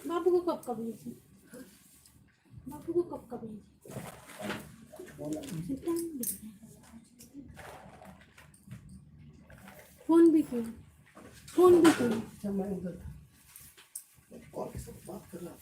बाबू को कब कब भेजी, बाबू को कब कब भेजी। फोन भी किया, फोन भी किया। बात कर रहा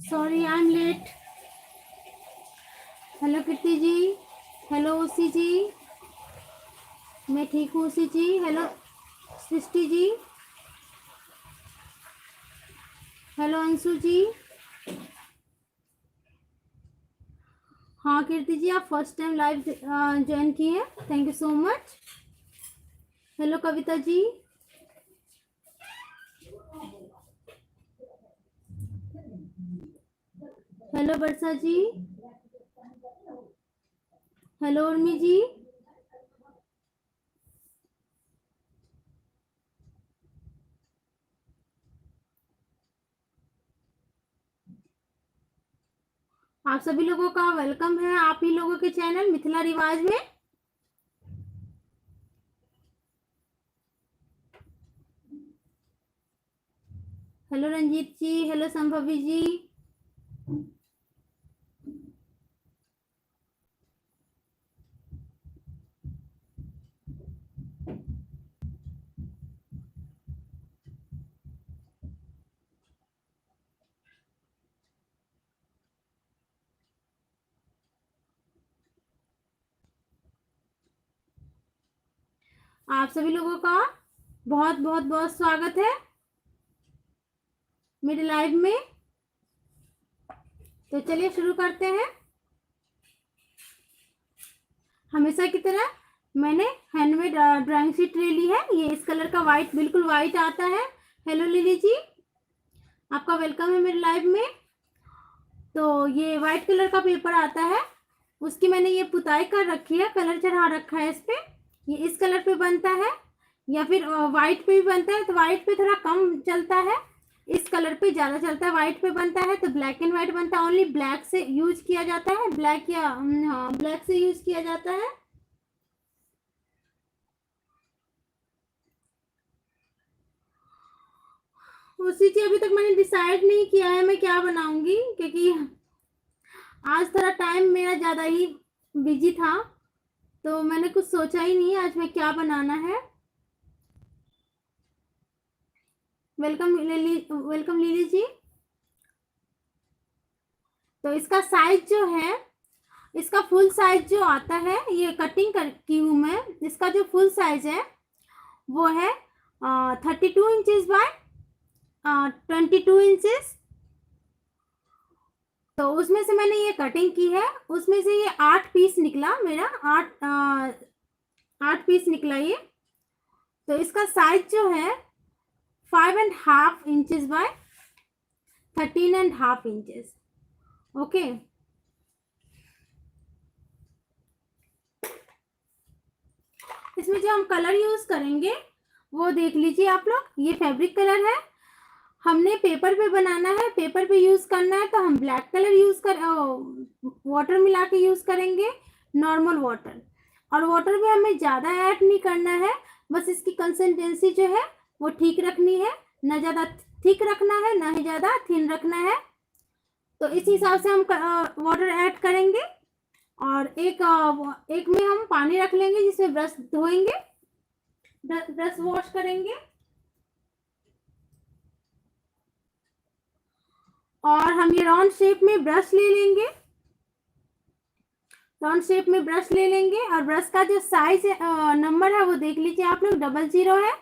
sorry I am late. Hello Kirti ji, hello Osi ji, मैं ठीक हूँ ओसी जी। Hello Srishti ji, hello Anshu ji. हाँ कीर्ति जी, आप फर्स्ट टाइम लाइव ज्वाइन किए हैं, thank you so much. Hello Kavita ji, hello Varsha ji, hello Urmi ji. आप सभी लोगों का वेलकम है आप ही लोगों के चैनल मिथिला रिवाज में। हेलो रंजीत जी, हेलो संभवी जी। आप सभी लोगों का बहुत बहुत बहुत स्वागत है मेरे लाइव में। तो चलिए शुरू करते हैं। हमेशा की तरह मैंने हैंडमेड ड्राइंग शीट ले ली है, ये इस कलर का वाइट, बिल्कुल वाइट आता है। हेलो लिली जी, आपका वेलकम है मेरे लाइव में। तो ये वाइट कलर का पेपर आता है, उसकी मैंने ये पुताई कर रखी है, कलर चढ़ा रखा है इस पे। ये इस कलर पे बनता है या फिर वाइट पे भी बनता है, तो वाइट पे थोड़ा कम चलता है, इस कलर पे ज़्यादा चलता है। वाइट पे बनता है तो ब्लैक एंड वाइट बनता है, ओनली ब्लैक से यूज किया जाता है, ब्लैक या हाँ ब्लैक से यूज किया जाता है। उसी चीज अभी तक मैंने डिसाइड नहीं किया है मैं क्या बनाऊंगी, क्योंकि आज थोड़ा टाइम मेरा ज़्यादा ही बिजी था, तो मैंने कुछ सोचा ही नहीं आज मैं क्या बनाना है। वेलकम लिली जी। तो इसका साइज जो है, इसका फुल साइज जो आता है, ये कटिंग की हूँ मैं। इसका जो फुल साइज है वो है 32 इंचेस बाय 22 इंचेस। तो उसमें से मैंने ये कटिंग की है, उसमें से ये 8 पीस निकला मेरा, 8 पीस निकला ये। तो इसका साइज जो है 5.5 इंचेस बाय 13.5 इंचेस। ओके, इसमें जो हम कलर यूज करेंगे वो देख लीजिए आप लोग। ये फैब्रिक कलर है, हमने पेपर पे बनाना है, पेपर पे यूज करना है, तो हम ब्लैक कलर यूज कर वाटर मिला के यूज करेंगे, नॉर्मल वाटर। और वाटर भी हमें ज्यादा ऐड नहीं करना है, बस इसकी कंसिस्टेंसी जो है वो ठीक रखनी है, ना ज्यादा थिक रखना है ना ही ज्यादा थिन रखना है। तो इस हिसाब से हम वाटर ऐड करेंगे। और एक में हम पानी रख लेंगे जिसमें ब्रश धोएंगे, ब्रश वॉश करेंगे। और हम ये राउंड शेप में ब्रश ले लेंगे, राउंड शेप में ब्रश ले लेंगे। और ब्रश का जो साइज नंबर है वो देख लीजिए आप लोग, 00 है।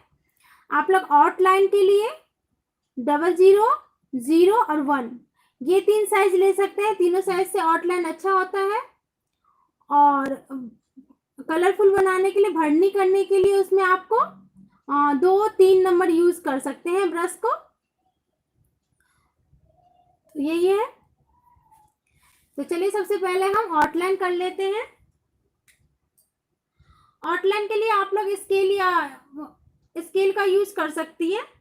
आप लोग आउटलाइन के लिए 00, 0 और 1 ये 3 साइज ले सकते हैं। तीनों साइज से आउटलाइन अच्छा होता है। और कलरफुल बनाने के लिए, भरनी करने के लिए उसमें आपको 2-3 नंबर यूज कर सकते हैं ब्रश को। तो यही है। तो चलिए सबसे पहले हम आउटलाइन कर लेते हैं। आउटलाइन के लिए आप लोग स्केल का यूज कर सकती है।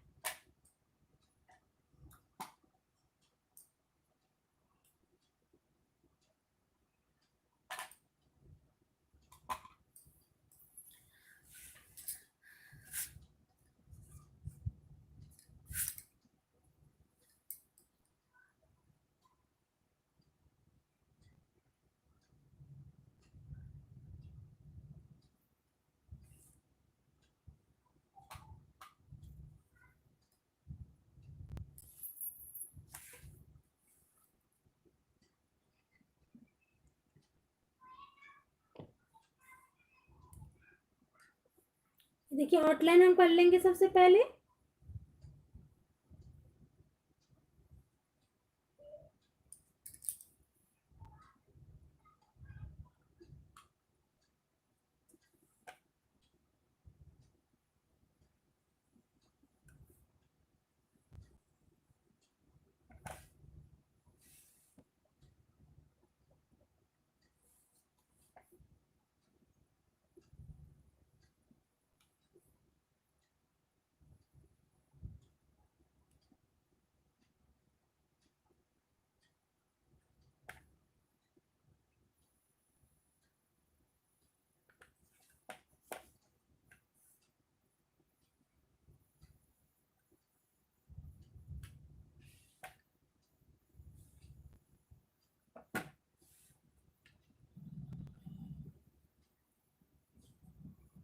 देखिए आउटलाइन हम कर लेंगे सबसे पहले।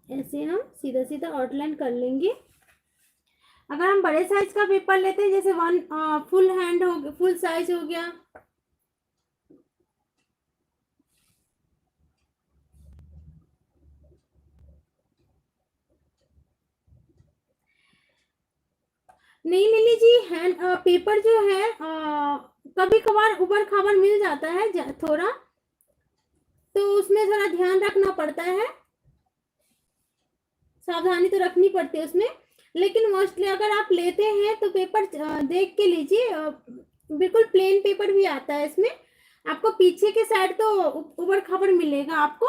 ऐसे हम सीधा सीधा आउटलाइन कर लेंगे। अगर हम बड़े साइज का पेपर लेते हैं, जैसे फुल हैंड हो गया, फुल साइज हो गया, नहीं ले लीजिए। हैंड पेपर जो है कभी कभार उबड़ खाबड़ मिल जाता है थोड़ा, तो उसमें थोड़ा ध्यान रखना पड़ता है, सावधानी तो रखनी पड़ती है उसमें। लेकिन मोस्टली अगर आप लेते हैं तो पेपर देख के लीजिए। बिल्कुल प्लेन पेपर भी आता है इसमें। आपको पीछे के साइड तो उबड़ खाबड़ मिलेगा आपको,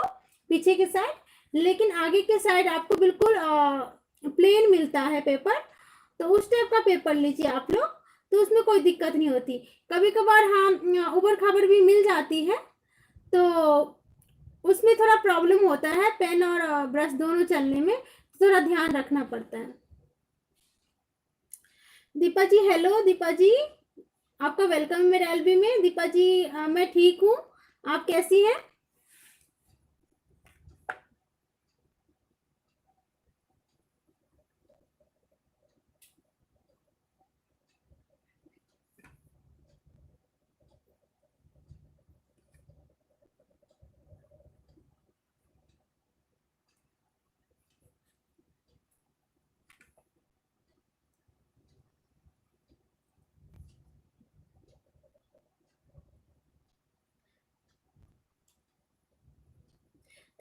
पीछे के साइड, लेकिन आगे के साइड आपको बिल्कुल प्लेन मिलता है पेपर। तो उस टाइप का पेपर लीजिए आप लोग, तो उसमें कोई दिक्कत नहीं होती। कभी कभार हाँ उबड़ खाबड़ भी मिल जाती है, तो उसमें थोड़ा प्रॉब्लम होता है, पेन और ब्रश दोनों चलने में थोड़ा ध्यान रखना पड़ता है। दीपा जी, हेलो दीपा जी, आपका वेलकम है मेरे एलबी में। दीपा जी मैं ठीक हूँ, आप कैसी हैं?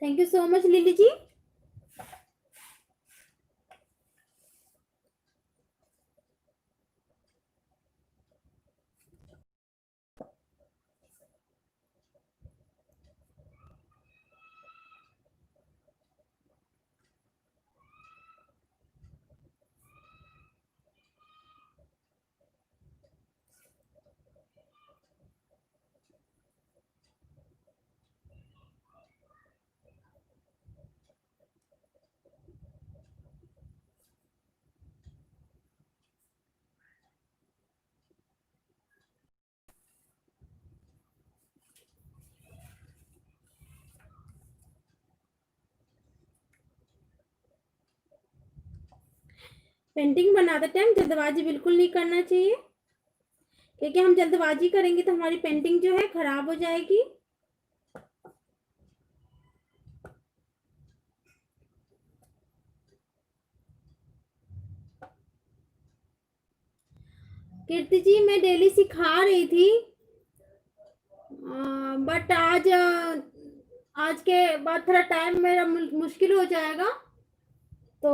Thank you so much Lily ji. Painting बनाते टाइम जल्दबाजी बिल्कुल नहीं करना चाहिए, क्योंकि हम जल्दबाजी करेंगे तो हमारी पेंटिंग जो है खराब हो जाएगी। कीर्ति जी मैं डेली सिखा रही थी, बट आज के बाद थोड़ा टाइम मेरा मुश्किल हो जाएगा, तो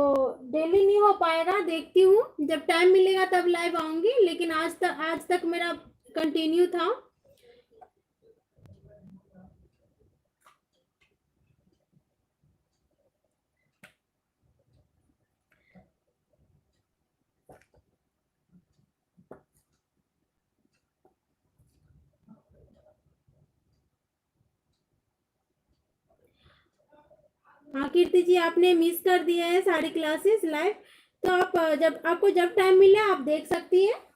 डेली नहीं हो पाएगा। देखती हूँ जब टाइम मिलेगा तब लाइव आऊंगी, लेकिन आज तक मेरा कंटिन्यू था। हाँ कीर्ति जी आपने मिस कर दिया है सारी क्लासेस लाइव, तो आप जब आपको जब टाइम मिले आप देख सकती हैं।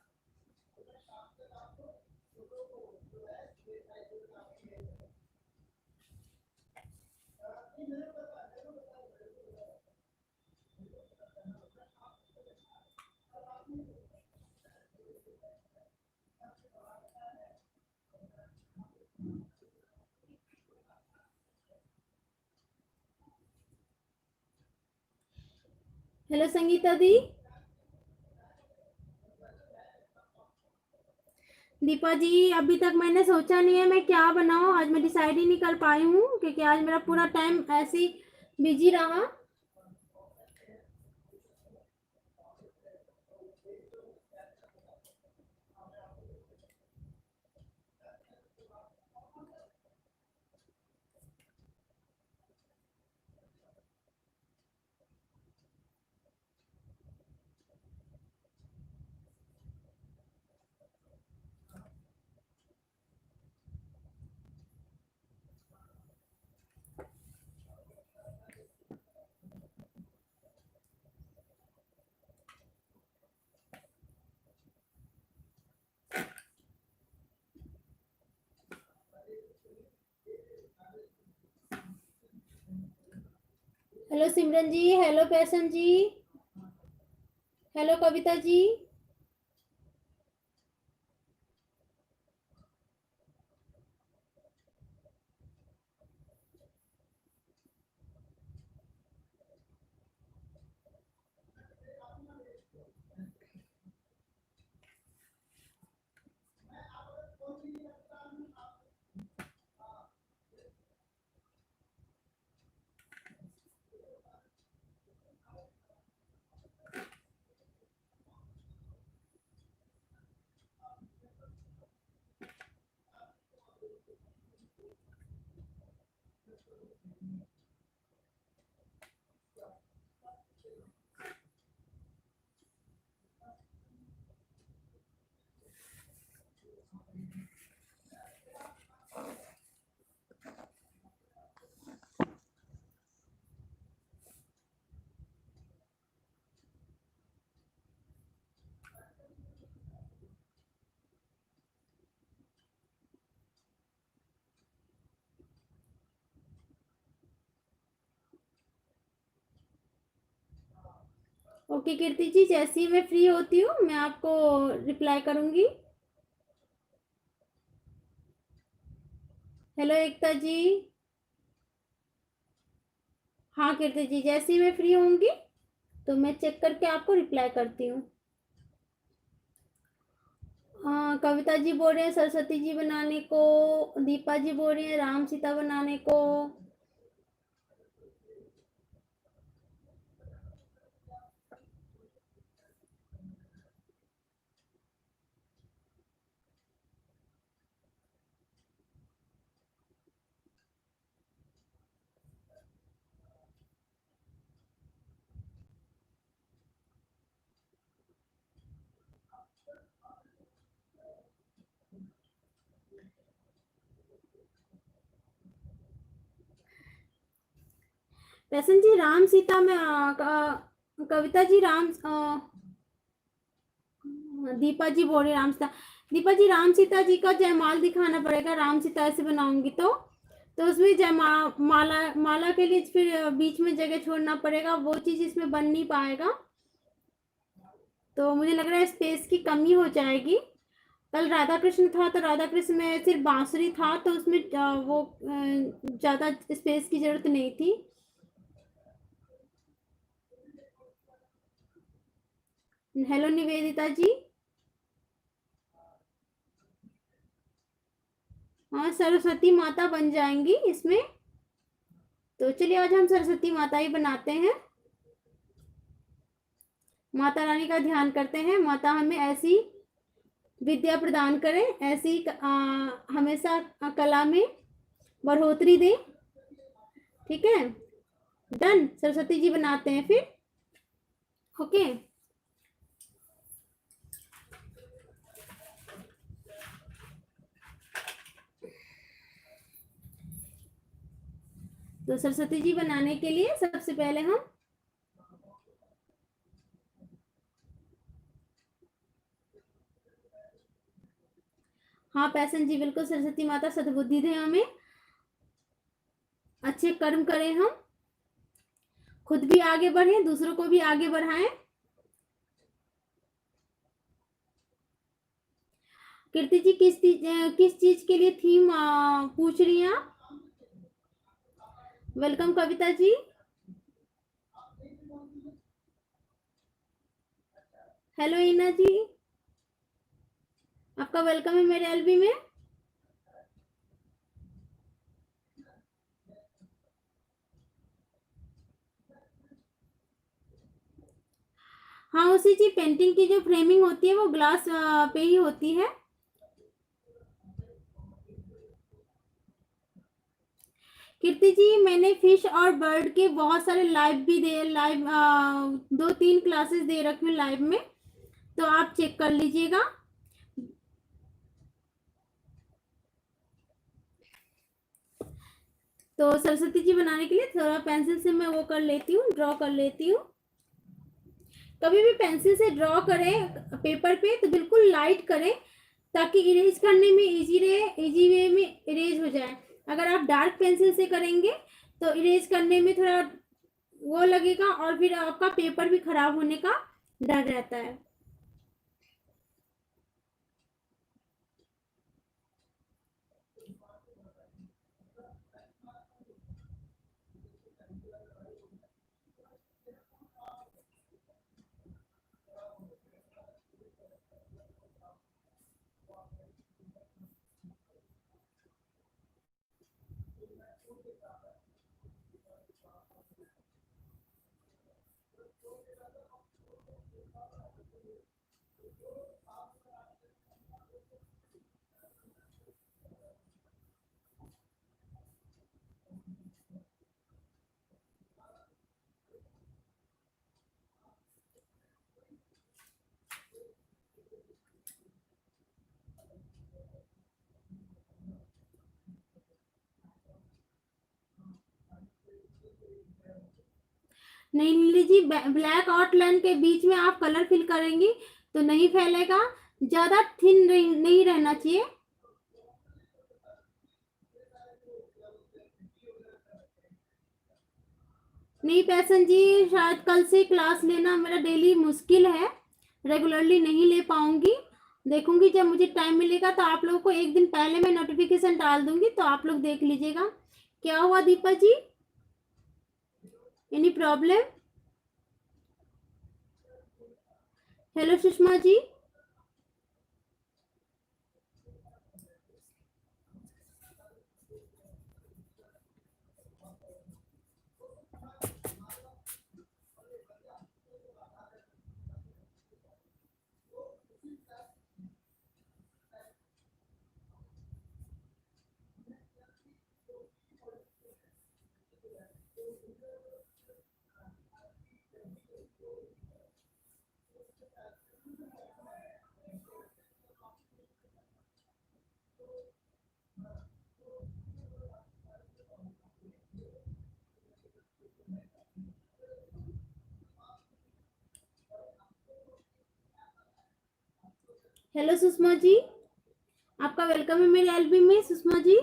हेलो संगीता दी। दीपा जी अभी तक मैंने सोचा नहीं है मैं क्या बनाऊं, आज मैं डिसाइड ही नहीं कर पाई हूँ, क्योंकि आज मेरा पूरा टाइम ऐसे ही बिजी रहा। हेलो सिमरन जी, हेलो पैसन जी, हेलो कविता जी। ओके कीर्ति जी, जैसे ही मैं फ्री होती हूँ मैं आपको रिप्लाई करूंगी। हेलो एकता जी। हाँ कीर्ति जी, जैसे ही मैं फ्री होंगी तो मैं चेक करके आपको रिप्लाई करती हूँ। हाँ कविता जी बोल रहे हैं सरस्वती जी बनाने को, दीपा जी बोल रही हैं राम सीता बनाने को। पैसन जी राम सीता में कविता जी दीपा जी बोल रही राम सीता। दीपा जी राम सीता जी का जयमाल दिखाना पड़ेगा, राम सीता ऐसे बनाऊंगी तो उसमें माला माला के लिए फिर बीच में जगह छोड़ना पड़ेगा, वो चीज इसमें बन नहीं पाएगा, तो मुझे लग रहा है स्पेस की कमी हो जाएगी। कल राधा कृष्ण था तो राधा कृष्ण में सिर्फ बांसुरी था, तो उसमें वो ज्यादा स्पेस की जरूरत नहीं थी। हेलो निवेदिता जी। हाँ, सरस्वती माता बन जाएंगी इसमें, तो चलिए आज हम सरस्वती माता ही बनाते हैं। माता रानी का ध्यान करते हैं, माता हमें ऐसी विद्या प्रदान करें, ऐसी हमेशा कला में बढ़ोतरी दे। ठीक है, डन। सरस्वती जी बनाते हैं फिर। ओके, तो सरस्वती जी बनाने के लिए सबसे पहले हम हाँ पैसन जी बिल्कुल, सरस्वती माता सद्बुद्धि दे हमें, अच्छे कर्म करें, हम खुद भी आगे बढ़े, दूसरों को भी आगे बढ़ाएं। कीर्ति जी किस चीज के लिए थीम पूछ रही हैं आप? वेलकम कविता जी। हेलो ईना जी, आपका वेलकम है मेरे एलबी में। हाँ उसी जी, पेंटिंग की जो फ्रेमिंग होती है वो ग्लास पे ही होती है। कीर्ति जी मैंने फिश और बर्ड के बहुत सारे लाइव 2-3 क्लासेस दे रखे हैं लाइव में, तो आप चेक कर लीजिएगा। तो सरस्वती जी बनाने के लिए थोड़ा पेंसिल से मैं वो कर लेती हूँ, ड्रॉ कर लेती हूँ। कभी भी पेंसिल से ड्रॉ करें पेपर पे तो बिल्कुल लाइट करें, ताकि इरेज करने में इजी वे में इरेज हो जाए। अगर आप डार्क पेंसिल से करेंगे तो इरेज करने में थोड़ा वो लगेगा, और फिर आपका पेपर भी खराब होने का डर रहता है। नहीं नीली जी, ब्लैक आउटलाइन के बीच में आप कलर फिल करेंगी तो नहीं फैलेगा, ज्यादा थिन नहीं रहना चाहिए। नहीं पैसन जी, शायद कल से क्लास लेना मेरा डेली मुश्किल है, रेगुलरली नहीं ले पाऊंगी। देखूंगी जब मुझे टाइम मिलेगा तो आप लोगों को एक दिन पहले मैं नोटिफिकेशन डाल दूंगी, तो आप लोग देख लीजिएगा। क्या हुआ दीपा जी, any problem? Hello Sushma ji. Hello Sushma ji, आपका वेलकम है मेरे एलबी में सुषमा जी।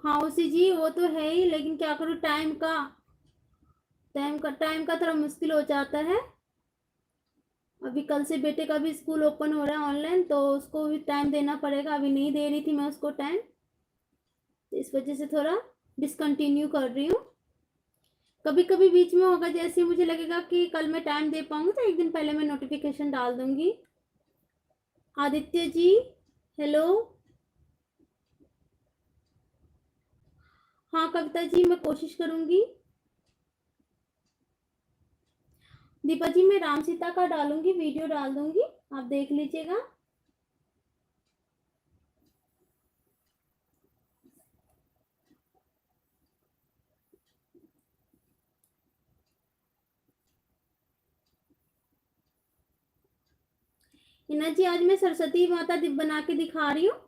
हाँ उसी जी, वो तो है ही, लेकिन क्या करूँ, टाइम का थोड़ा मुश्किल हो जाता है। अभी कल से बेटे का भी स्कूल ओपन हो रहा है ऑनलाइन, तो उसको भी टाइम देना पड़ेगा। अभी नहीं दे रही थी मैं उसको टाइम, तो इस वजह से थोड़ा डिसकंटिन्यू कर रही हूँ। कभी कभी बीच में होगा, जैसे मुझे लगेगा कि कल मैं टाइम दे पाऊंगी तो एक दिन पहले मैं नोटिफिकेशन डाल दूंगी। आदित्य जी, हेलो। हाँ कविता जी, मैं कोशिश करूंगी। दीपा जी, मैं राम सीता का डालूंगी, वीडियो डाल दूंगी, आप देख लीजिएगा। हिना जी, आज मैं सरस्वती माता बना के दिखा रही हूँ।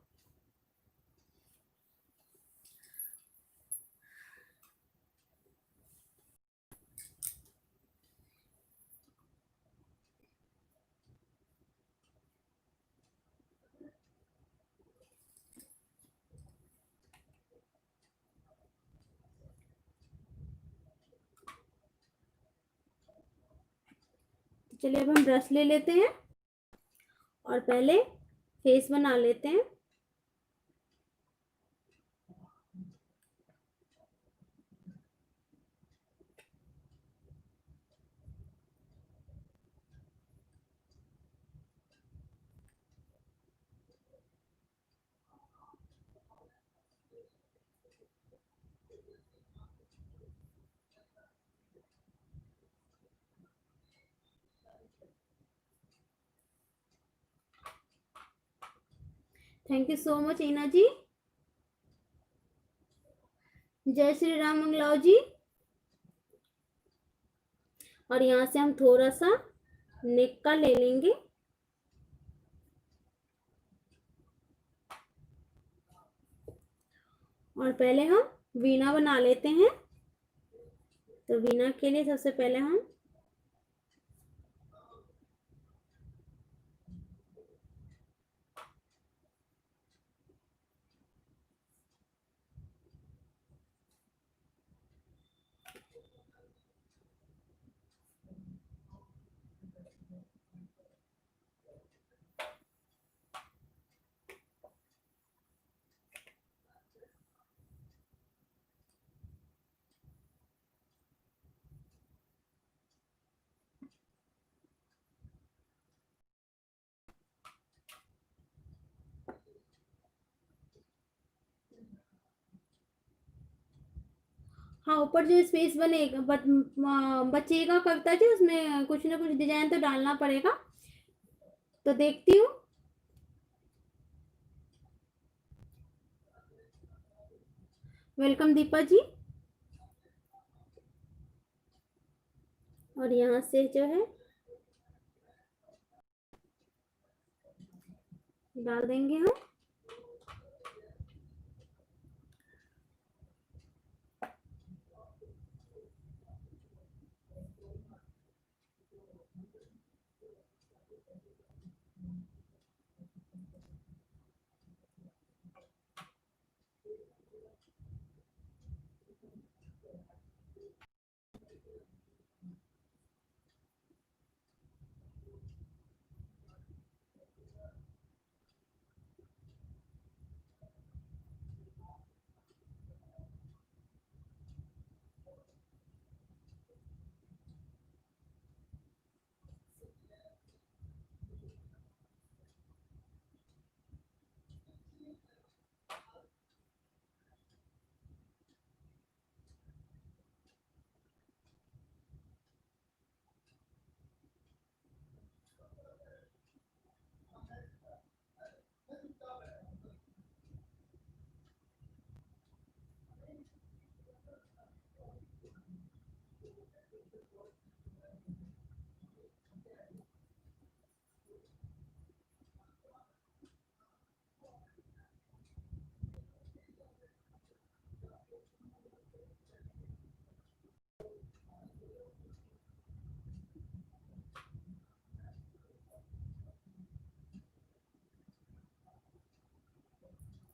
तो चलिए अब हम ब्रश ले लेते हैं और पहले फेस बना लेते हैं। थैंक यू सो मच ईना जी। जय श्री राम मंगलाओ जी। और यहाँ से हम थोड़ा सा नेक का ले लेंगे। और पहले हम वीणा बना लेते हैं। तो वीणा के लिए सबसे पहले हम हाँ, ऊपर जो स्पेस बनेगा बचेगा कविता जी, उसमें कुछ ना कुछ डिजाइन तो डालना पड़ेगा। तो देखती हूँ। वेलकम दीपा जी। और यहाँ से जो है डाल देंगे हम।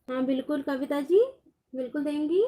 हाँ बिल्कुल कविता जी, बिल्कुल देंगी।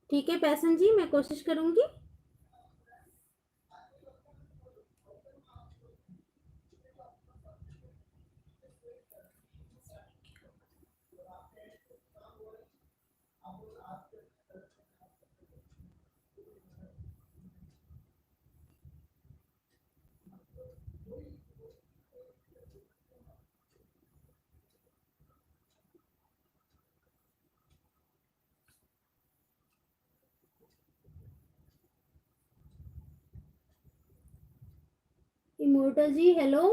ठीक है पैसन जी, मैं कोशिश करूंगी। इमोर्टल जी हेलो।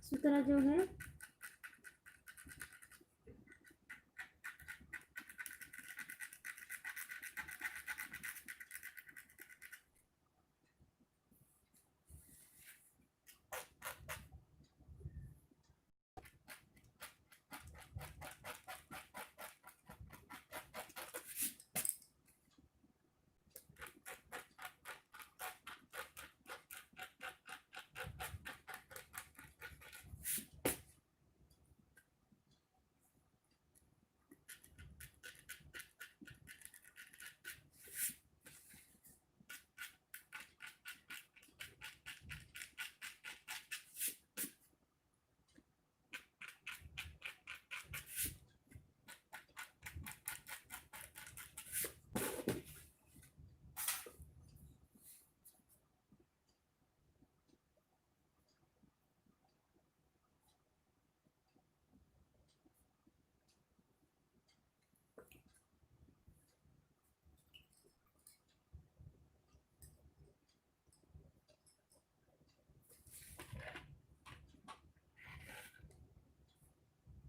इसी तरह जो है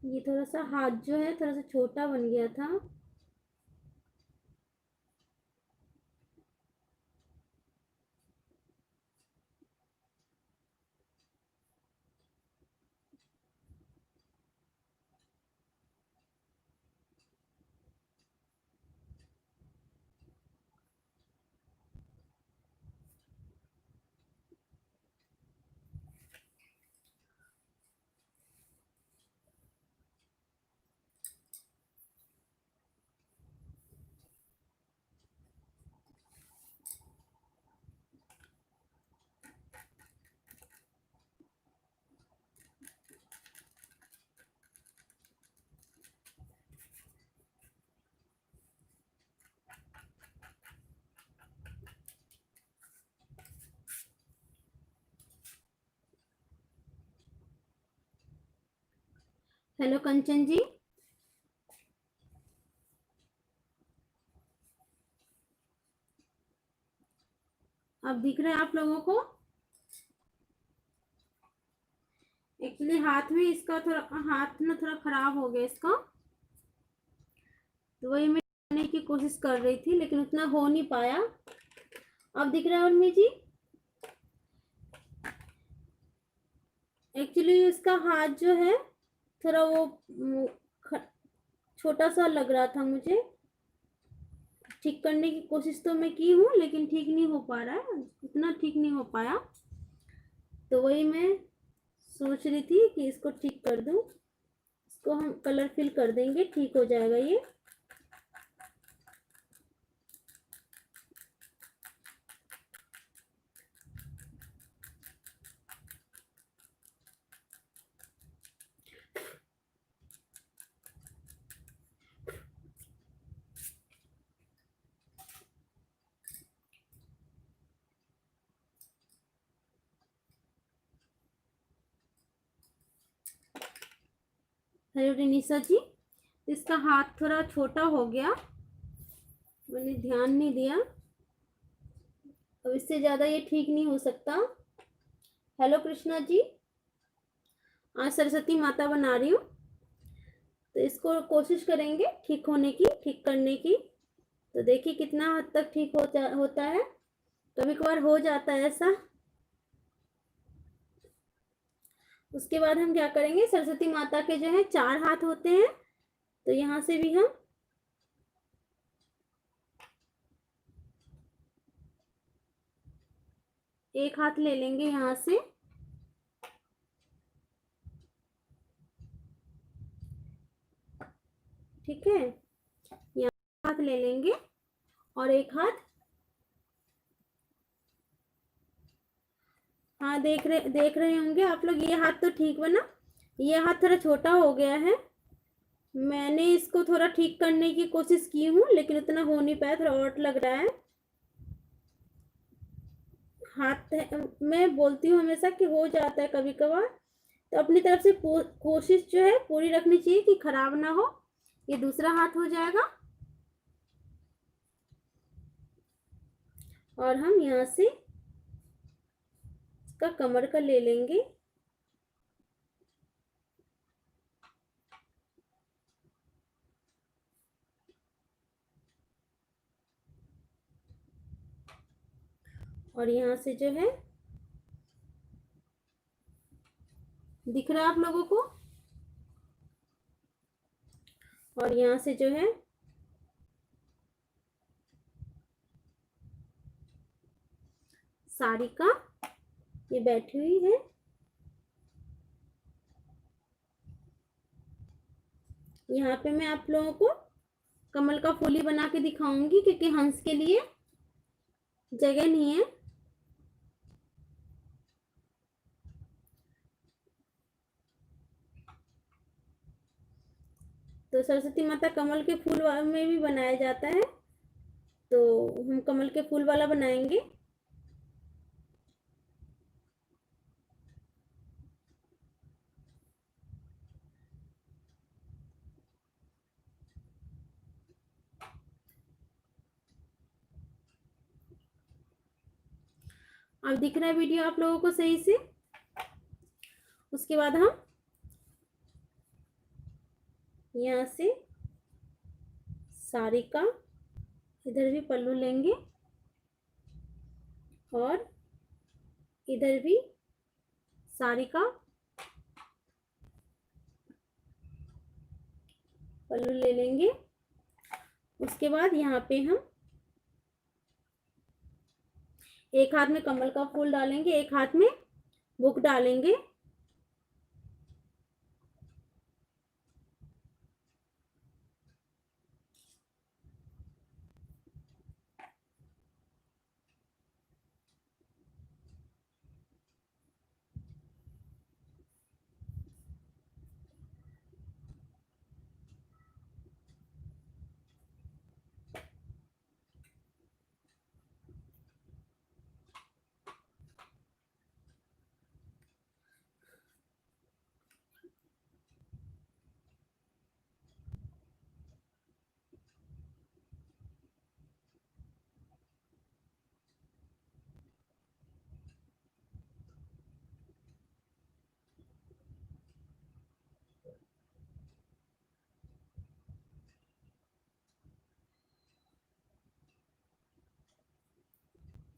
ये थोड़ा सा हाथ जो है थोड़ा सा छोटा बन गया था। हेलो कंचन जी, अब दिख रहा है आप लोगों को? एक्चुअली हाथ में इसका थोड़ा हाथ ना थोड़ा खराब हो गया इसका, तो वही मैं करने की कोशिश कर रही थी लेकिन उतना हो नहीं पाया। अब दिख रहा है उर्मी जी? एक्चुअली इसका हाथ जो है थोड़ा वो छोटा सा लग रहा था मुझे। ठीक करने की कोशिश तो मैं की हूँ लेकिन ठीक नहीं हो पा रहा है, उतना ठीक नहीं हो पाया। तो वही मैं सोच रही थी कि इसको ठीक कर दूं। इसको हम कलर फिल कर देंगे, ठीक हो जाएगा ये। हेलो निशा जी, इसका हाथ थोड़ा छोटा हो गया, मैंने ध्यान नहीं दिया। अब इससे ज़्यादा ये ठीक नहीं हो सकता। हेलो कृष्णा जी, आज सरस्वती माता बना रही हूँ, तो इसको कोशिश करेंगे ठीक होने की, ठीक करने की। तो देखिए कितना हद तक ठीक होता है। कभी कभार हो जाता है ऐसा। उसके बाद हम क्या करेंगे, सरस्वती माता के जो है 4 हाथ होते हैं, तो यहाँ से भी हम एक हाथ ले लेंगे यहाँ से, ठीक है। यहाँ हाथ ले लेंगे और एक हाथ, हाँ देख रहे होंगे आप लोग, ये हाथ तो ठीक बना। ये हाथ थोड़ा छोटा हो गया है। मैंने इसको थोड़ा ठीक करने की कोशिश की हूँ, लेकिन उतना हो नहीं पाया, थोड़ा और लग रहा है। हाथ मैं बोलती हूँ हमेशा कि हो जाता है कभी कभार, तो अपनी तरफ से कोशिश जो है पूरी रखनी चाहिए कि खराब ना हो। ये दूसरा हाथ हो जाएगा और हम यहाँ से इसका कमर का ले लेंगे। और यहाँ से जो है, दिख रहा है आप लोगों को, और यहाँ से जो है साड़ी का ये बैठी हुई है। यहाँ पे मैं आप लोगों को कमल का फूल ही बना के दिखाऊंगी, क्योंकि हंस के लिए जगह नहीं है। तो सरस्वती माता कमल के फूल में भी बनाया जाता है, तो हम कमल के फूल वाला बनाएंगे। अब दिख रहा है वीडियो आप लोगों को सही से। उसके बाद हम यहाँ से साड़ी का इधर भी पल्लू लेंगे और इधर भी साड़ी का पल्लू ले लेंगे। उसके बाद यहाँ पे हम एक हाथ में कमल का फूल डालेंगे, एक हाथ में बुक डालेंगे।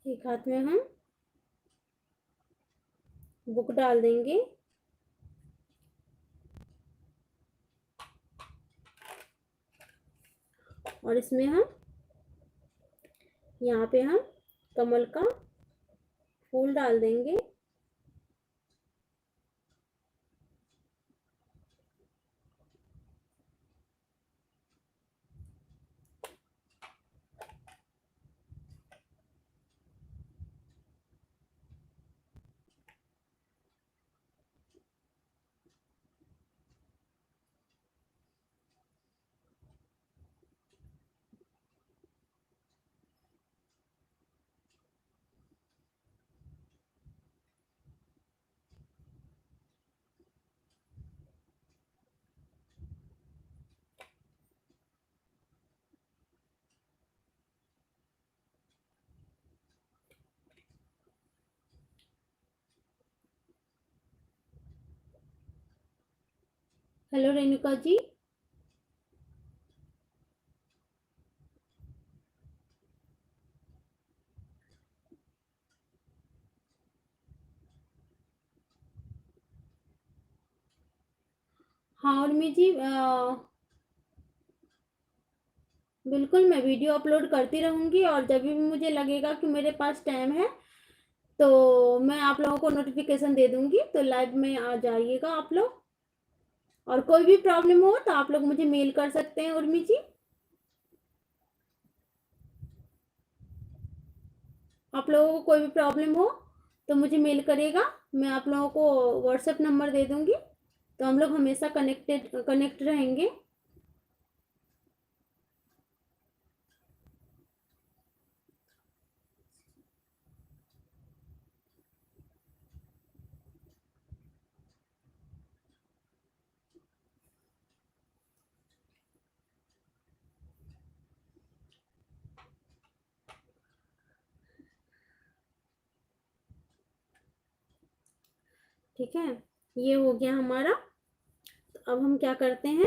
एक हाथ में हम बुक डाल देंगे और इसमें हम यहाँ पे हम कमल का फूल डाल देंगे। हेलो रेणुका जी। हाँ उर्मी जी, बिल्कुल मैं वीडियो अपलोड करती रहूँगी, और जब भी मुझे लगेगा कि मेरे पास टाइम है तो मैं आप लोगों को नोटिफिकेशन दे दूंगी, तो लाइव में आ जाइएगा आप लोग। और कोई भी प्रॉब्लम हो तो आप लोग मुझे मेल कर सकते हैं उर्मी जी। आप लोगों को कोई भी प्रॉब्लम हो तो मुझे मेल करेगा, मैं आप लोगों को व्हाट्सएप नंबर दे दूंगी, तो हम लोग हमेशा कनेक्ट रहेंगे। ठीक है, ये हो गया हमारा। तो अब हम क्या करते हैं,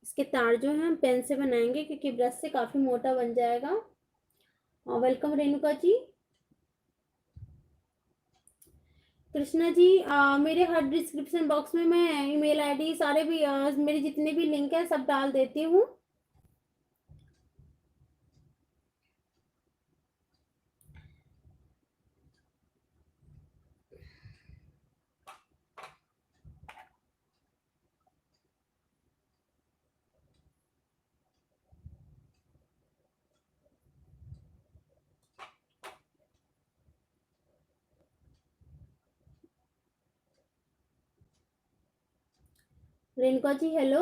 इसके तार जो है हम पेन से बनाएंगे, क्योंकि ब्रश से काफी मोटा बन जाएगा। वेलकम रेणुका जी। कृष्णा जी, मेरे हर डिस्क्रिप्शन बॉक्स में मैं ईमेल आईडी सारे भी मेरे जितने भी लिंक है सब डाल देती हूँ। Renuka ji hello.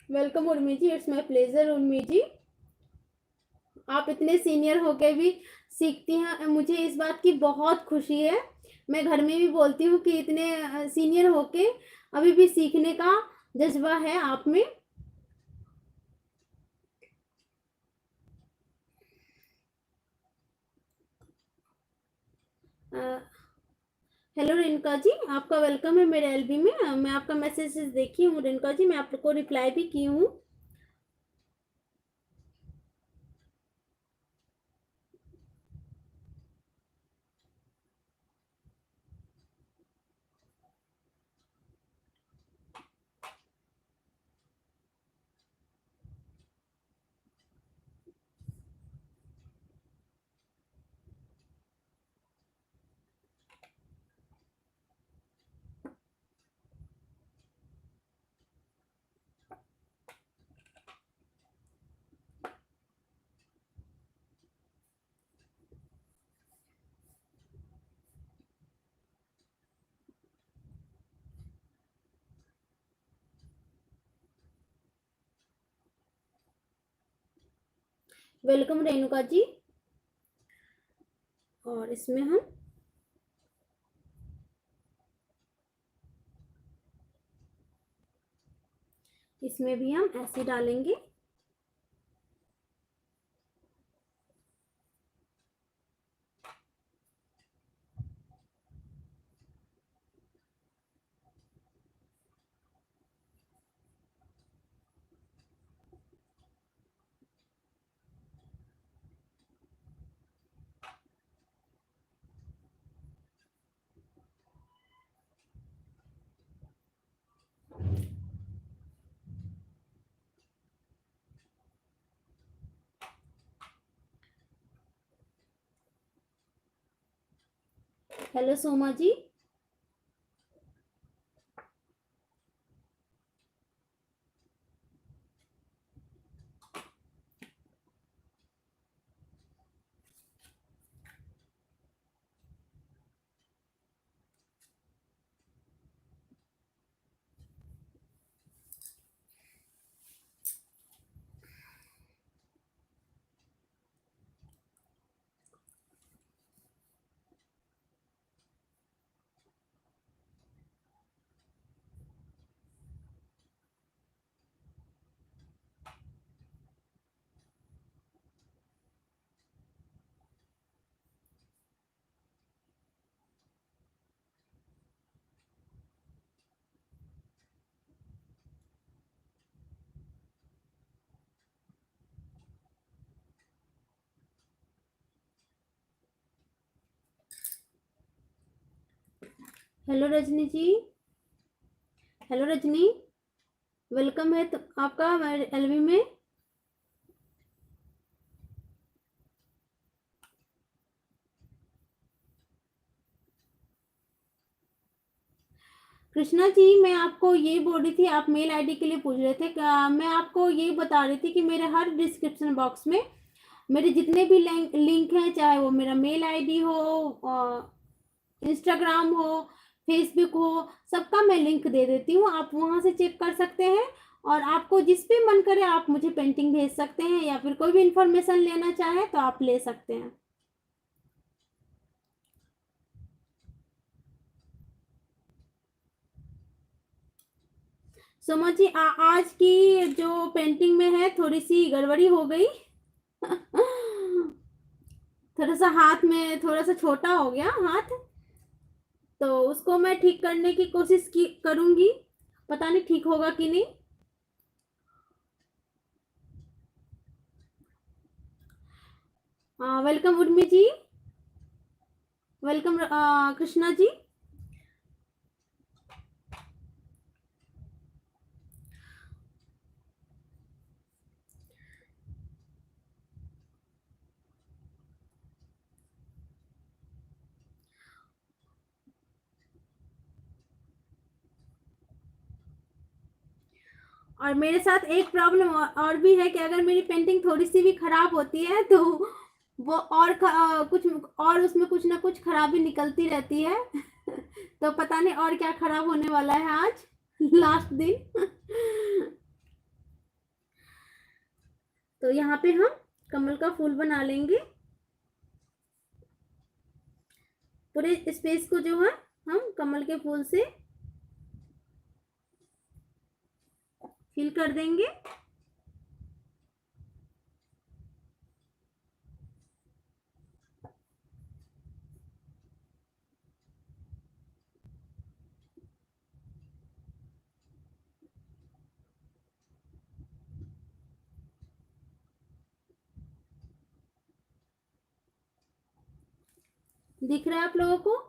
Welcome Urmi ji, it's my pleasure Urmi ji. आप इतने सीनियर होके भी सीखती हैं, मुझे इस बात की बहुत खुशी है। मैं घर में भी बोलती हूँ कि इतने सीनियर होके अभी भी सीखने का जज्बा है आप में। हेलो रेणुका जी, आपका वेलकम है मेरे एलबी में। मैं आपका मैसेज देखी हूँ रेणुका जी, मैं आपको रिप्लाई भी की हूँ। वेलकम रेणुका जी। और इसमें हम इसमें भी हम ऐसे डालेंगे। हेलो सोमा जी। हेलो रजनी जी, हेलो रजनी, वेलकम है तो आपका हमारे एलवी में। कृष्णा जी, मैं आपको ये बोल रही थी, आप मेल आईडी के लिए पूछ रहे थे मैं आपको ये बता रही थी कि मेरे हर डिस्क्रिप्शन बॉक्स में मेरे जितने भी लिंक हैं, चाहे वो मेरा मेल आईडी हो, इंस्टाग्राम हो, फेसबुक हो, सबका मैं लिंक दे देती हूँ। आप वहां से चेक कर सकते हैं और आपको जिस पे मन करे आप मुझे पेंटिंग भेज सकते हैं, या फिर कोई भी इंफॉर्मेशन लेना चाहे तो आप ले सकते हैं। सुमा जी, आज की जो पेंटिंग में है थोड़ी सी गड़बड़ी हो गई। थोड़ा सा हाथ में थोड़ा सा छोटा हो गया हाथ, तो उसको मैं ठीक करने की कोशिश की करूंगी। पता नहीं ठीक होगा कि नहीं। वेलकम उर्मी जी, वेलकम कृष्णा जी। और मेरे साथ एक प्रॉब्लम और भी है कि अगर मेरी पेंटिंग थोड़ी सी भी खराब होती है तो वो और कुछ और उसमें कुछ ना कुछ खराबी निकलती रहती है। तो पता नहीं और क्या खराब होने वाला है आज लास्ट दिन। तो यहाँ पे हम कमल का फूल बना लेंगे। पूरे स्पेस को जो है हम कमल के फूल से फिल कर देंगे। दिख रहा है आप लोगों को?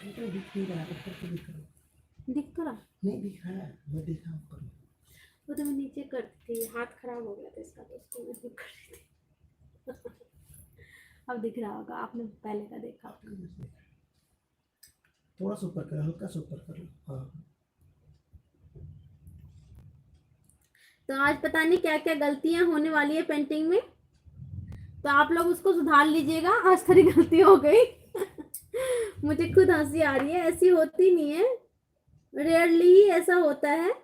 तो दिख नहीं रहा, ऊपर तो दिख रहा है। दिख रहा? नहीं दिख रहा है, वो देखा ऊपर में। वो तो मैं नीचे करती थी, हाथ खराब हो गया था इसका, तो उसको मैं ठीक कर रही थी। अब दिख रहा होगा, आपने पहले का देखा। थोड़ा सा ऊपर कर, हल्का सा ऊपर कर लो। हाँ, तो आज पता नहीं क्या क्या गलतियां होने वाली है पेंटिंग में, तो आप लोग उसको सुधार लीजिएगा। आज थोड़ी गलती हो गई। मुझे खुद हंसी आ रही है, ऐसी होती नहीं है, रेयरली ही ऐसा होता है।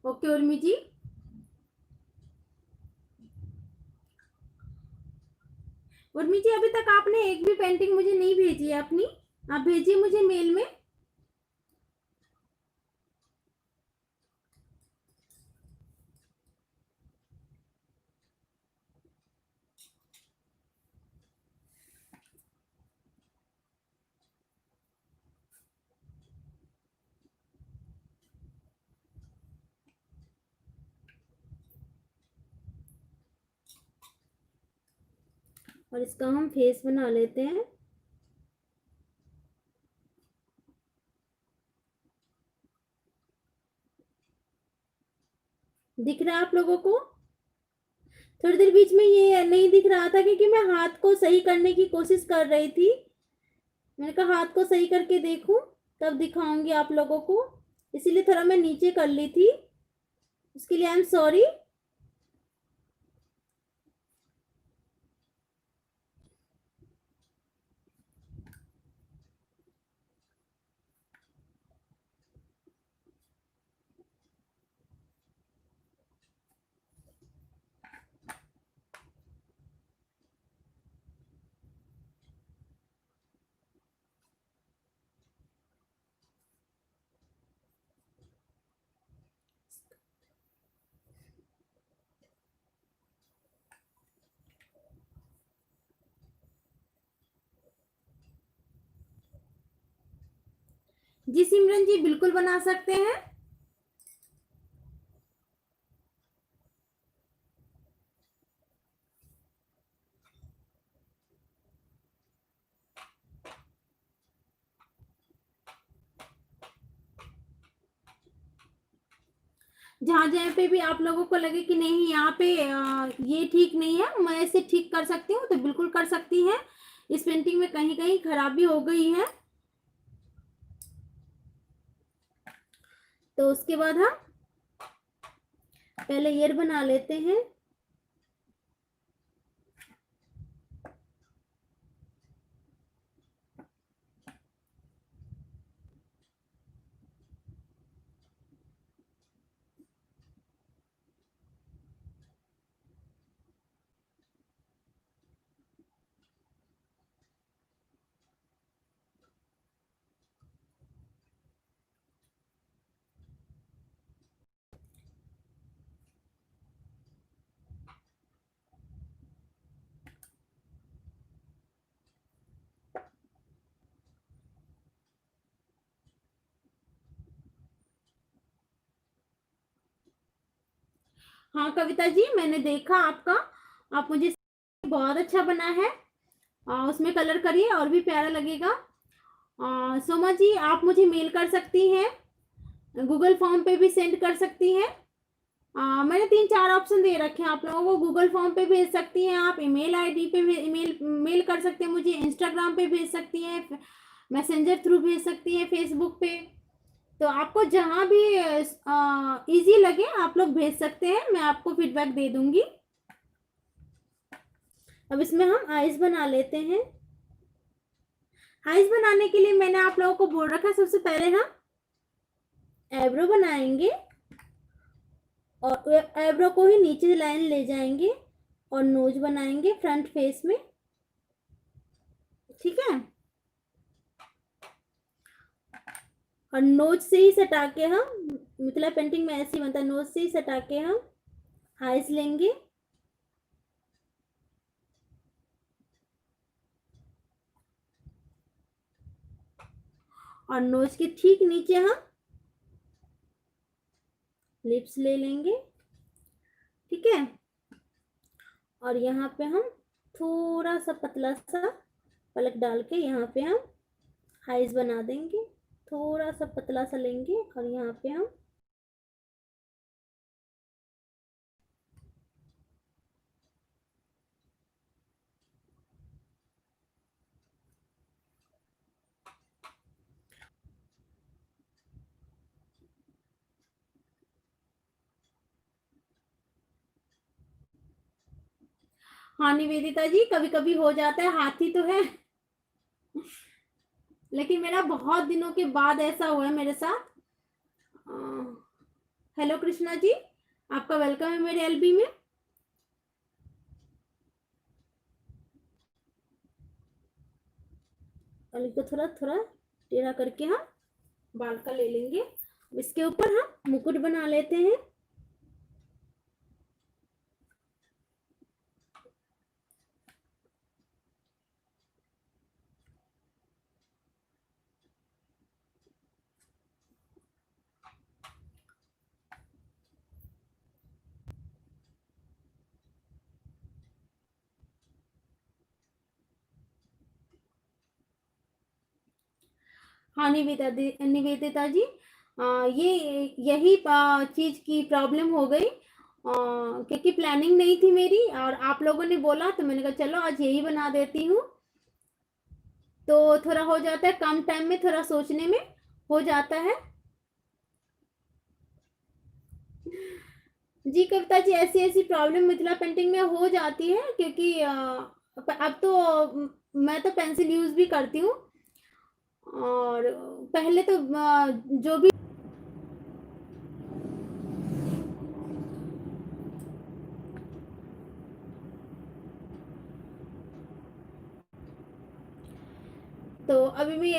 ओके उर्मी जी, उर्मी जी अभी तक आपने एक भी पेंटिंग मुझे नहीं भेजी है अपनी, आप भेजिए मुझे मेल में। और इसका हम फेस बना लेते हैं। दिख रहा है आप लोगों को? थोड़ी देर बीच में ये नहीं दिख रहा था क्योंकि मैं हाथ को सही करने की कोशिश कर रही थी। मैंने कहा हाथ को सही करके देखूं तब दिखाऊंगी आप लोगों को, इसीलिए थोड़ा मैं नीचे कर ली थी, उसके लिए आई एम सॉरी। जी सिमरन जी, बिल्कुल बना सकते हैं। जहाँ जहाँ पे भी आप लोगों को लगे कि नहीं यहाँ पे ये ठीक नहीं है, मैं इसे ठीक कर सकती हूँ, तो बिल्कुल कर सकती हैं। इस पेंटिंग में कहीं कहीं खराबी हो गई है, तो उसके बाद हम पहले ईयर बना लेते हैं। हाँ कविता जी, मैंने देखा आपका, आप मुझे बहुत अच्छा बना है। उसमें कलर करिए और भी प्यारा लगेगा। सोमा जी, आप मुझे मेल कर सकती हैं, गूगल फॉर्म पे भी सेंड कर सकती हैं। मैंने 3-4 ऑप्शन दे रखे हैं आप लोगों को। गूगल फॉर्म पे भेज सकती हैं आप, ईमेल आईडी पे भी ईमेल मेल कर सकते हैं मुझे, इंस्टाग्राम पे भेज सकती हैं, मैसेंजर थ्रू भेज सकती हैं, फेसबुक पे। तो आपको जहाँ भी इजी लगे आप लोग भेज सकते हैं, मैं आपको फीडबैक दे दूंगी। अब इसमें हम आइज बना लेते हैं। आइज बनाने के लिए मैंने आप लोगों को बोल रखा है, सबसे पहले हम एब्रो बनाएंगे और एब्रो को ही नीचे लाइन ले जाएंगे और नोज बनाएंगे फ्रंट फेस में, ठीक है। और नोज से ही सटा के हम, मिथिला पेंटिंग में ऐसे ही बनता है, नोज से ही सटा के हम आइज लेंगे। और नोज के ठीक नीचे हम लिप्स ले लेंगे, ठीक है। और यहाँ पे हम थोड़ा सा पतला सा पलक डाल के यहाँ पे हम आइज बना देंगे। थोड़ा सा पतला सा लेंगे और यहाँ पे हम हाँ निवेदिता जी, कभी कभी हो जाता है, हाथी तो है लेकिन मेरा बहुत दिनों के बाद ऐसा हुआ है मेरे साथ। हेलो कृष्णा जी, आपका वेलकम है मेरे एलबी में। और इसको थोड़ा थोड़ा टेढ़ा करके हम बाल का ले लेंगे। इसके ऊपर हम मुकुट बना लेते हैं। हाँ निवेदिता जी, ये यही चीज की प्रॉब्लम हो गई, क्योंकि प्लानिंग नहीं थी मेरी और आप लोगों ने बोला तो मैंने कहा चलो आज यही बना देती हूँ। तो थोड़ा हो जाता है, कम टाइम में थोड़ा सोचने में हो जाता है। जी कविता जी, ऐसी ऐसी प्रॉब्लम मिथिला पेंटिंग में हो जाती है, क्योंकि अब तो मैं तो पेंसिल यूज भी करती हूँ, और पहले तो जो भी तो अभी भी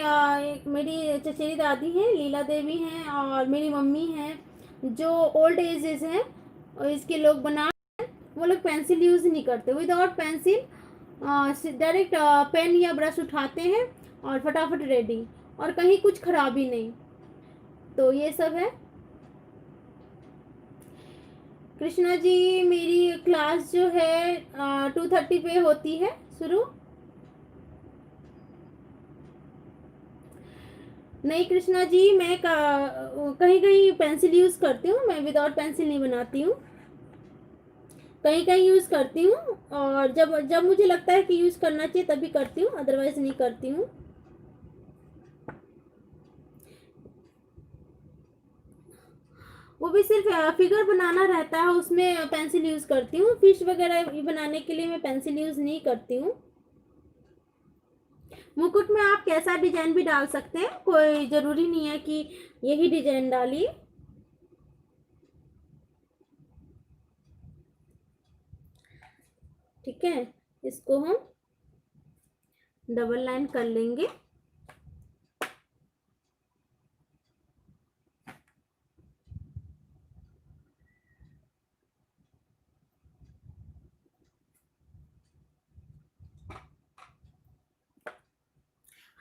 मेरी चचेरी दादी हैं, लीला देवी हैं, और मेरी मम्मी हैं, जो ओल्ड एजेस हैं, और इसके लोग बना, वो लोग पेंसिल यूज नहीं करते, विदाउट पेंसिल डायरेक्ट पेन या ब्रश उठाते हैं और फटाफट रेडी। और कहीं कुछ खराबी नहीं। तो ये सब है। कृष्णा जी, मेरी क्लास जो है 2:30 पे होती है शुरू। नहीं कृष्णा जी, मैं कहीं कहीं पेंसिल यूज़ करती हूँ, मैं विदाउट पेंसिल नहीं बनाती हूँ, कहीं कहीं यूज़ करती हूँ। और जब जब मुझे लगता है कि यूज़ करना चाहिए तभी करती हूँ, अदरवाइज नहीं करती हूँ। वो भी सिर्फ फिगर बनाना रहता है, उसमें पेंसिल यूज़ करती हूँ। फिश वगैरह बनाने के लिए मैं पेंसिल यूज़ नहीं करती हूँ। मुकुट में आप कैसा डिजाइन भी डाल सकते हैं, कोई ज़रूरी नहीं है कि यही डिजाइन डालिए। ठीक है, इसको हम डबल लाइन कर लेंगे।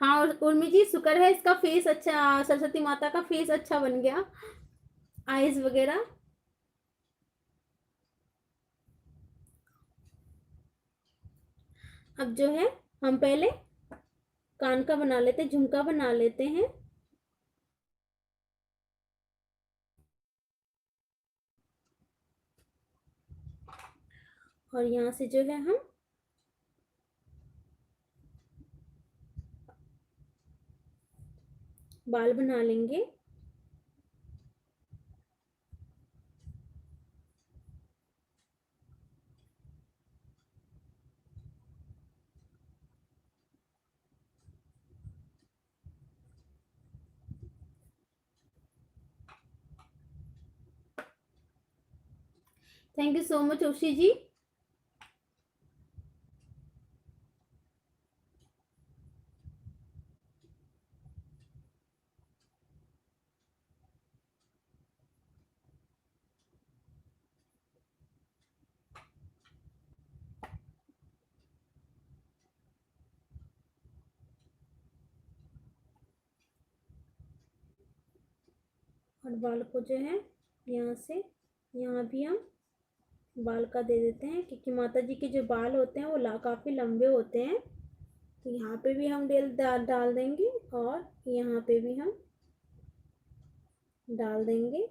हाँ, और उर्मी जी शुक्र है इसका फेस अच्छा, सरस्वती माता का फेस अच्छा बन गया, आईज वगैरह। अब जो है हम पहले कान का बना लेते हैं, झुमका बना लेते हैं। और यहाँ से जो है हम बाल बना लेंगे। थैंक यू सो मच उर्शी जी। और बाल को जो है यहाँ से यहाँ भी हम बाल का दे देते हैं, क्योंकि माता जी के जो बाल होते हैं वो काफ़ी लंबे होते हैं। तो यहाँ पे भी हम डाल देंगे और यहाँ पे भी हम डाल देंगे।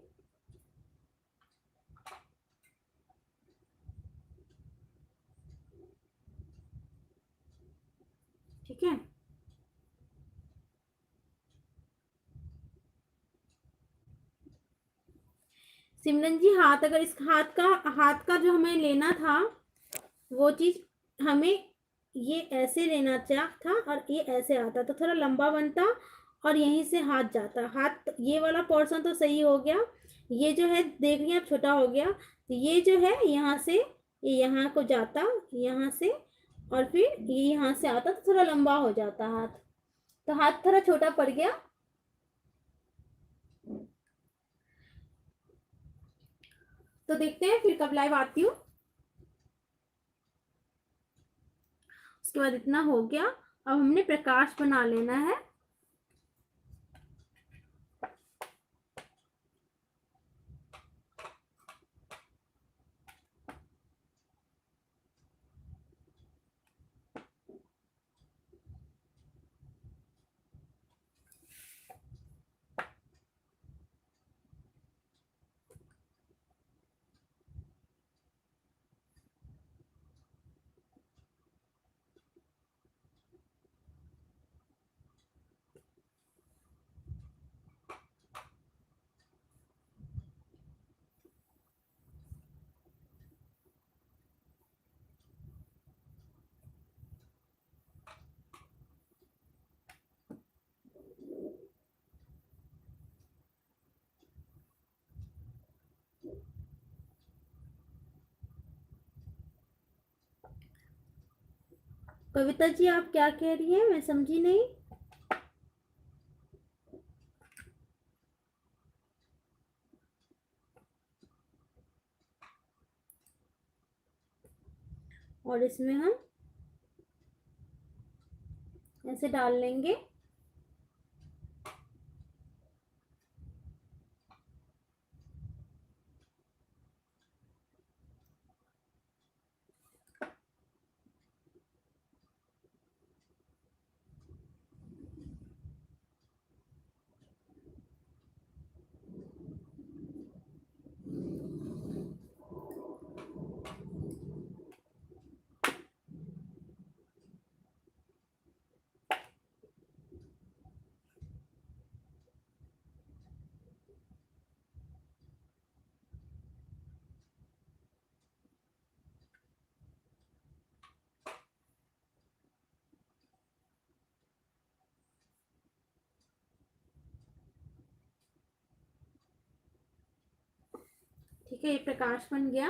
ठीक है, सिमरन जी, हाथ अगर इस हाथ का जो हमें लेना था वो चीज़ हमें ये ऐसे लेना था और ये ऐसे आता तो थोड़ा लंबा बनता और यहीं से हाथ जाता। हाथ ये वाला पोर्शन तो सही हो गया, ये जो है देख रही हैं आप छोटा हो गया, तो ये जो है यहाँ से ये यहाँ को जाता, यहाँ से, और फिर ये यहाँ से आता तो थोड़ा लंबा हो जाता हाथ, तो हाथ थोड़ा छोटा पड़ गया। तो देखते हैं फिर कब लाइव आती हूँ। उसके बाद इतना हो गया, अब हमने प्रकाश बना लेना है। कविता जी, आप क्या कह रही हैं, मैं समझी नहीं। और इसमें हम ऐसे डाल लेंगे। ठीक है, ये प्रकाश बन गया।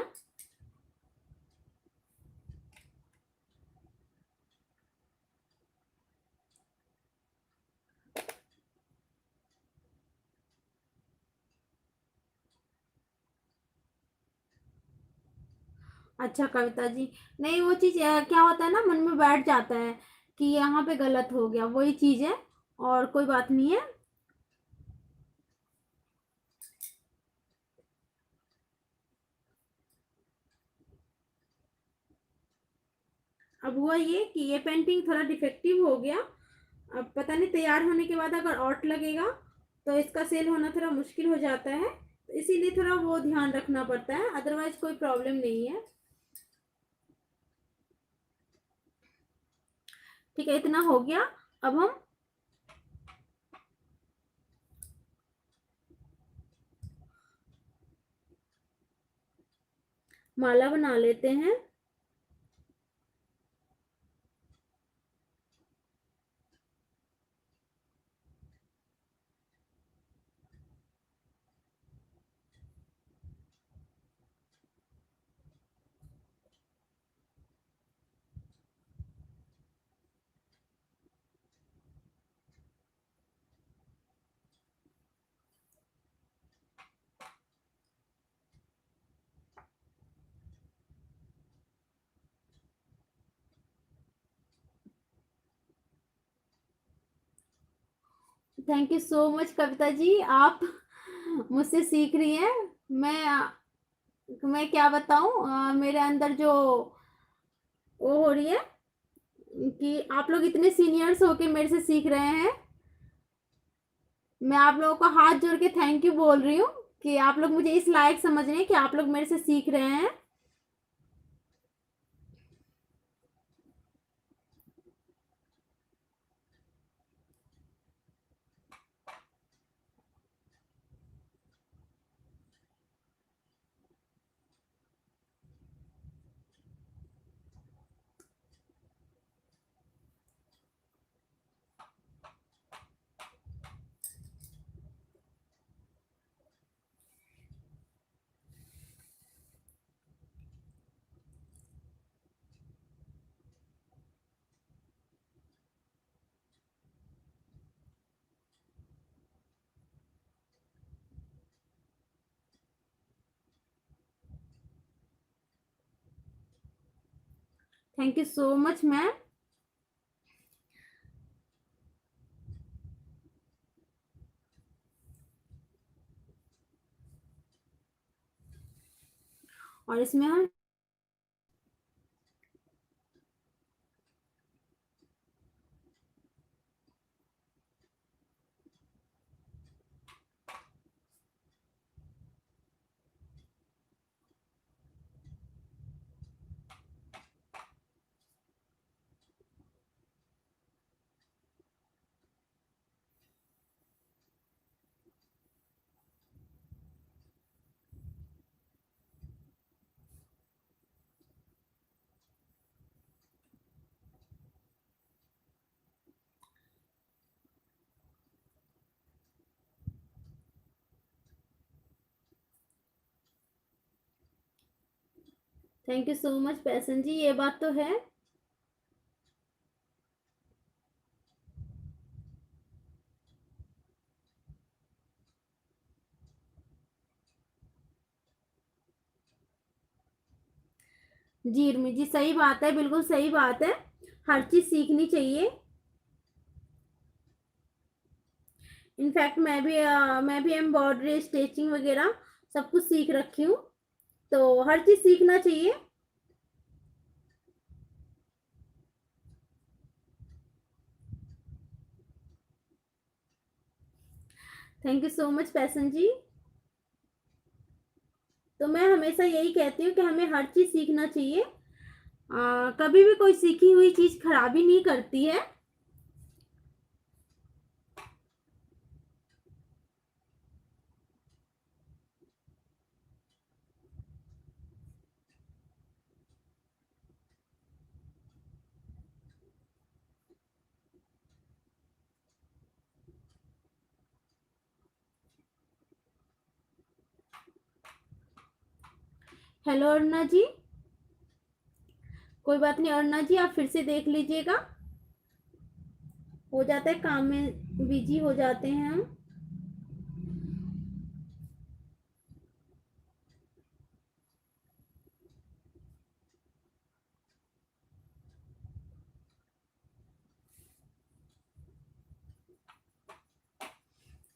अच्छा कविता जी, नहीं वो चीज क्या होता है ना, मन में बैठ जाता है कि यहाँ पे गलत हो गया, वही चीज है, और कोई बात नहीं है। अब हुआ ये कि ये पेंटिंग थोड़ा डिफेक्टिव हो गया। अब पता नहीं तैयार होने के बाद अगर आउट लगेगा तो इसका सेल होना थोड़ा मुश्किल हो जाता है, तो इसीलिए थोड़ा वो ध्यान रखना पड़ता है, अदरवाइज कोई प्रॉब्लम नहीं है। ठीक है, इतना हो गया। अब हम माला बना लेते हैं। Thank you so much Kavita जी, आप मुझसे सीख रही हैं। मैं क्या बताऊं, मेरे अंदर जो वो हो रही है कि आप लोग इतने सीनियर्स होके मेरे से सीख रहे हैं। मैं आप लोगों को हाथ जोड़ के थैंक यू बोल रही हूँ कि आप लोग मुझे इस लायक समझ रहे हैं कि आप लोग मेरे से सीख रहे हैं। Thank you so much ma'am. और इसमें हम thank you so much Passion ji, ये बात तो है। जी उर्मी जी, सही बात है, बिल्कुल सही बात है। हर चीज सीखनी चाहिए। इनफैक्ट मैं भी एम्ब्रॉयडरी स्टिचिंग वगैरह सब कुछ सीख रखी हूँ, तो हर चीज सीखना चाहिए। Thank you so much Passion ji. तो मैं हमेशा यही कहती हूँ कि हमें हर चीज सीखना चाहिए। कभी भी कोई सीखी हुई चीज खराबी नहीं करती है। हेलो अरुणा जी, कोई बात नहीं अरुणा जी, आप फिर से देख लीजिएगा। हो जाता है, काम में बिजी हो जाते हैं हम।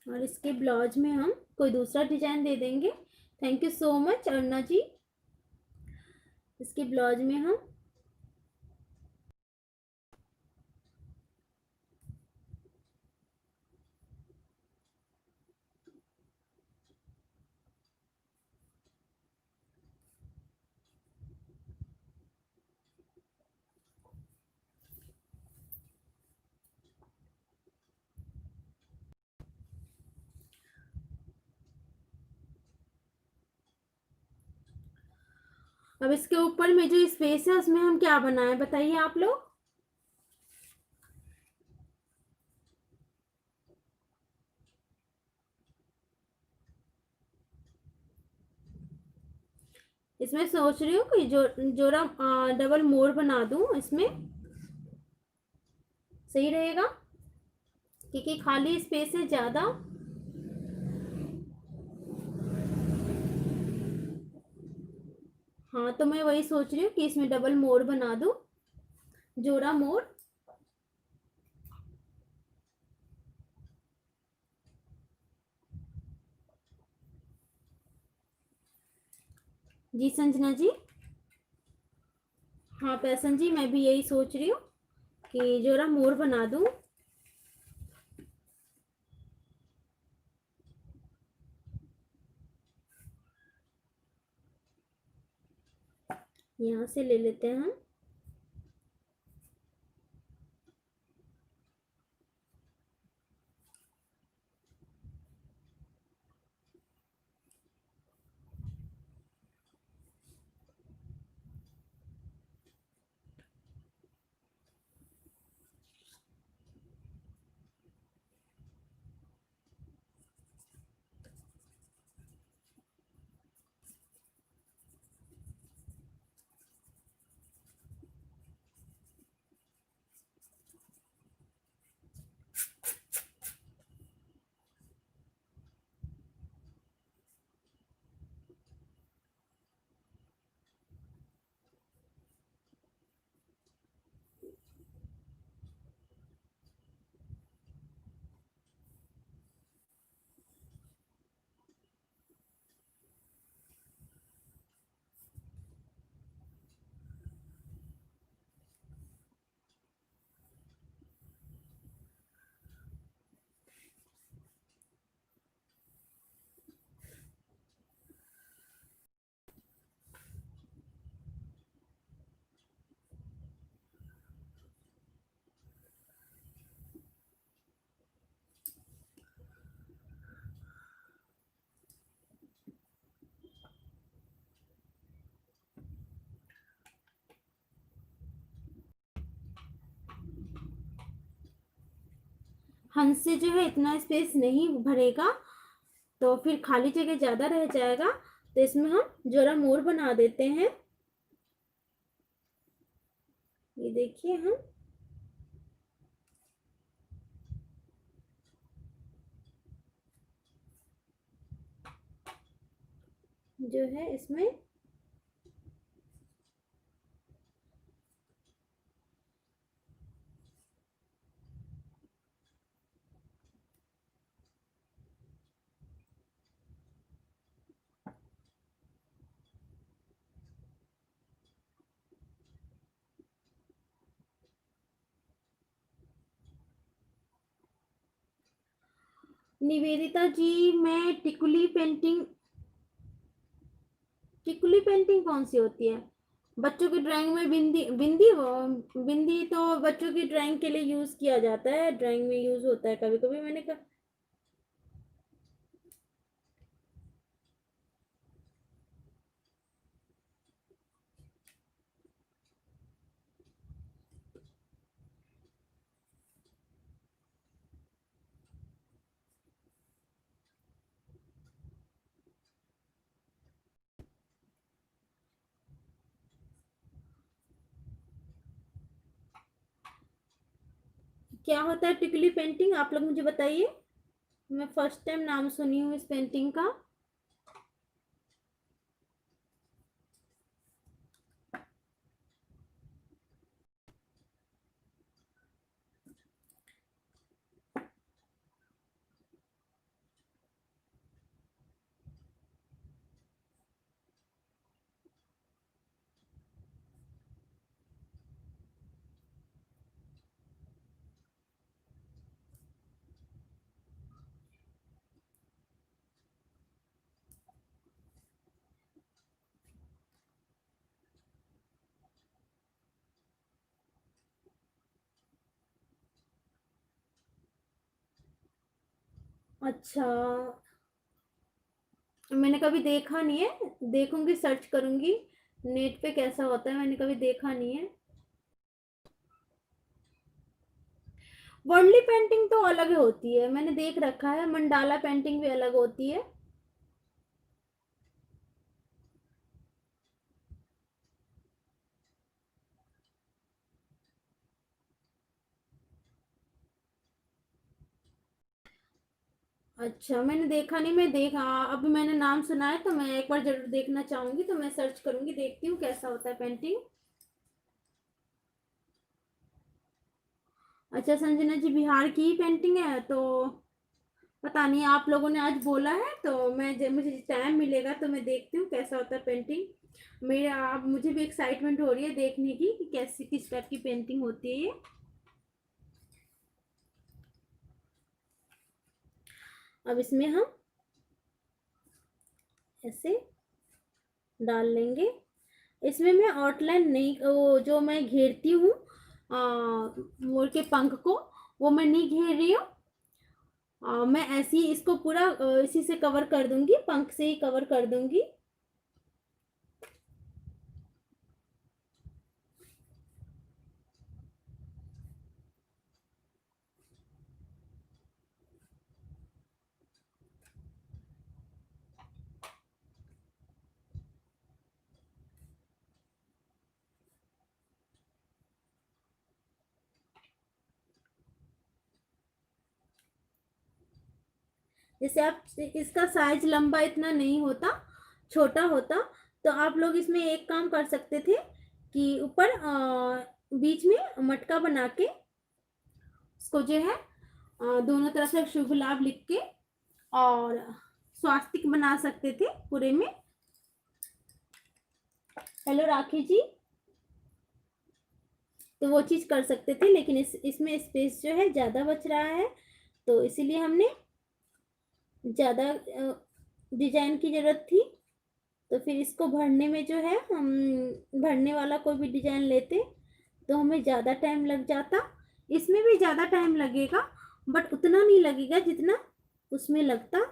और इसके ब्लाउज में हम कोई दूसरा डिजाइन दे देंगे। Thank you so much Aruna ji. इसके ब्लाउज में हम अब इसके ऊपर में जो स्पेस है उसमें हम क्या बनाए बताइए आप लोग। इसमें सोच रही हूँ कि जोड़ा डबल मोर बना दूं इसमें, सही रहेगा क्योंकि खाली स्पेस है ज्यादा। हाँ, तो मैं वही सोच रही हूँ कि इसमें डबल मोर बना दूं, जोड़ा मोर। जी संजना जी। हाँ पैसन जी, मैं भी यही सोच रही हूँ कि जोड़ा मोर बना दूं। यहाँ से ले लेते हैं हम। हंस से जो है इतना स्पेस नहीं भरेगा, तो फिर खाली जगह ज्यादा रह जाएगा। तो इसमें हम जोड़ा मोर बना देते हैं। ये देखिए हम जो है इसमें निवेदिता जी, मैं टिकुली पेंटिंग कौन सी होती है? बच्चों की ड्राइंग में बिंदी बिंदी बिंदी तो बच्चों की ड्राइंग के लिए यूज किया जाता है, ड्राइंग में यूज होता है कभी कभी, मैंने कहा। क्या होता है टिकली पेंटिंग, आप लोग मुझे बताइए। मैं फर्स्ट टाइम नाम सुनी हूँ इस पेंटिंग का। अच्छा, मैंने कभी देखा नहीं है, देखूंगी, सर्च करूंगी नेट पे कैसा होता है, मैंने कभी देखा नहीं है। वर्ली पेंटिंग तो अलग होती है, मैंने देख रखा है, मंडाला पेंटिंग भी अलग होती है। अच्छा, मैंने देखा नहीं, मैं देखा, अभी मैंने नाम सुना है तो मैं एक बार जरूर देखना चाहूंगी, तो मैं सर्च करूंगी, देखती हूँ कैसा होता है पेंटिंग। अच्छा संजना जी, बिहार की ही पेंटिंग है तो पता नहीं, आप लोगों ने आज बोला है तो मैं जब मुझे टाइम मिलेगा तो मैं देखती हूँ कैसा होता है पेंटिंग। मेरे आप मुझे भी एक्साइटमेंट हो रही है देखने की कि कैसी किस टाइप की पेंटिंग होती है ये। अब इसमें हम ऐसे डाल लेंगे। इसमें मैं आउटलाइन नहीं, वो जो मैं घेरती हूँ मोर के पंख को, वो मैं नहीं घेर रही हूँ। मैं ऐसे ही इसको पूरा इसी से कवर कर दूंगी, पंख से ही कवर कर दूंगी। जैसे आप, इसका साइज लंबा इतना नहीं होता, छोटा होता, तो आप लोग इसमें एक काम कर सकते थे कि ऊपर बीच में मटका बना के उसको जो है दोनों तरफ से शुभ लाभ लिख के और स्वास्तिक बना सकते थे पूरे में। हेलो राखी जी, तो वो चीज कर सकते थे, लेकिन इसमें स्पेस जो है ज्यादा बच रहा है, तो इसीलिए हमने ज्यादा डिजाइन की जरूरत थी। तो फिर इसको भरने में जो है, हम भरने वाला कोई भी डिजाइन लेते तो हमें ज़्यादा टाइम लग जाता। इसमें भी ज़्यादा टाइम लगेगा बट उतना नहीं लगेगा जितना उसमें लगता।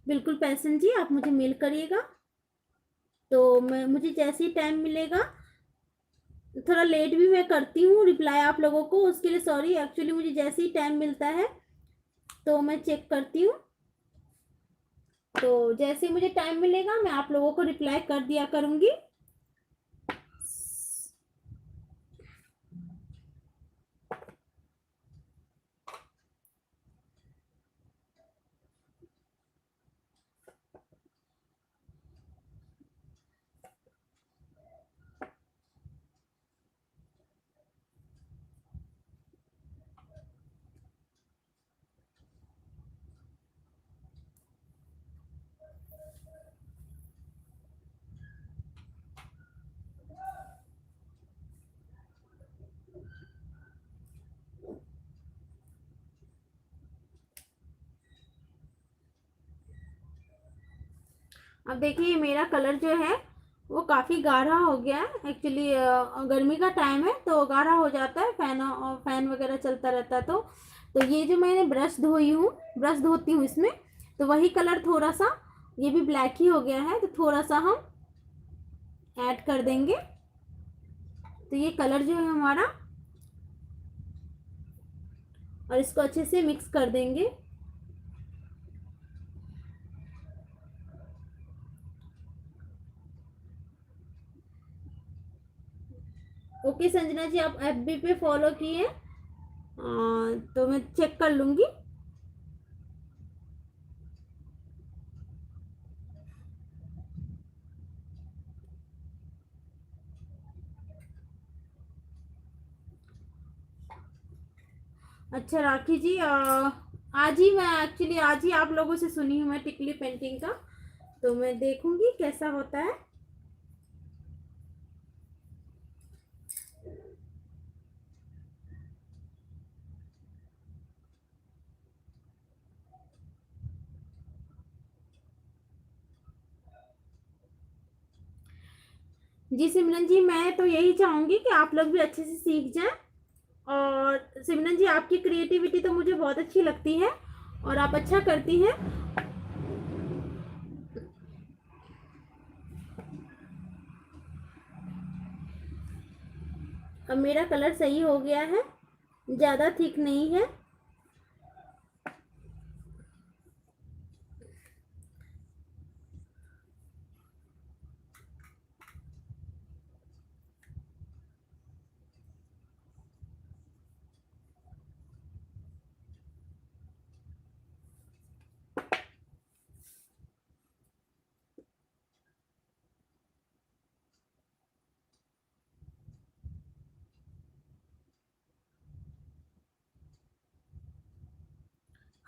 बिल्कुल पैसन जी, आप मुझे मेल करिएगा तो मैं, मुझे जैसे ही टाइम मिलेगा, थोड़ा लेट भी मैं करती हूँ रिप्लाई आप लोगों को, उसके लिए सॉरी। एक्चुअली मुझे जैसे ही टाइम मिलता है तो मैं चेक करती हूँ, तो जैसे मुझे टाइम मिलेगा मैं आप लोगों को रिप्लाई कर दिया करूंगी। अब देखिए मेरा कलर जो है वो काफ़ी गाढ़ा हो गया है। एक्चुअली गर्मी का टाइम है तो गाढ़ा हो जाता है, फैन वगैरह चलता रहता है। तो ये जो मैंने ब्रश धोती हूँ इसमें, तो वही कलर थोड़ा सा, ये भी ब्लैक ही हो गया है, तो थोड़ा सा हम ऐड कर देंगे। तो ये कलर जो है हमारा, और इसको अच्छे से मिक्स कर देंगे। ओके संजना जी, आप एफबी पे फॉलो किए, तो मैं चेक कर लूंगी। अच्छा राखी जी, आज ही आप लोगों से सुनी हूँ मैं टिकली पेंटिंग का, तो मैं देखूंगी कैसा होता है। जी सिमरन जी, मैं तो यही चाहूंगी कि आप लोग भी अच्छे से सीख जाएं। और सिमरन जी, आपकी क्रिएटिविटी तो मुझे बहुत अच्छी लगती है और आप अच्छा करती हैं। अब मेरा कलर सही हो गया है, ज़्यादा थिक नहीं है।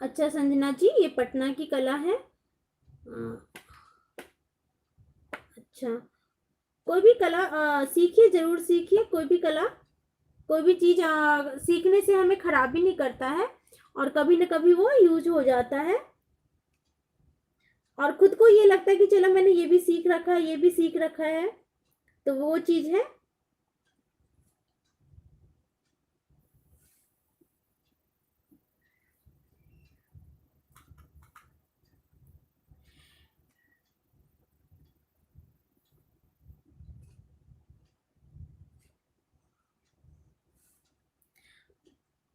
अच्छा संजना जी, ये पटना की कला है। अच्छा, कोई भी कला सीखिए, जरूर सीखिए। कोई भी कला, कोई भी चीज सीखने से हमें खराब भी नहीं करता है, और कभी न कभी वो यूज हो जाता है। और खुद को ये लगता है कि चलो मैंने ये भी सीख रखा है, ये भी सीख रखा है, तो वो चीज है।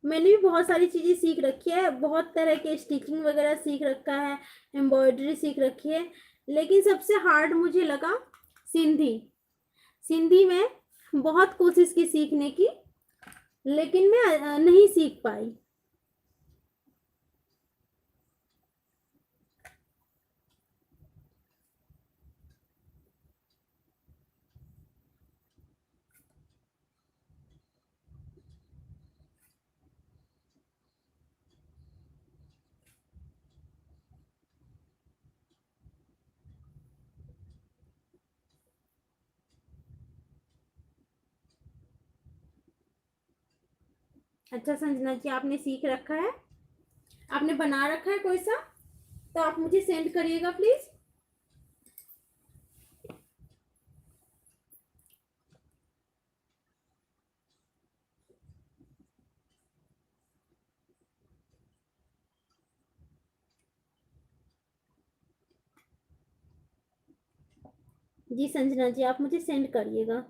मैंने भी बहुत सारी चीजें सीख रखी है, बहुत तरह के स्टिचिंग वगैरह सीख रखा है, एम्ब्रॉयडरी सीख रखी है। लेकिन सबसे हार्ड मुझे लगा सिंधी। सिंधी में बहुत कोशिश की सीखने की, लेकिन मैं नहीं सीख पाई। अच्छा संजना जी, आपने सीख रखा है, आपने बना रखा है कोई सा, तो आप मुझे सेंड करिएगा प्लीज। जी संजना जी, आप मुझे सेंड करिएगा।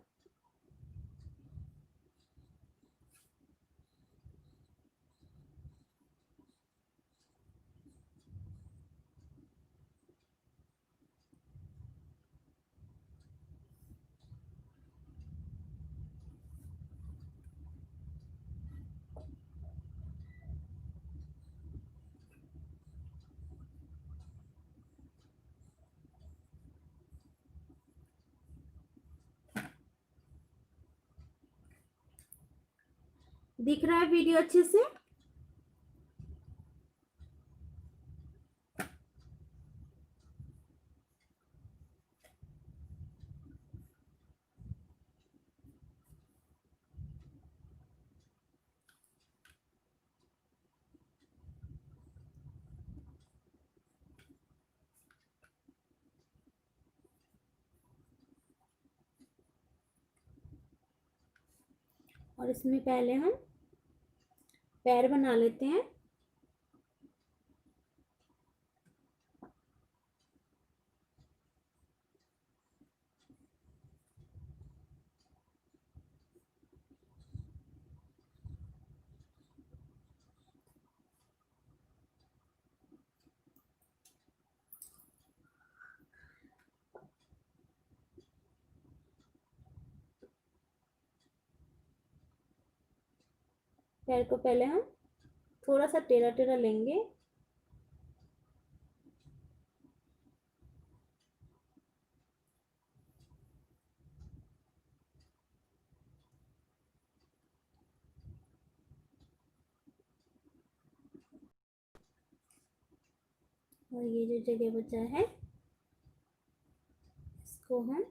दिख रहा है वीडियो अच्छे से? और इसमें पहले हम पैर बना लेते हैं। पैर को पहले हम थोड़ा सा टेढ़ा टेढ़ा लेंगे। और ये जो जगह बचा है इसको हम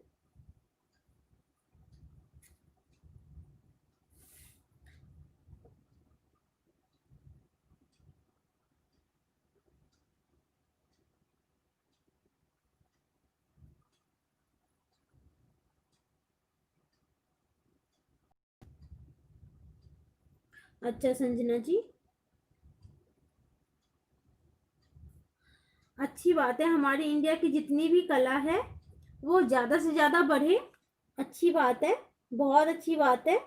अच्छा संजना जी, अच्छी बात है। हमारी इंडिया की जितनी भी कला है वो ज़्यादा से ज़्यादा बढ़े। अच्छी बात है, बहुत अच्छी बात है।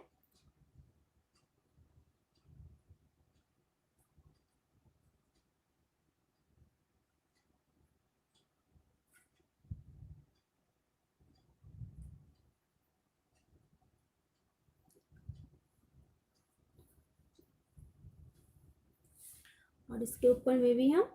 और इसके ऊपर में भी हम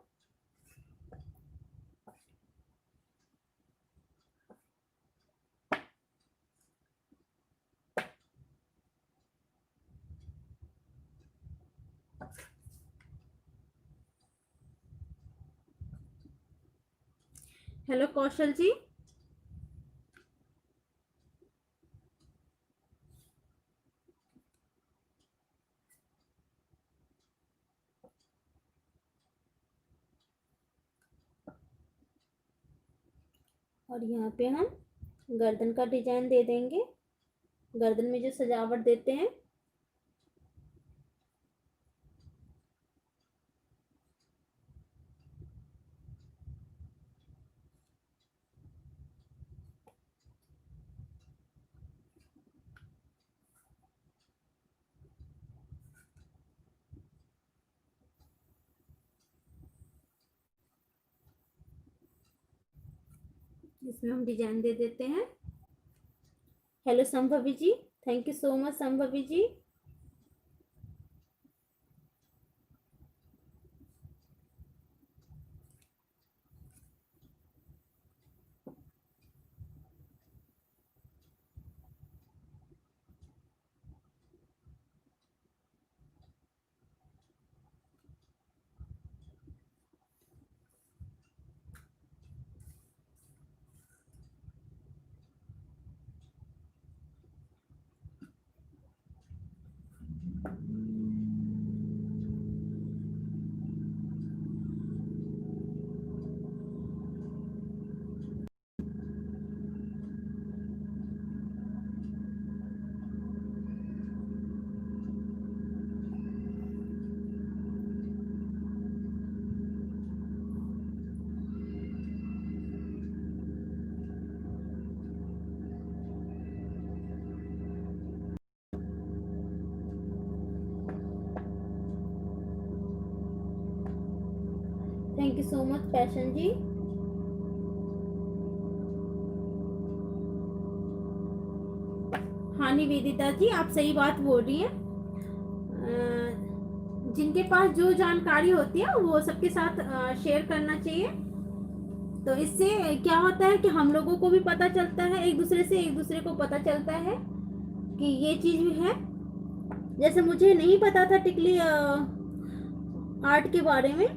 हेलो कौशल जी, और यहाँ पे हम गर्दन का डिजाइन दे देंगे। गर्दन में जो सजावट देते हैं इसमें हम डिजाइन दे देते हैं। Hello Sambhavi ji, thank you so much Sambhavi ji. Thank you so much Passion ji. हाँ निवेदिता जी, आप सही बात बोल रही हैं। जिनके पास जो जानकारी होती है वो सबके साथ शेयर करना चाहिए। तो इससे क्या होता है कि हम लोगों को भी पता चलता है, एक दूसरे को पता चलता है कि ये चीज भी है। जैसे मुझे नहीं पता था टिकली आर्ट के बारे में।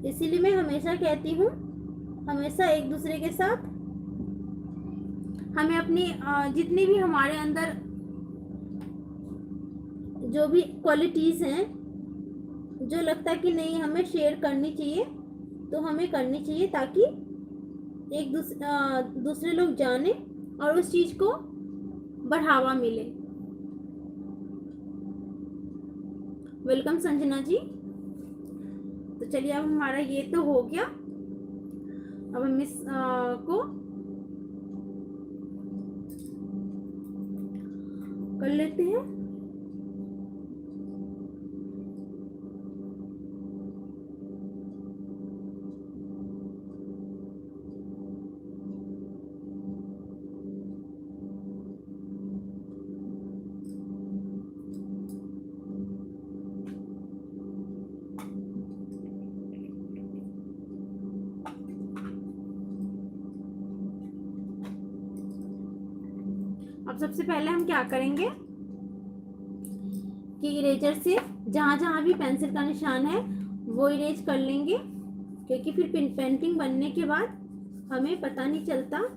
इसीलिए मैं हमेशा कहती हूँ, हमेशा एक दूसरे के साथ हमें अपनी जितनी भी हमारे अंदर जो भी क्वालिटीज हैं, जो लगता है कि नहीं हमें शेयर करनी चाहिए, तो हमें करनी चाहिए ताकि दूसरे लोग जाने और उस चीज़ को बढ़ावा मिले। वेलकम संजना जी। तो चलिए अब हमारा ये तो हो गया। अब हम इस को कर लेते हैं। अब सबसे पहले हम क्या करेंगे कि इरेजर से जहाँ जहाँ भी पेंसिल का निशान है वो इरेज कर लेंगे, क्योंकि फिर पेंटिंग बनने के बाद हमें पता नहीं चलता।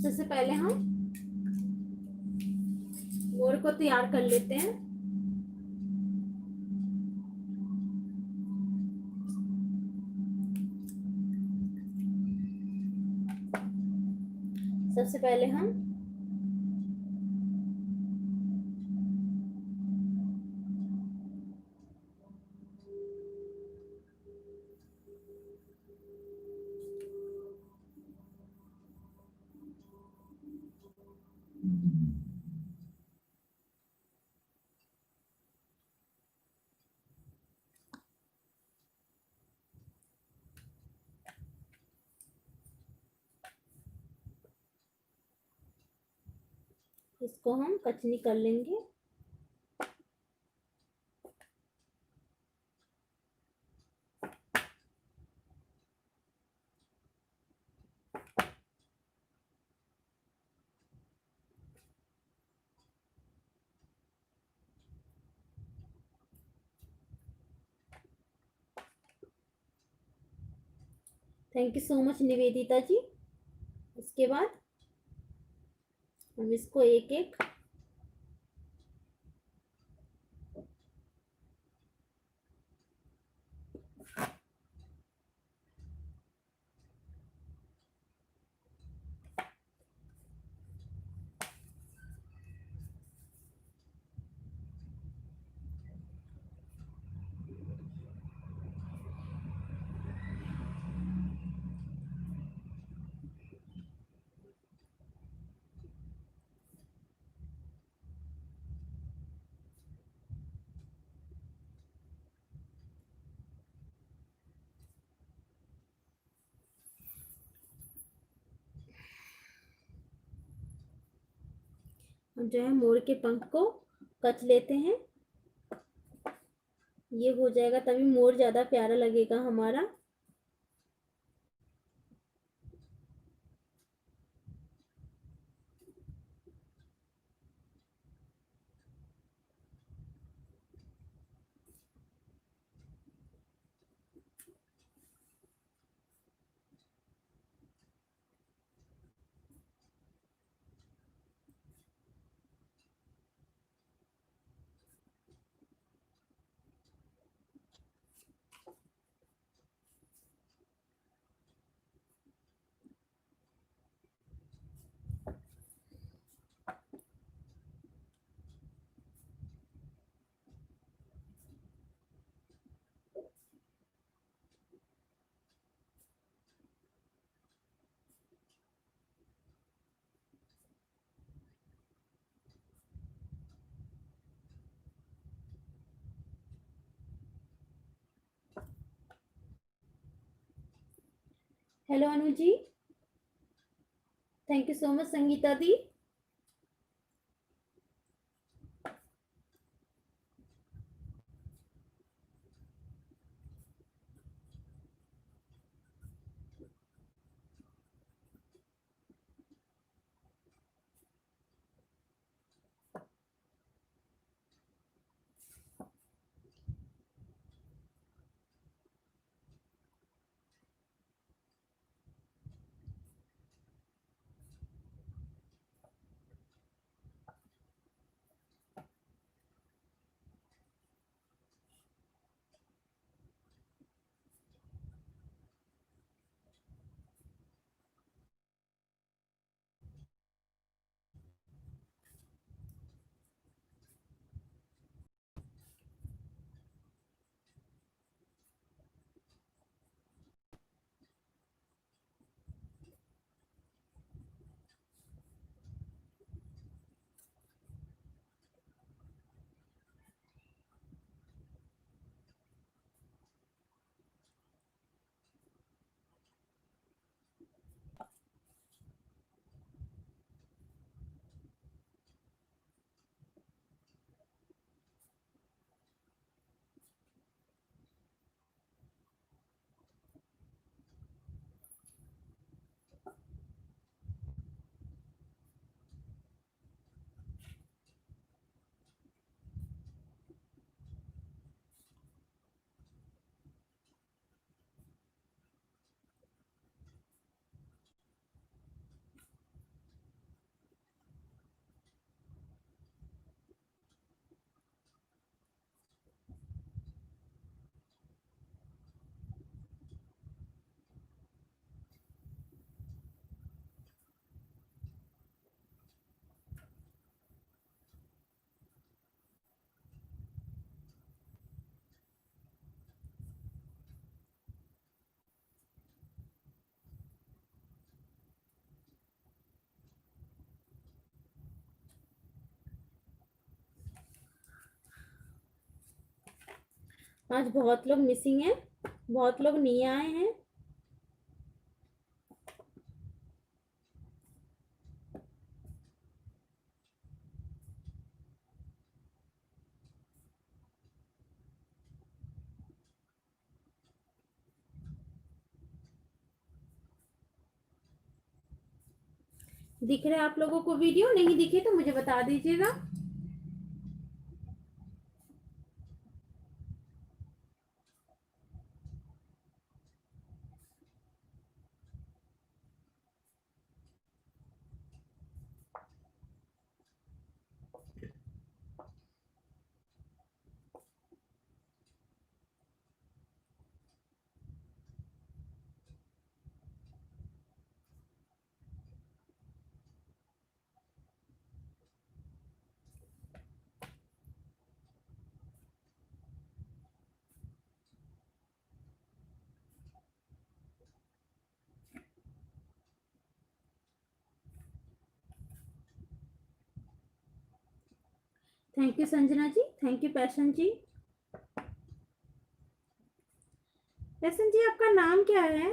सबसे पहले हम मोर को तैयार कर लेते हैं। सबसे पहले हम इसको हम कचनी कर लेंगे। Thank you so much Nivedita ji. उसके बाद हम इसको एक एक हम जो है मोर के पंख को कच लेते हैं। ये हो जाएगा तभी मोर ज्यादा प्यारा लगेगा हमारा। Hello Anu ji, thank you so much Sangeeta दी। आज बहुत लोग मिसिंग हैं, बहुत लोग नहीं आए हैं। दिख रहा है आप लोगों को वीडियो? नहीं दिखे तो मुझे बता दीजिएगा। Thank you Sanjana ji, thank you Passion ji. Passion ji आपका नाम क्या है?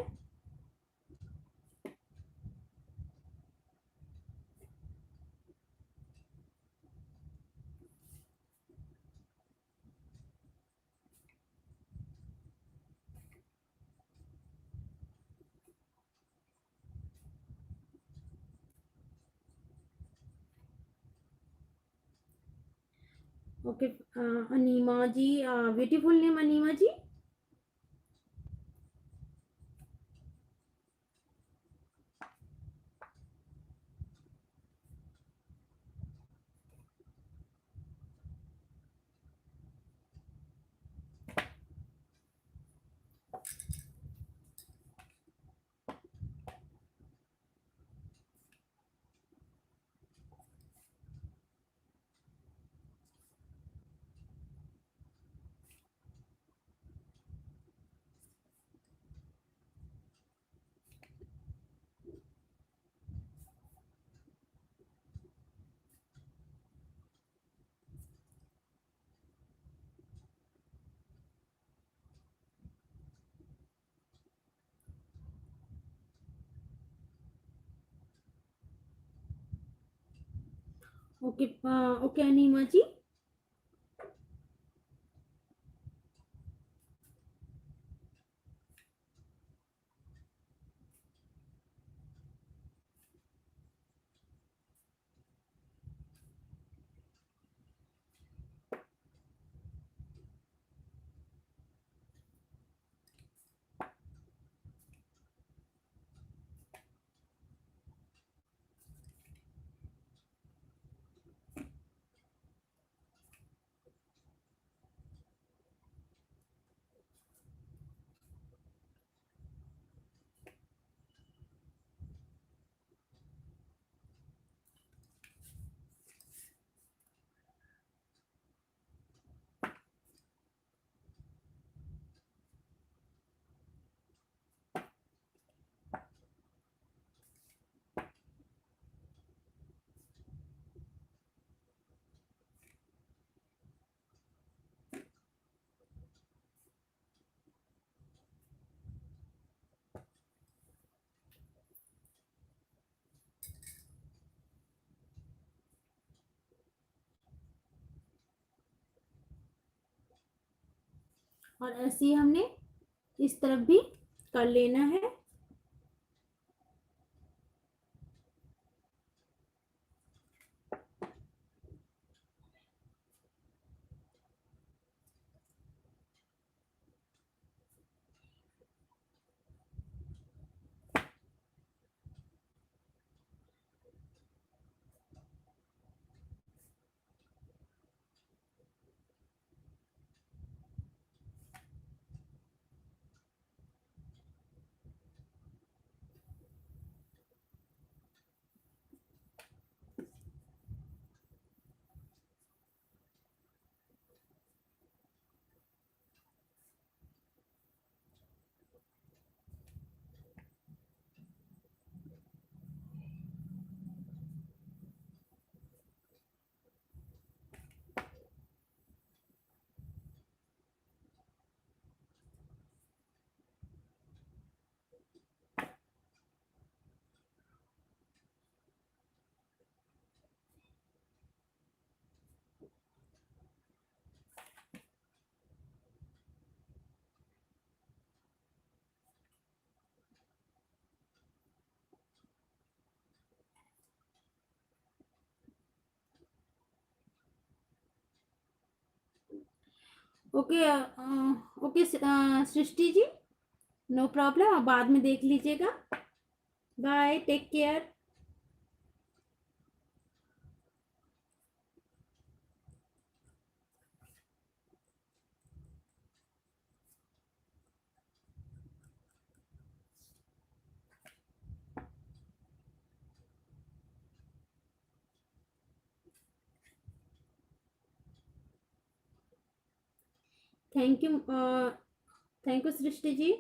Okay, Anima ji, beautiful name Anima ji. Okay, okay Anima ji. और ऐसे ही हमने इस तरफ भी कर लेना है। Okay, okay Srishti ji, no problem, आप बाद में देख लीजिएगा। Bye, take care. Thank you, thank you Srishti ji.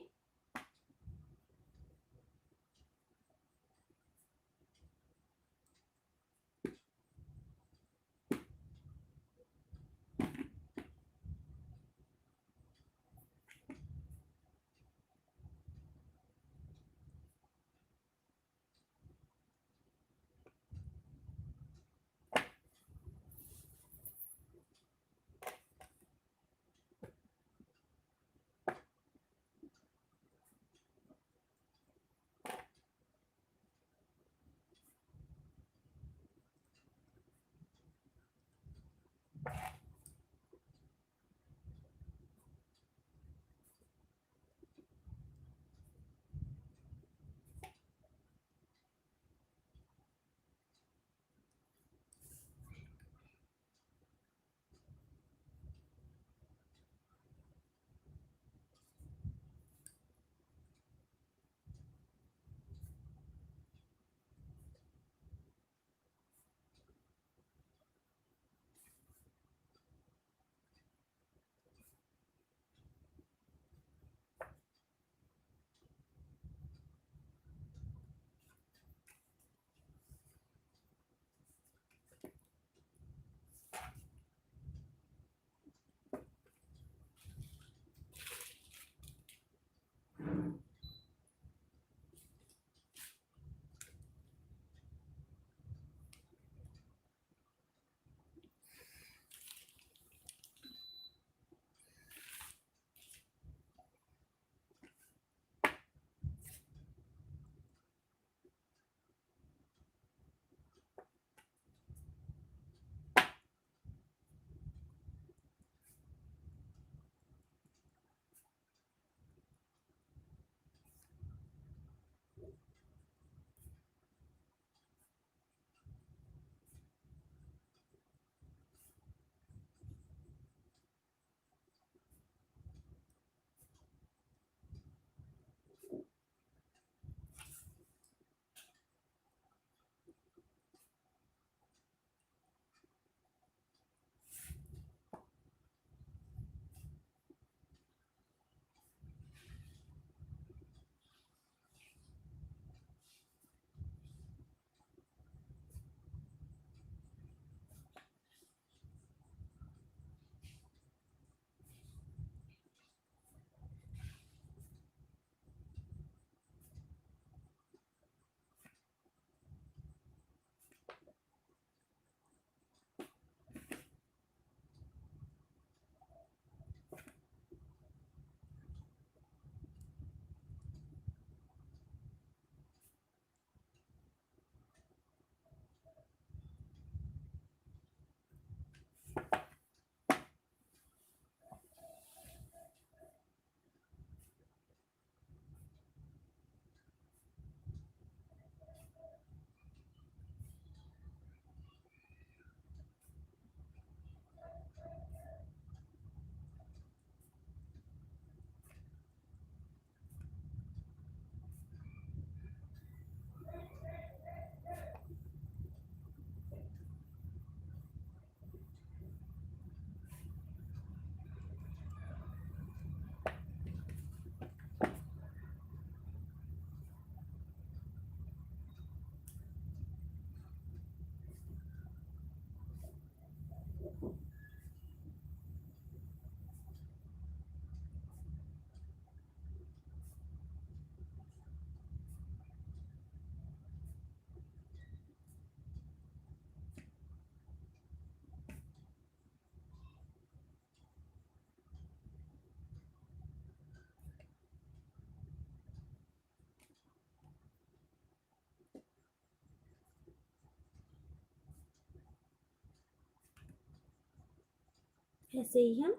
ऐसे ही हम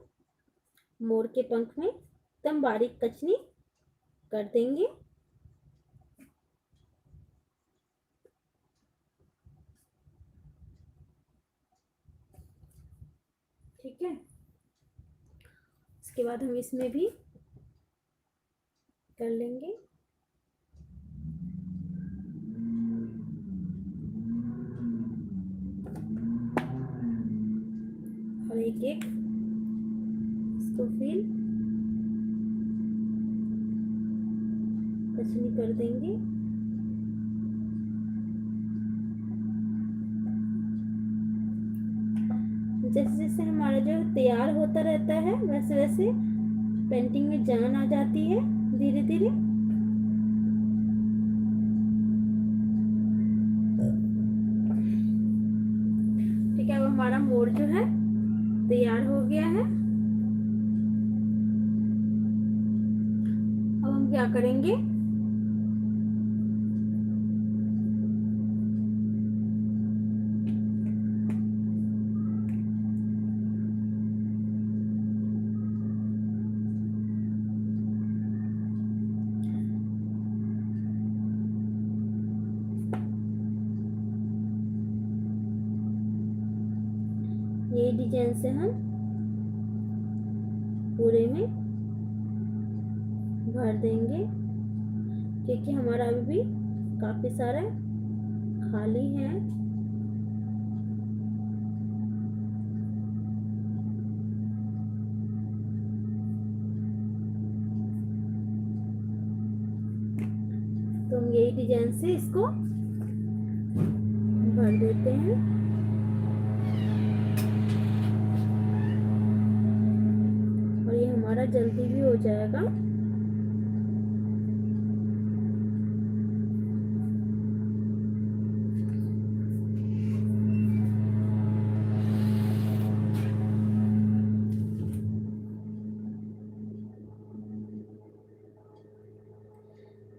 मोर के पंख में एकदम बारीक कचनी कर देंगे। ठीक है, इसके बाद हम इसमें भी कर लेंगे। और एक एक इसको फिर कचनी कर देंगे। जैसे जैसे हमारा जो तैयार होता रहता है वैसे वैसे पेंटिंग में जान आ जाती है धीरे धीरे। ठीक है, अब हमारा मोर जो है तैयार हो गया है। अब हम क्या करेंगे, ये डिजाइन से हम पूरे में भर देंगे, क्योंकि हमारा अभी भी काफी सारा खाली है। तो हम यही डिजाइन से इसको भर देते हैं। और ये हमारा जल्दी भी हो जाएगा।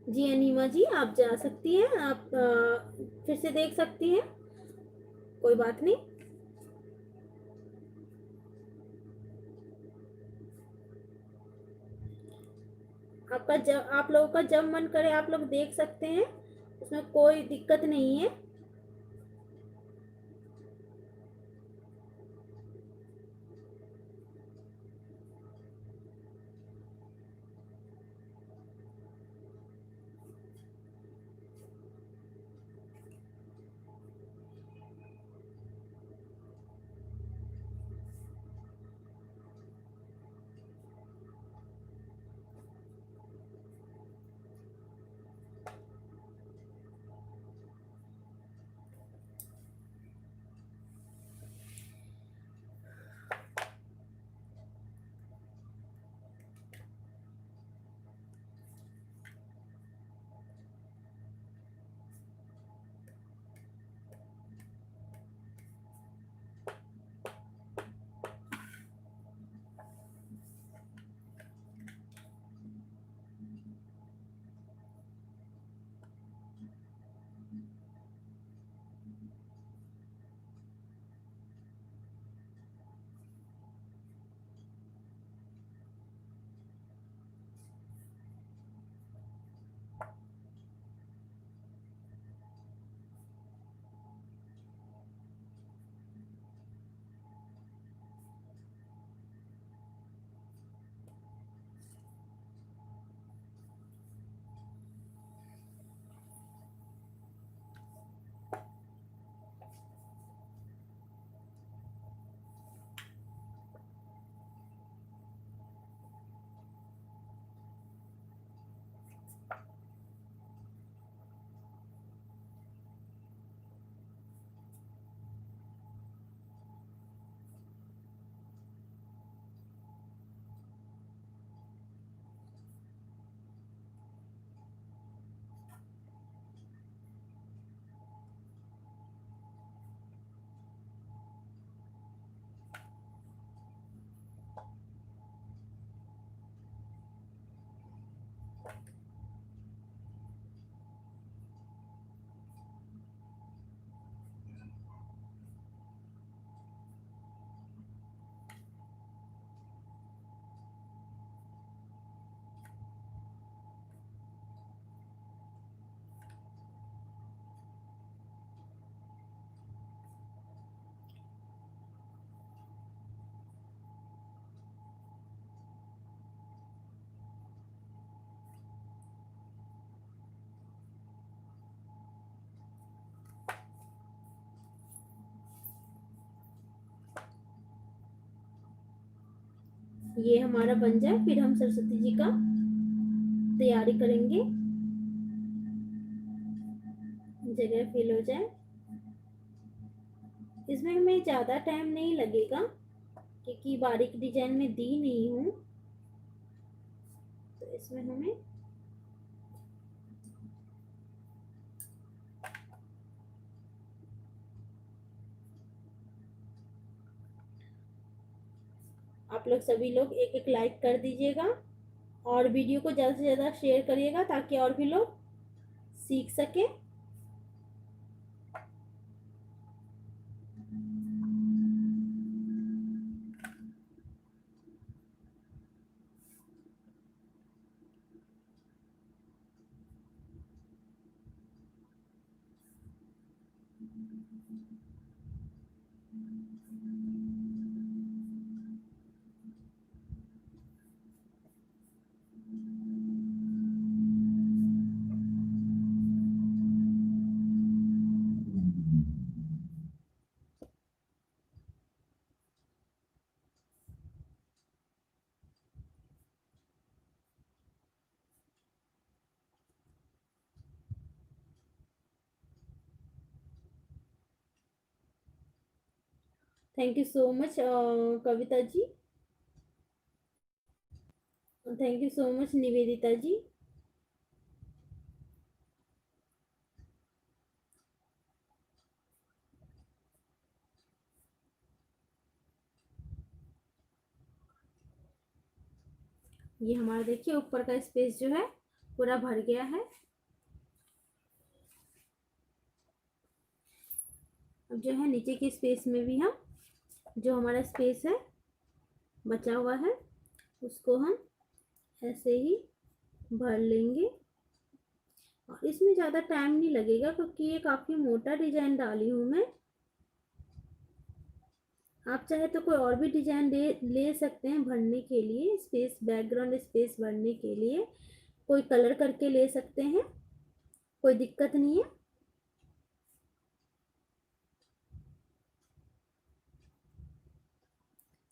जी अनीमा जी, आप जा सकती हैं, आप फिर से देख सकती हैं, कोई बात नहीं। आपका जब आप लोगों का जब मन करे आप लोग देख सकते हैं, उसमें कोई दिक्कत नहीं है। ये हमारा बन जाए, फिर हम सरस्वती जी का तैयारी करेंगे, जगह फिल हो जाए। इसमें हमें ज़्यादा टाइम नहीं लगेगा क्योंकि बारीक डिजाइन में दी नहीं हूँ, तो इसमें हमें आप लोग सभी लोग एक एक लाइक कर दीजिएगा और वीडियो को ज़्यादा से ज़्यादा शेयर करिएगा ताकि और भी लोग सीख सकें। Thank you so much Kavita ji, thank you so much Nivedita ji. ये हमारा देखिए ऊपर का स्पेस जो है पूरा भर गया है। अब जो है नीचे के स्पेस में भी हम जो हमारा स्पेस है बचा हुआ है उसको हम ऐसे ही भर लेंगे, और इसमें ज़्यादा टाइम नहीं लगेगा क्योंकि ये काफ़ी मोटा डिजाइन डाली हूँ मैं। आप चाहे तो कोई और भी डिजाइन ले सकते हैं भरने के लिए, स्पेस बैकग्राउंड स्पेस भरने के लिए कोई कलर करके ले सकते हैं, कोई दिक्कत नहीं है।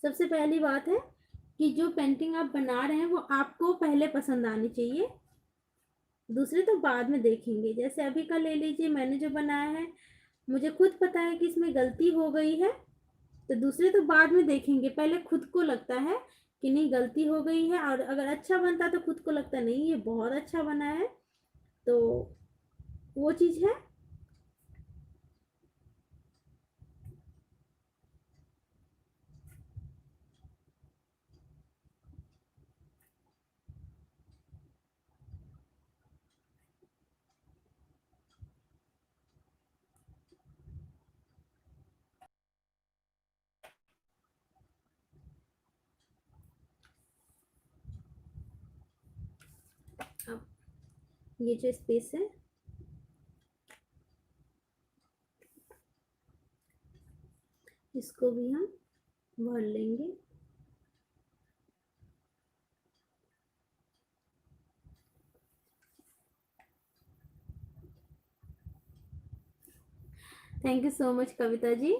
सबसे पहली बात है कि जो पेंटिंग आप बना रहे हैं वो आपको पहले पसंद आनी चाहिए, दूसरे तो बाद में देखेंगे। जैसे अभी का ले लीजिए, मैंने जो बनाया है मुझे खुद पता है कि इसमें गलती हो गई है, तो दूसरे तो बाद में देखेंगे, पहले खुद को लगता है कि नहीं गलती हो गई है, और अगर अच्छा बनता तो खुद को लगता नहीं ये बहुत अच्छा बना है, तो वो चीज़ है। अब ये जो स्पेस है इसको भी हम भर लेंगे। Thank you so much Kavita ji.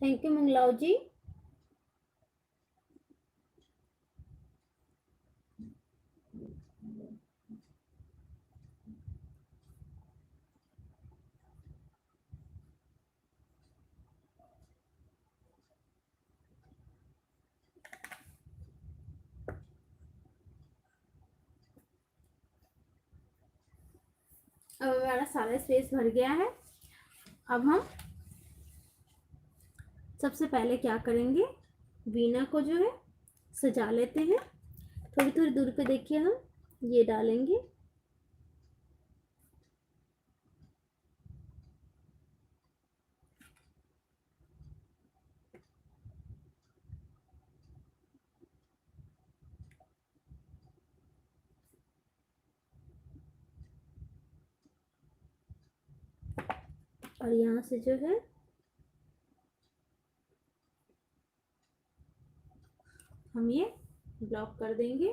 Thank you Mangalav ji. अब हमारा सारा स्पेस भर गया है। अब हम सबसे पहले क्या करेंगे, वीणा को जो है सजा लेते हैं। थोड़ी थोड़ी दूर पे देखिए हम ये डालेंगे। और यहाँ से जो है हम ये ब्लॉक कर देंगे।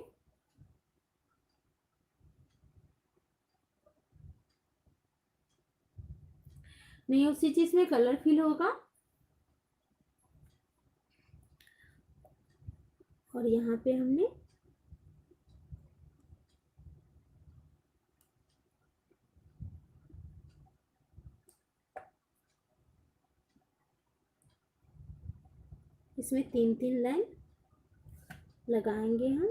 नहीं उसी चीज में कलर फिल होगा। और यहाँ पे हमने इसमें 3-3 लाइन लगाएंगे हम।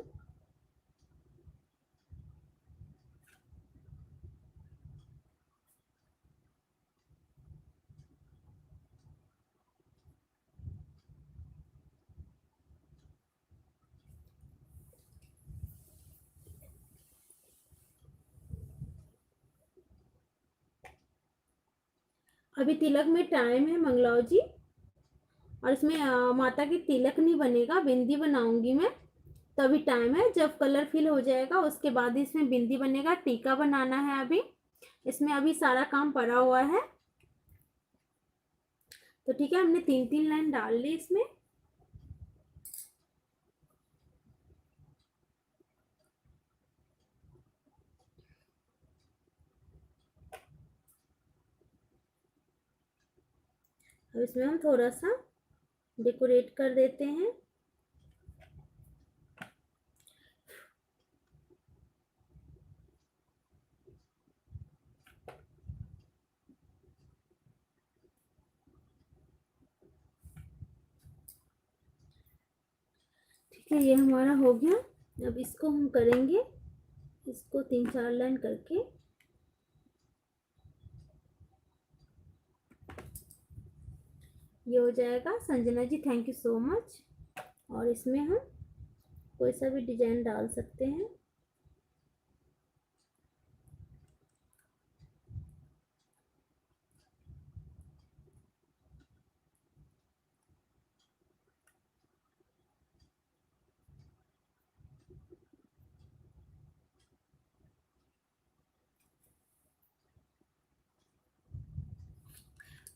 अभी तिलक में टाइम है मंगलाव जी, और इसमें माता की तिलक नहीं बनेगा, बिंदी बनाऊंगी मैं। तो अभी टाइम है, जब कलर फिल हो जाएगा उसके बाद इसमें बिंदी बनेगा। टीका बनाना है अभी, इसमें अभी सारा काम पड़ा हुआ है। तो ठीक है, हमने 3-3 लाइन डाल ली इसमें। अब इसमें हम थोड़ा सा डेकोरेट कर देते हैं। ठीक है, ये हमारा हो गया। अब इसको हम करेंगे, इसको 3-4 लाइन करके ये हो जाएगा। Sanjana ji thank you so much. और इसमें हम कोई सा भी डिजाइन डाल सकते हैं।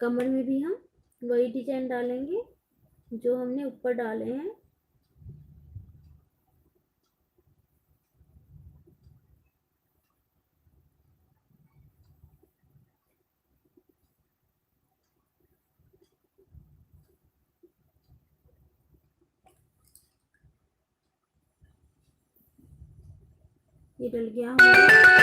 कमर में भी हम वही डिजाइन डालेंगे जो हमने ऊपर डाले हैं। ये डल गया हमारा।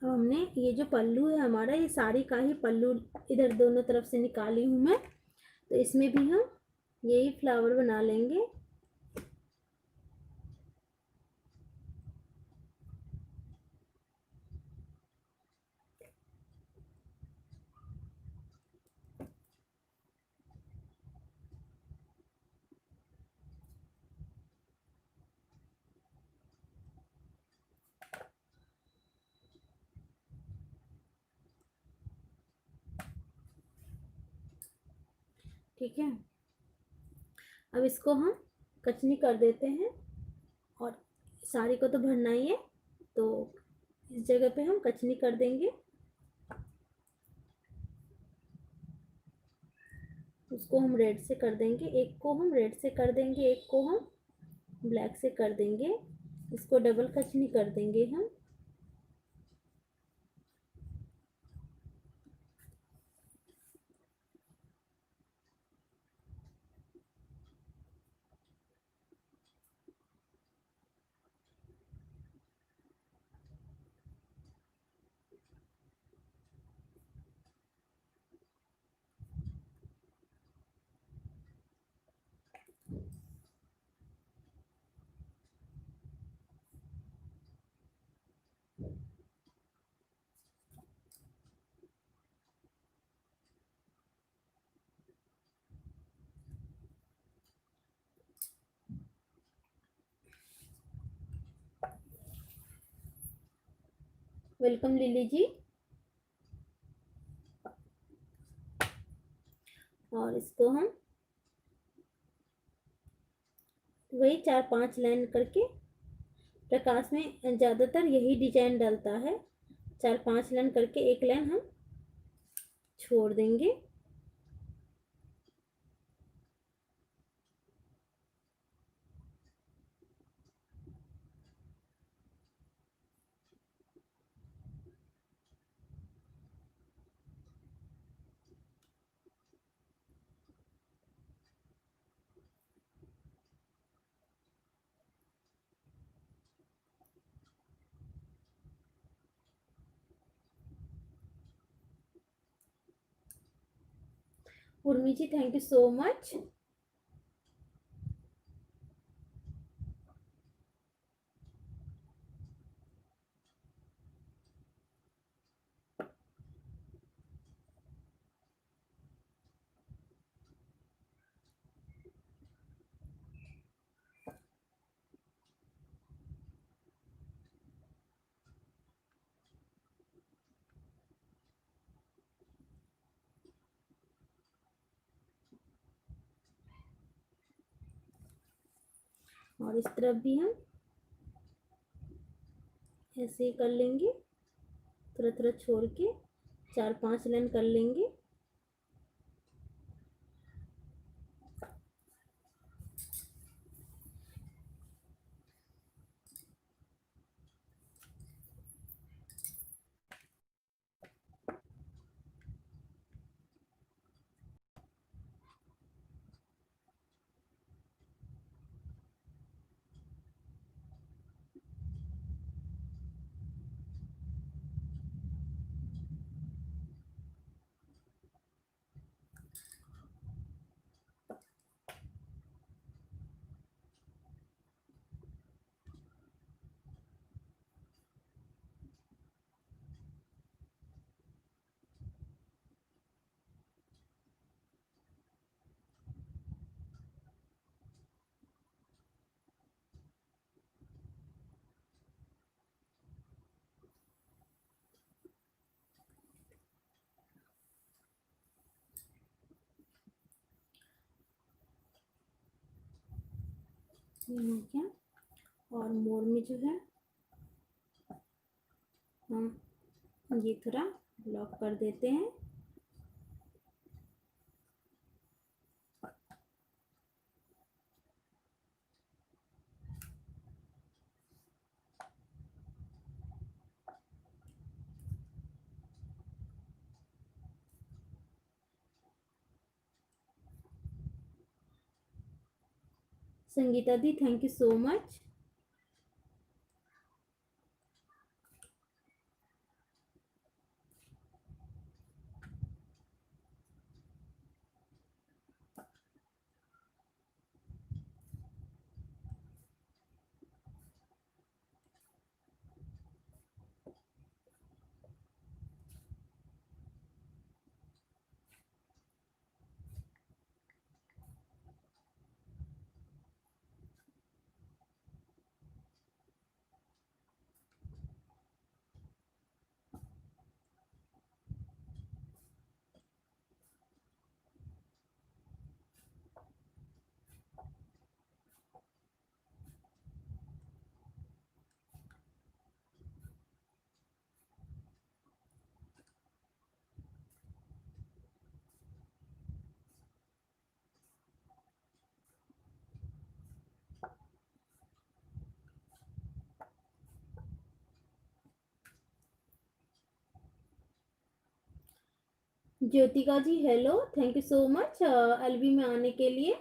अब हमने ये जो पल्लू है हमारा, ये साड़ी का ही पल्लू इधर दोनों तरफ से निकाली हूँ मैं। तो इसमें भी हम यही फ्लावर बना लेंगे। ठीक है, अब इसको हम कचनी कर देते हैं। और साड़ी को तो भरना ही है, तो इस जगह पे हम कचनी कर देंगे। उसको हम रेड से कर देंगे, एक को हम रेड से कर देंगे, एक को हम ब्लैक से कर देंगे। इसको डबल कचनी कर देंगे हम। वेलकम लिली जी। और इसको हम वही 4-5 लाइन करके, प्रकाश में ज़्यादातर यही डिजाइन डलता है। 4-5 लाइन करके एक लाइन हम छोड़ देंगे। उर्मी जी थैंक यू सो मच। और इस तरफ भी हम ऐसे ही कर लेंगे, थोड़ा थोड़ा छोड़ के 4-5 लाइन कर लेंगे। ये हो गया। और मोर में जो है हम ये थोड़ा ब्लॉक कर देते हैं। संगीता दी thank you so much. Jyotika ji hello, thank you so much एलबी में आने के लिए।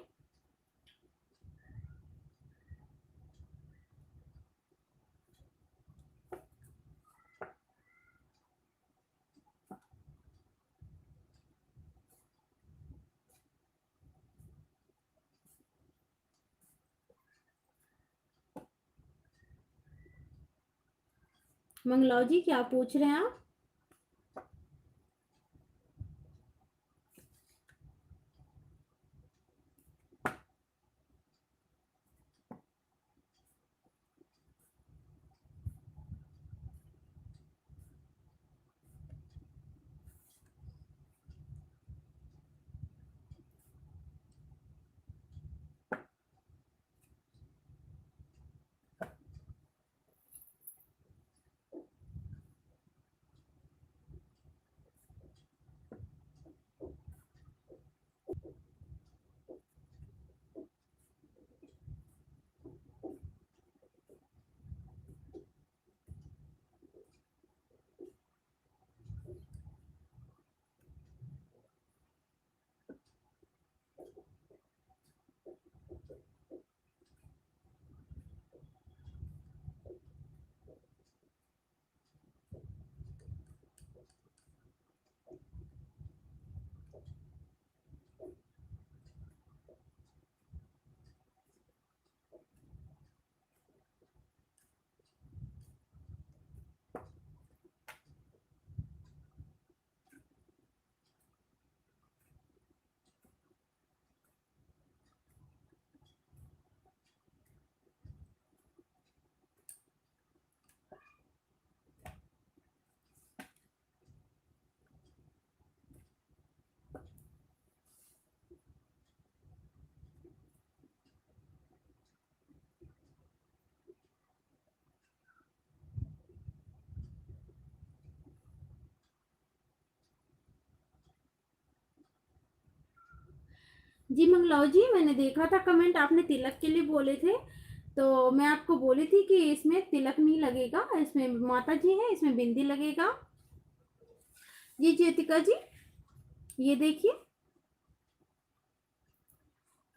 मंगलाव जी क्या पूछ रहे हैं आप? जी मंगलाव जी, मैंने देखा था कमेंट, आपने तिलक के लिए बोले थे, तो मैं आपको बोली थी कि इसमें तिलक नहीं लगेगा, इसमें माता जी है, इसमें बिंदी लगेगा। जी ज्योतिका जी, ये देखिए,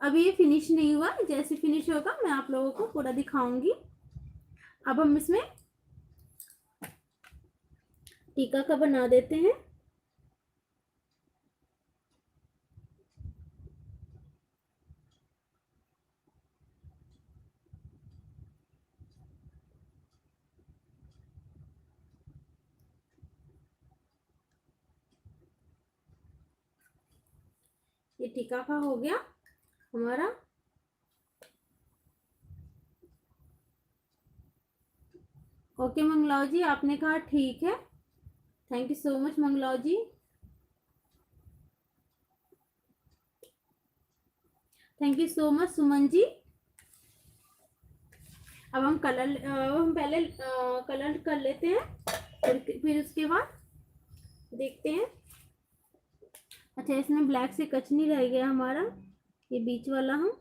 अभी ये फिनिश नहीं हुआ, जैसे फिनिश होगा मैं आप लोगों को पूरा दिखाऊंगी। अब हम इसमें टीका का बना देते हैं। ये टीका का हो गया हमारा। ओके मंगलाव जी, आपने कहा ठीक है, thank you so much Mangalav ji. Thank you so much Suman ji. अब हम पहले कलर कर लेते हैं, फिर उसके बाद देखते हैं। अच्छा, इसमें ब्लैक से कच नहीं रह गया हमारा, ये बीच वाला हम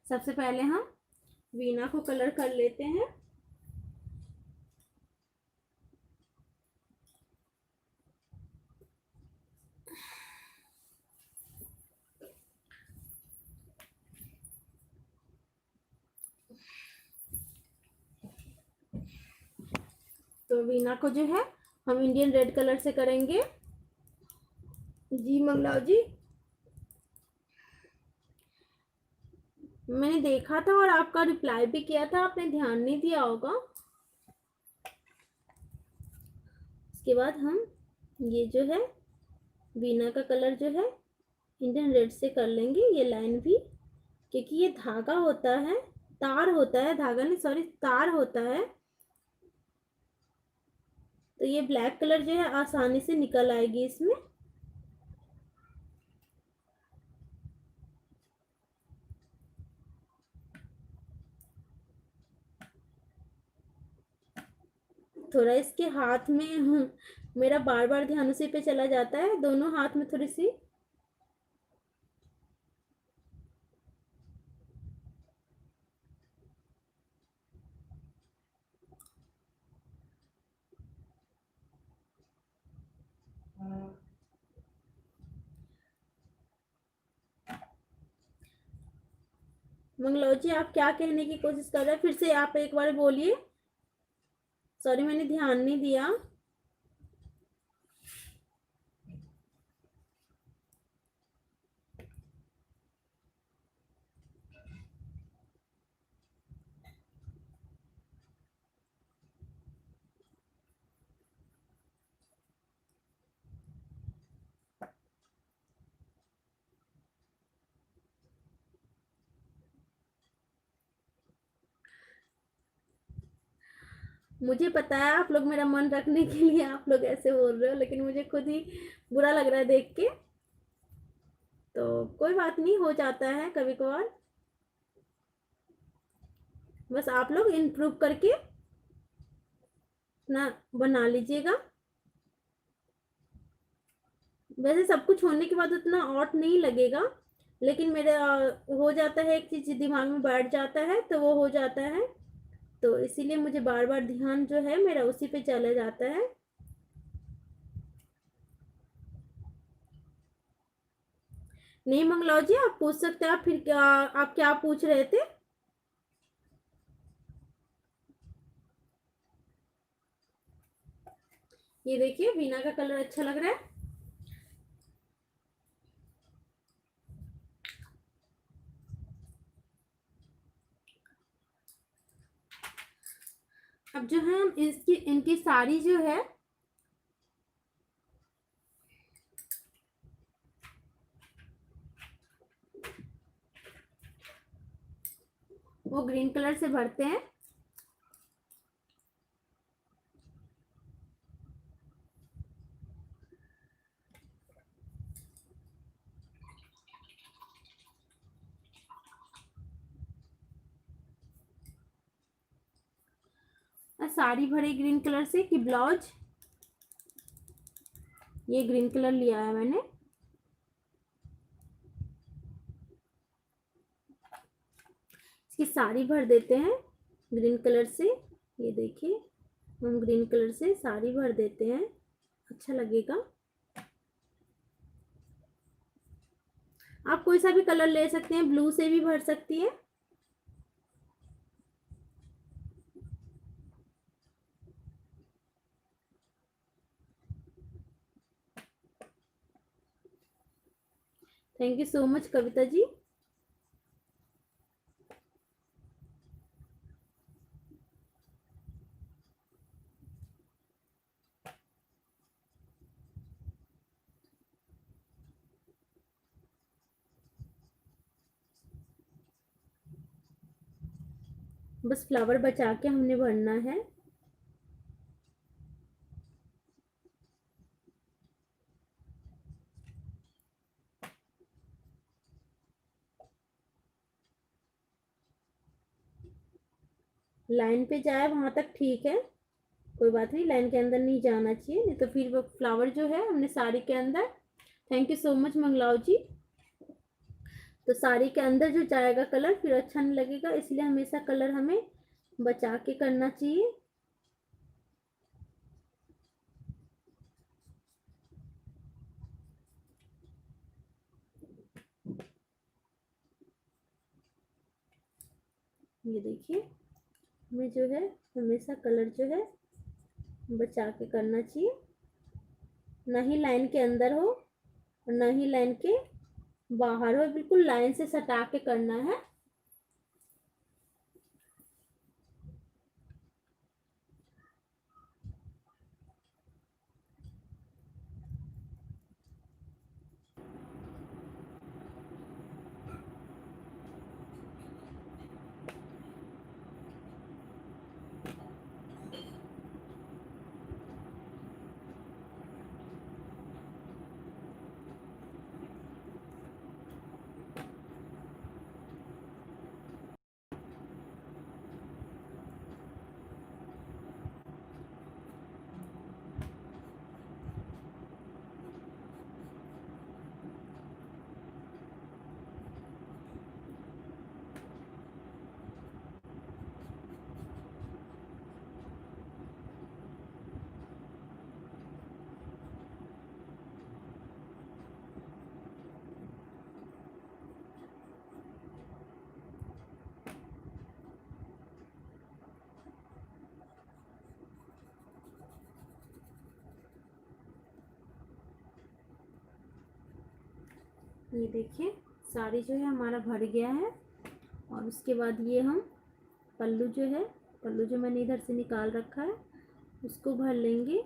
सबसे पहले हम वीणा को कलर कर लेते हैं। तो वीणा को जो है हम इंडियन रेड कलर से करेंगे। जी मंगलाव जी, मैंने देखा था और आपका रिप्लाई भी किया था, आपने ध्यान नहीं दिया होगा। इसके बाद हम ये जो है वीणा का कलर जो है इंडियन रेड से कर लेंगे, ये लाइन भी, क्योंकि ये धागा होता है, तार होता है, धागा नहीं सॉरी तार होता है, तो ये ब्लैक कलर जो है आसानी से निकल आएगी इसमें। थोड़ा इसके हाथ में मेरा बार बार ध्यान उसी पे चला जाता है, दोनों हाथ में थोड़ी सी। मंगलौ जी, आप क्या कहने की कोशिश कर रहे हैं? फिर से आप एक बार बोलिए। सॉरी, मैंने ध्यान नहीं दिया। मुझे पता है आप लोग मेरा मन रखने के लिए आप लोग ऐसे बोल रहे हो, लेकिन मुझे खुद ही बुरा लग रहा है देख के। तो कोई बात नहीं, हो जाता है कभी कभार। बस आप लोग इम्प्रूव करके ना बना लीजिएगा। वैसे सब कुछ होने के बाद उतना ऑट नहीं लगेगा, लेकिन मेरे हो जाता है, एक चीज दिमाग में बैठ जाता है तो वो हो जाता है, तो इसीलिए मुझे बार बार ध्यान जो है मेरा उसी पे चला जाता है। नहीं मंगलाओ जी, आप पूछ सकते हैं। आप फिर क्या, आप क्या पूछ रहे थे? ये देखिए वीना का कलर अच्छा लग रहा है। अब जो है इसकी इनकी साड़ी जो है वो ग्रीन कलर से भरते हैं। और साड़ी भरी ग्रीन कलर से कि ब्लाउज, ये ग्रीन कलर लिया है मैंने। इसकी साड़ी भर देते हैं ग्रीन कलर से। ये देखिए हम ग्रीन कलर से साड़ी भर देते हैं, अच्छा लगेगा। आप कोई सा भी कलर ले सकते हैं, ब्लू से भी भर सकती है। Thank you so much Kavita जी। बस फ्लावर बचा के हमने भरना है। लाइन पे जाए वहां तक ठीक है, कोई बात नहीं, लाइन के अंदर नहीं जाना चाहिए, नहीं तो फिर वो फ्लावर जो है हमने साड़ी के अंदर। थैंक यू सो मच मंगलाओ जी। तो साड़ी के अंदर जो जाएगा कलर फिर अच्छा नहीं लगेगा, इसलिए हमेशा कलर हमें बचा के करना चाहिए। ये देखिए हमें जो है हमेशा कलर जो है बचा के करना चाहिए, ना ही लाइन के अंदर हो और ना ही लाइन के बाहर हो, बिल्कुल लाइन से सटा के करना है। ये देखिए साड़ी जो है हमारा भर गया है। और उसके बाद ये हम पल्लू जो है, पल्लू जो मैंने इधर से निकाल रखा है उसको भर लेंगे।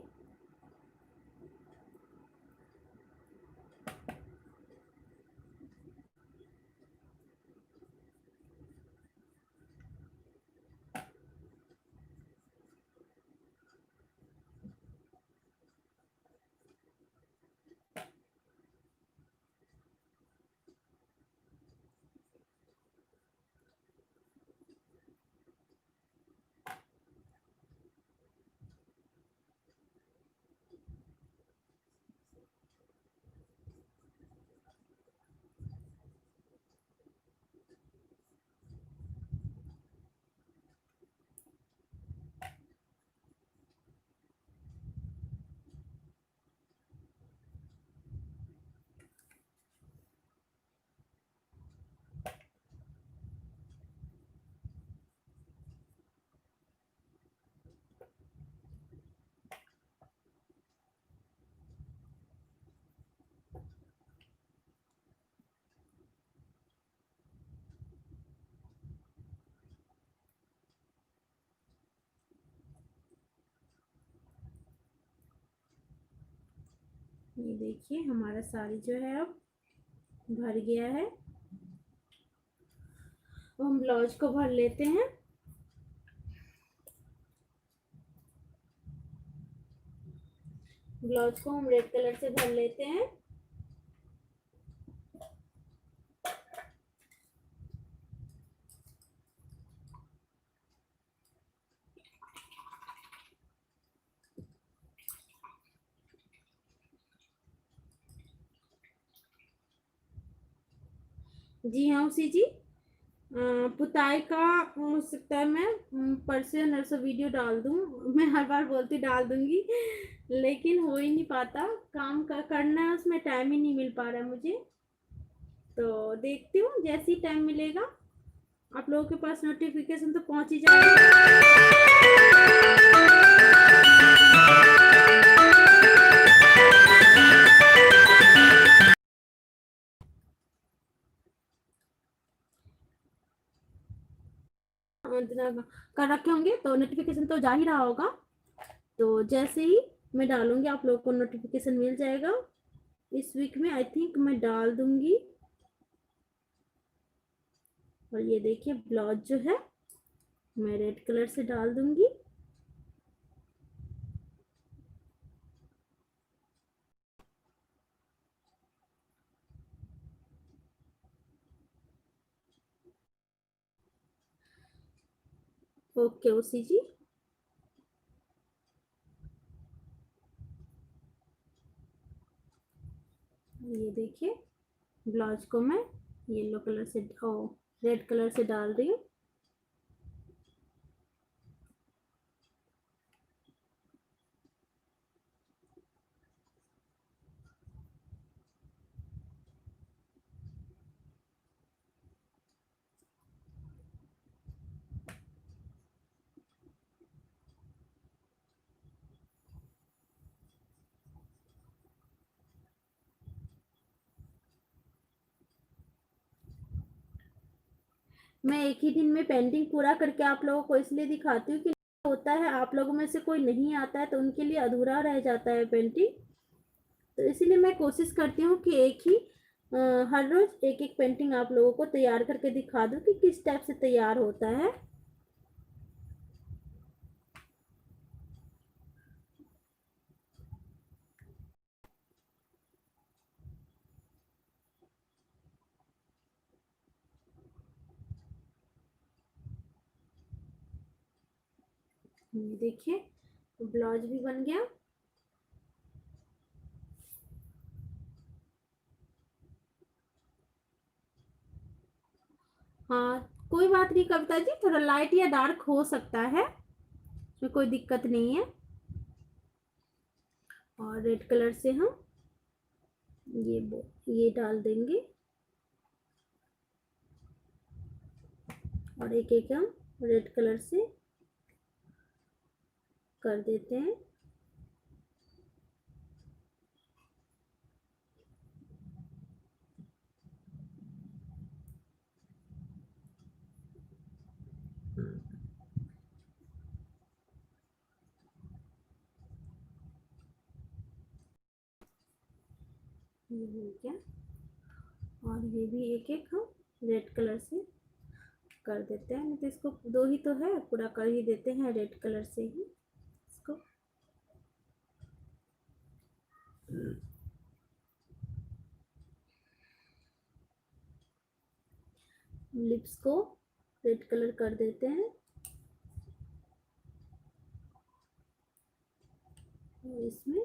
ये देखिए हमारा साड़ी जो है अब भर गया है। अब हम ब्लाउज को भर लेते हैं। ब्लाउज को हम रेड कलर से भर लेते हैं। जी हाँ उसी जी, पुताई का हो सकता है मैं परसों या नरसों वीडियो डाल दूँ। मैं हर बार बोलती डाल दूंगी लेकिन हो ही नहीं पाता, करना है उसमें टाइम ही नहीं मिल पा रहा मुझे। तो देखती हूँ जैसे ही टाइम मिलेगा आप लोगों के पास नोटिफिकेशन तो पहुंच ही जाएगा। कर रखे होंगे तो नोटिफिकेशन तो जा ही रहा होगा। तो जैसे ही मैं डालूंगी आप लोगों को नोटिफिकेशन मिल जाएगा। इस वीक में आई थिंक मैं डाल दूंगी। और ये देखिए ब्लाउज जो है मैं रेड कलर से डाल दूंगी। ओके उसी जी, ये देखिए ब्लाउज को मैं येलो कलर से रेड कलर से डाल रही हूँ। मैं एक ही दिन में पेंटिंग पूरा करके आप लोगों को इसलिए दिखाती हूँ कि होता है आप लोगों में से कोई नहीं आता है तो उनके लिए अधूरा रह जाता है पेंटिंग। तो इसीलिए मैं कोशिश करती हूँ कि एक ही हर रोज एक एक पेंटिंग आप लोगों को तैयार करके दिखा दूँ कि किस टाइप से तैयार होता है। देखिए ब्लाउज भी बन गया। हाँ कोई बात नहीं कविता जी, थोड़ा लाइट या डार्क हो सकता है, इसमें कोई दिक्कत नहीं है। और रेड कलर से हम ये डाल देंगे और एक एक हम रेड कलर से कर देते हैं। ये हो गया। और ये भी एक एक हम रेड कलर से कर देते हैं, नहीं तो इसको दो ही तो है, पूरा कर ही देते हैं रेड कलर से ही इसको। लिप्स को रेड कलर कर देते हैं और इसमें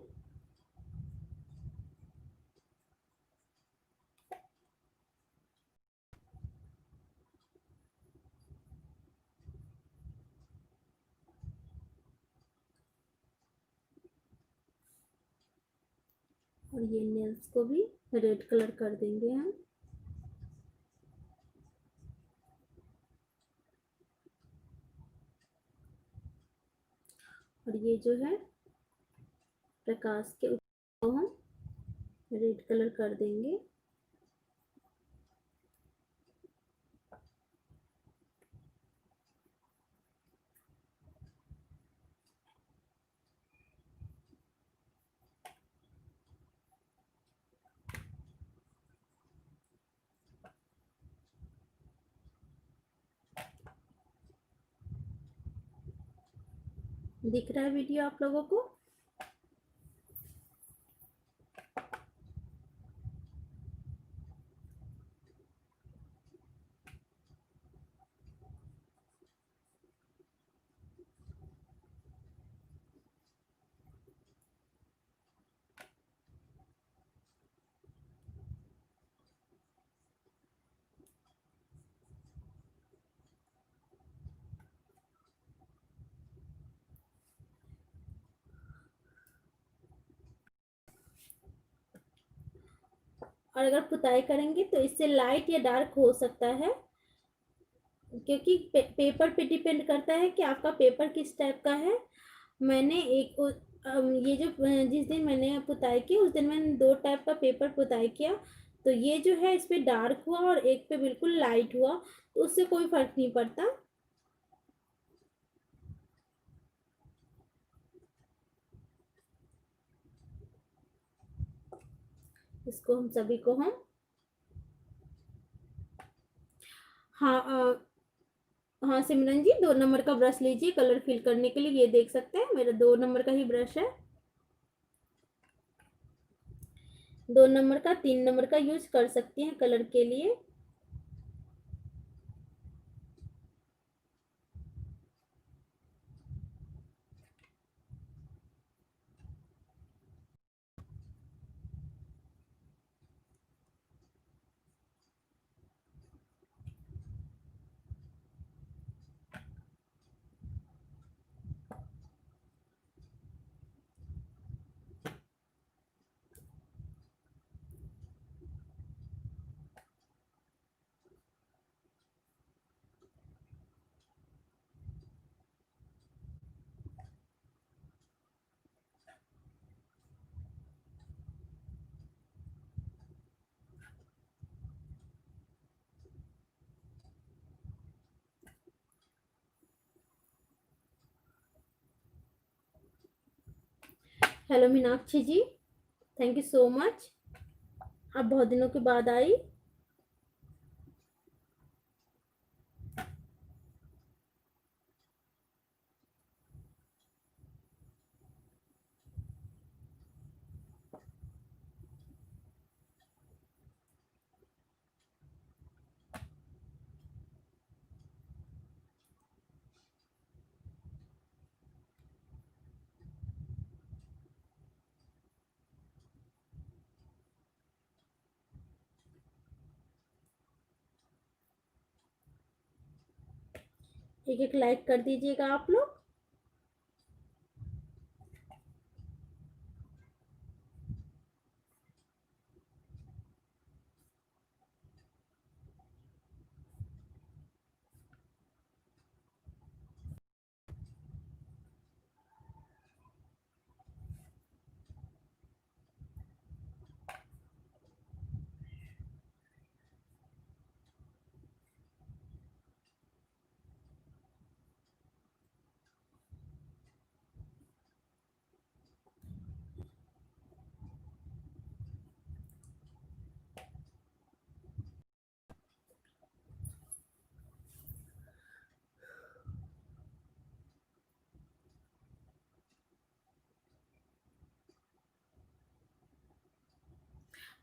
और ये नेल्स को भी रेड कलर कर देंगे हम। और ये जो है प्रकाश के ऊपर हम रेड कलर कर देंगे। दिख रहा है वीडियो आप लोगों को? और अगर पुताई करेंगे तो इससे लाइट या डार्क हो सकता है, क्योंकि पेपर पे डिपेंड करता है कि आपका पेपर किस टाइप का है। मैंने ये जो जिस दिन मैंने पुताई की उस दिन मैंने दो टाइप का पेपर पुताई किया, तो ये जो है इस पे डार्क हुआ और एक पे बिल्कुल लाइट हुआ, तो उससे कोई फर्क नहीं पड़ता। इसको हम सभी को हम हाँ हाँ सिमरन जी, 2 नंबर का ब्रश लीजिए कलर फिल करने के लिए। ये देख सकते हैं मेरा 2 नंबर का ही ब्रश है। 2 नंबर का 3 नंबर का यूज कर सकती हैं कलर के लिए। Hello Meenakshi ji, thank you so much, आप बहुत दिनों के बाद आई। एक एक लाइक कर दीजिएगा आप लोग।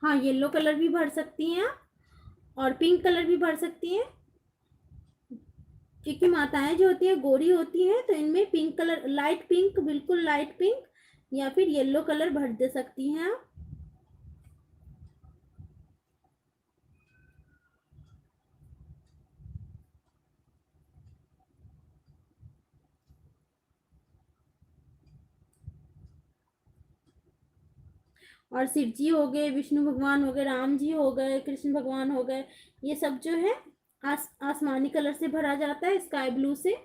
हाँ, येलो कलर भी भर सकती हैं आप, और पिंक कलर भी भर सकती हैं, क्योंकि माताएं जो होती है गोरी होती है, तो इनमें पिंक कलर, लाइट पिंक, बिल्कुल लाइट पिंक या फिर येलो कलर भर दे सकती हैं आप। और शिव जी हो गए, विष्णु भगवान हो गए, राम जी हो गए, कृष्ण भगवान हो गए, ये सब जो है आसमानी कलर से भरा जाता है, स्काई ब्लू से।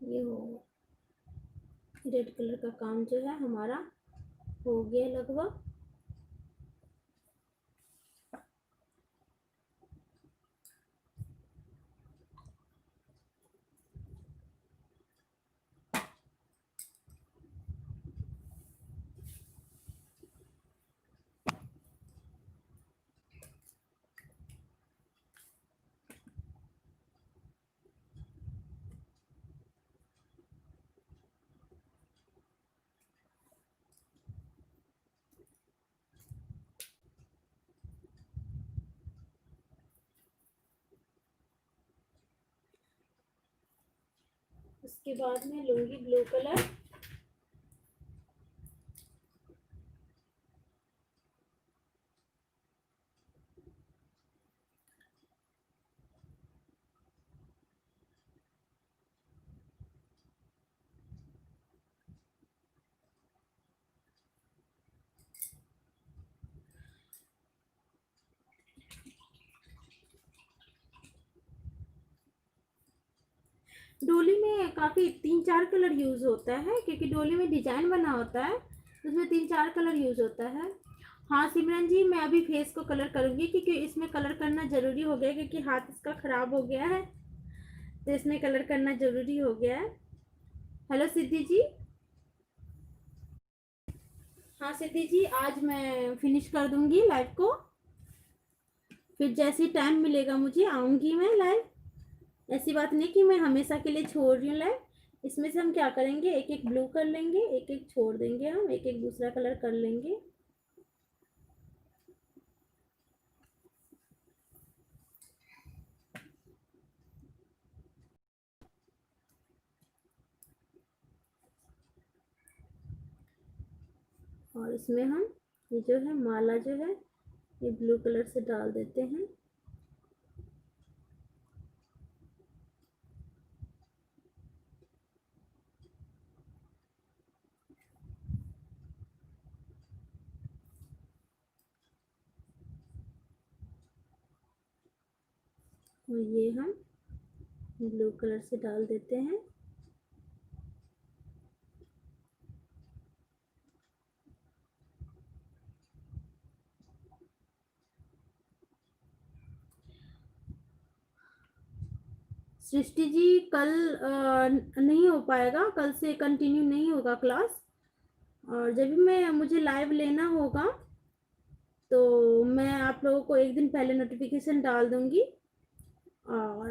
ये हो, रेड कलर का काम जो है हमारा हो गया लगभग। उसके बाद में लूंगी ब्लू कलर। डोली में काफी 3-4 कलर यूज होता है, क्योंकि डोली में डिजाइन बना होता है, उसमें 3-4 कलर यूज होता है। हाँ सिमरन जी, मैं अभी फेस को कलर करूंगी, क्योंकि इसमें कलर करना जरूरी हो गया, क्योंकि हाथ इसका खराब हो गया है, तो इसमें कलर करना जरूरी हो गया है। हेलो सिद्धि जी। हाँ सिद्धि जी, आज मैं फिनिश कर दूंगी लाइव को, फिर जैसे टाइम मिलेगा मुझे आऊंगी मैं लाइव। ऐसी बात नहीं कि मैं हमेशा के लिए छोड़ रही हूँ लाइव। इसमें से हम क्या करेंगे, एक एक ब्लू कर लेंगे, एक एक छोड़ देंगे, हम एक एक दूसरा कलर कर लेंगे। और इसमें हम ये जो है माला जो है ये ब्लू कलर से डाल देते हैं। और ये हम ब्लू कलर से डाल देते हैं। सृष्टि जी, कल नहीं हो पाएगा, कल से कंटिन्यू नहीं होगा क्लास, और जब भी मैं मुझे लाइव लेना होगा तो मैं आप लोगों को एक दिन पहले नोटिफिकेशन डाल दूंगी, और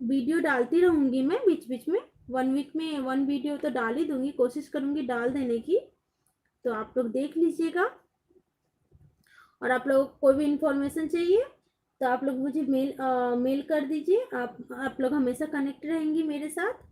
वीडियो डालती रहूंगी मैं बीच बीच में। 1 वीक में 1 वीडियो तो डाल ही दूंगी, कोशिश करूंगी डाल देने की, तो आप लोग देख लीजिएगा। और आप लोगों को कोई भी इंफॉर्मेशन चाहिए तो आप लोग मुझे मेल कर दीजिए। आप लोग हमेशा कनेक्ट रहेंगी मेरे साथ।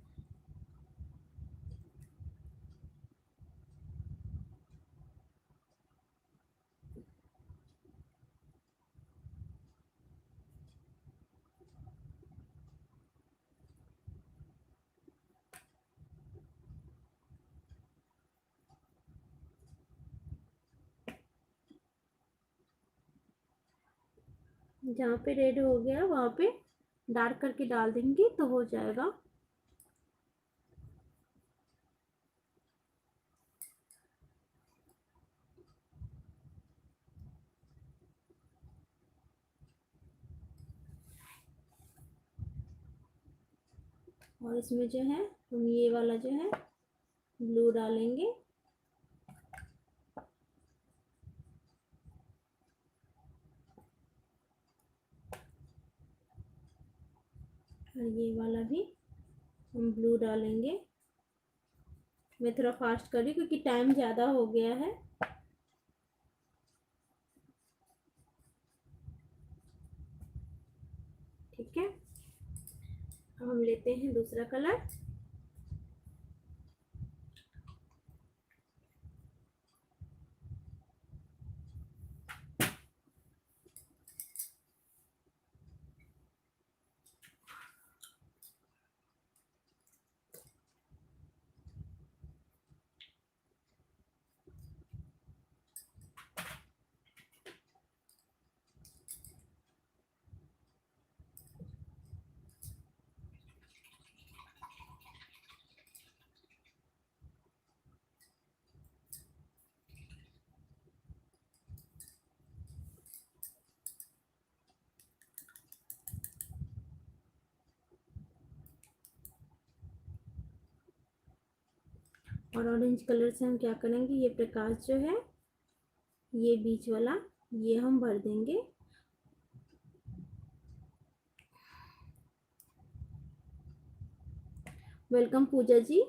जहाँ पे रेड हो गया वहाँ पे डार्क करके डाल देंगी तो हो जाएगा। और इसमें जो है हम ये वाला जो है ब्लू डालेंगे। और ये वाला भी हम ब्लू डालेंगे। मैं थोड़ा फास्ट कर रही हूँ क्योंकि टाइम ज़्यादा हो गया है। ठीक है, अब हम लेते हैं दूसरा कलर। और ऑरेंज कलर से हम क्या करेंगे, ये प्रकाश जो है ये बीच वाला ये हम भर देंगे। वेलकम पूजा जी।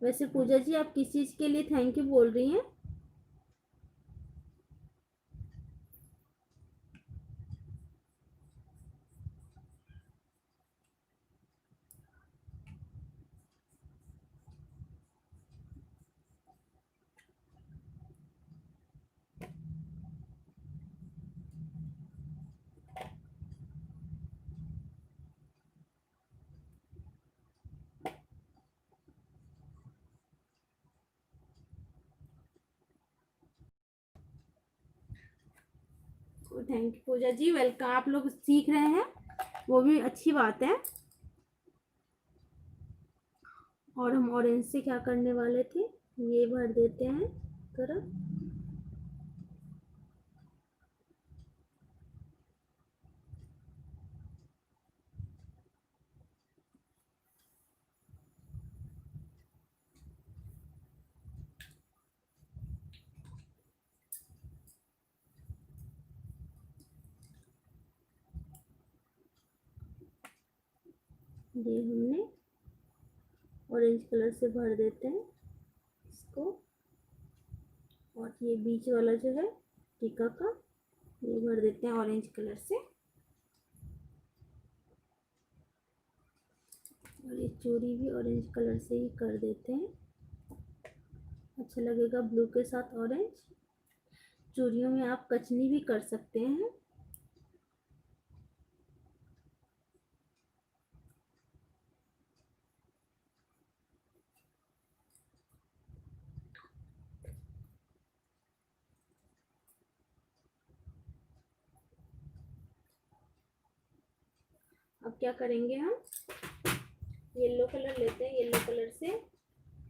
वैसे पूजा जी आप किस चीज़ के लिए थैंक यू बोल रही हैं? Thank you Pooja ji, welcome. आप लोग सीख रहे हैं वो भी अच्छी बात है। और हम ऑरेंज से क्या करने वाले थे, ये भर देते हैं थोड़ा। ये हमने ऑरेंज कलर से भर देते हैं इसको। और ये बीच वाला जो है टीका का ये भर देते हैं ऑरेंज कलर से। और ये चूड़ी भी ऑरेंज कलर से ही कर देते हैं, अच्छा लगेगा ब्लू के साथ ऑरेंज। चूड़ियों में आप कचनी भी कर सकते हैं। अब क्या करेंगे, हम येलो कलर लेते हैं, येलो कलर से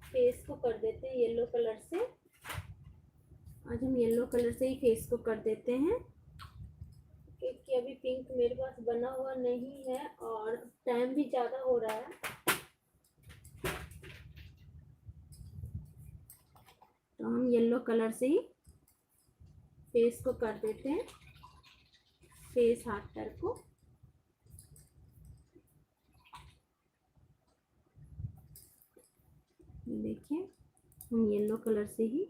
फेस को कर देते हैं येलो कलर से। आज हम येलो कलर से ही फेस को कर देते हैं क्योंकि अभी पिंक मेरे पास बना हुआ नहीं है और टाइम भी ज़्यादा हो रहा है। तो हम येलो कलर से ही फेस को कर देते हैं, फेस हाथ पैर को। देखिए हम येलो कलर से ही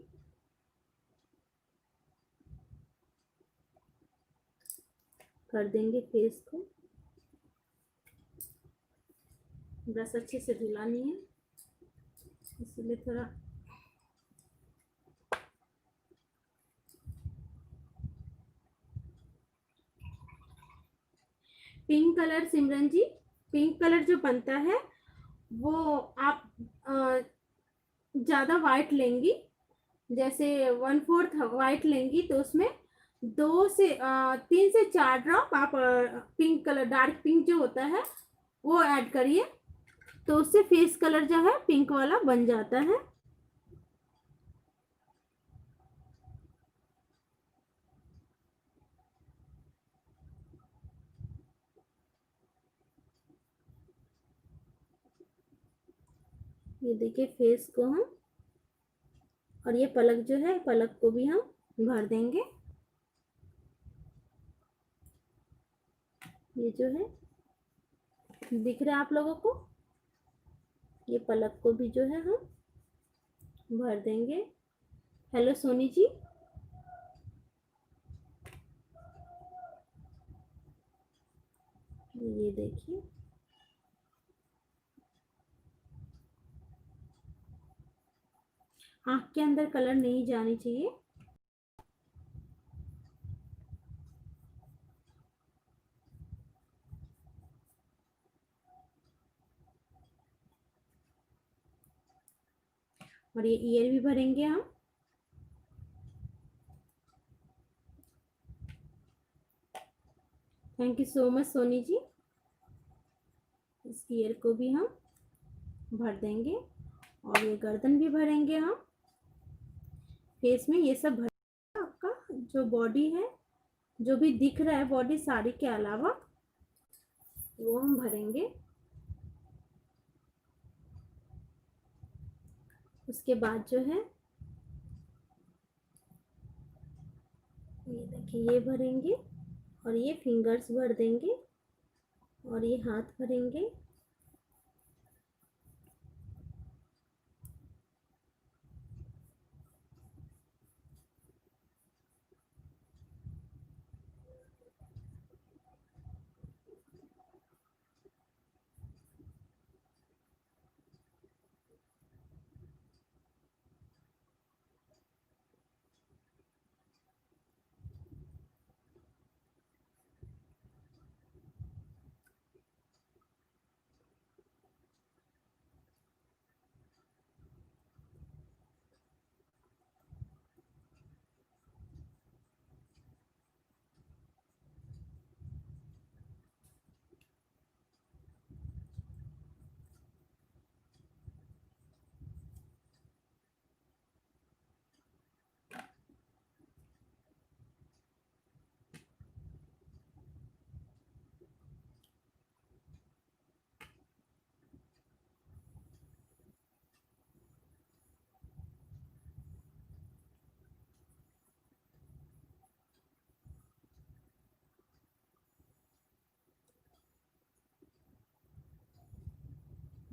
कर देंगे फेस को। ब्रश अच्छे से धुला नहीं है, इसलिए थोड़ा पिंक कलर। सिमरन जी, पिंक कलर जो बनता है वो आप ज़्यादा वाइट लेंगी, जैसे 1/4 वाइट लेंगी तो उसमें 3 से 4 ड्रॉप आप पिंक कलर, डार्क पिंक जो होता है वो ऐड करिए, तो उससे फेस कलर जो है पिंक वाला बन जाता है। ये देखिए फेस को हम, और ये पलक जो है, पलक को भी हम भर देंगे। ये जो है दिख रहा है आप लोगों को, ये पलक को भी जो है हम भर देंगे। हेलो सोनी जी, ये देखिए आँख के अंदर कलर नहीं जानी चाहिए। और ये ईयर भी भरेंगे हम। Thank you so much Soni ji. इस ईयर को भी हम भर देंगे, और ये गर्दन भी भरेंगे हम। फेस में ये सब भर, आपका जो बॉडी है, जो भी दिख रहा है बॉडी साड़ी के अलावा, वो हम भरेंगे। उसके बाद जो है ये देखिए ये भरेंगे, और ये फिंगर्स भर देंगे, और ये हाथ भरेंगे।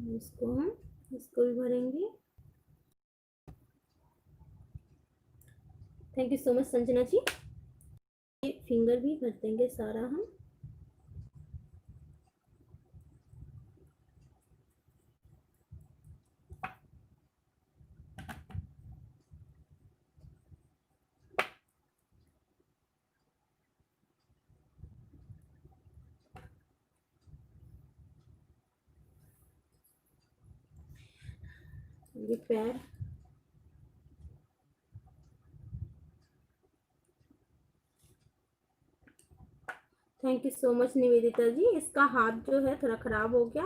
इसको भी भरेंगे। Thank you so much Sanjana ji. ये फिंगर भी भर देंगे सारा हम। ये पैर, thank you so much Nivedita ji. इसका हाथ जो है थोड़ा खराब हो गया,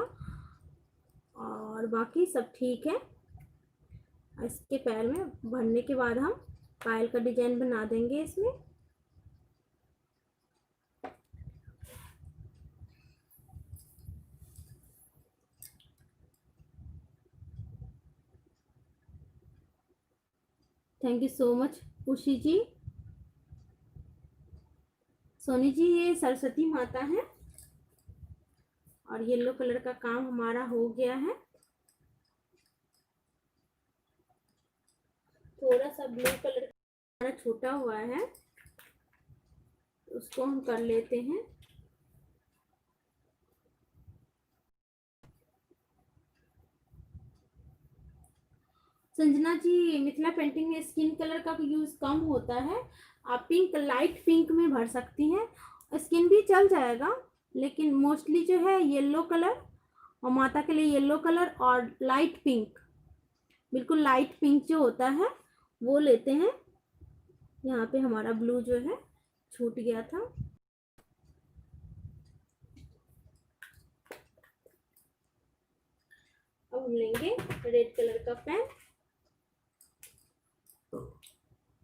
और बाकी सब ठीक है। इसके पैर में भरने के बाद हम पायल का डिजाइन बना देंगे इसमें। थैंक यू सो मच खुशी जी। सोनी जी, ये सरस्वती माता है, और येलो कलर का काम हमारा हो गया है। थोड़ा सा ब्लू कलर हमारा छूटा हुआ है, उसको हम कर लेते हैं। संजना जी, मिथिला पेंटिंग में स्किन कलर का यूज कम होता है। आप पिंक, लाइट पिंक में भर सकती हैं, स्किन भी चल जाएगा, लेकिन मोस्टली जो है येलो कलर, और माता के लिए येलो कलर और लाइट पिंक, बिल्कुल लाइट पिंक जो होता है वो लेते हैं। यहाँ पे हमारा ब्लू जो है छूट गया था। अब हम लेंगे रेड कलर का पेन,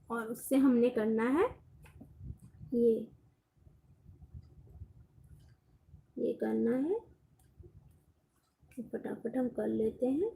और उससे हमने करना है ये करना है, फटाफट हम कर लेते हैं।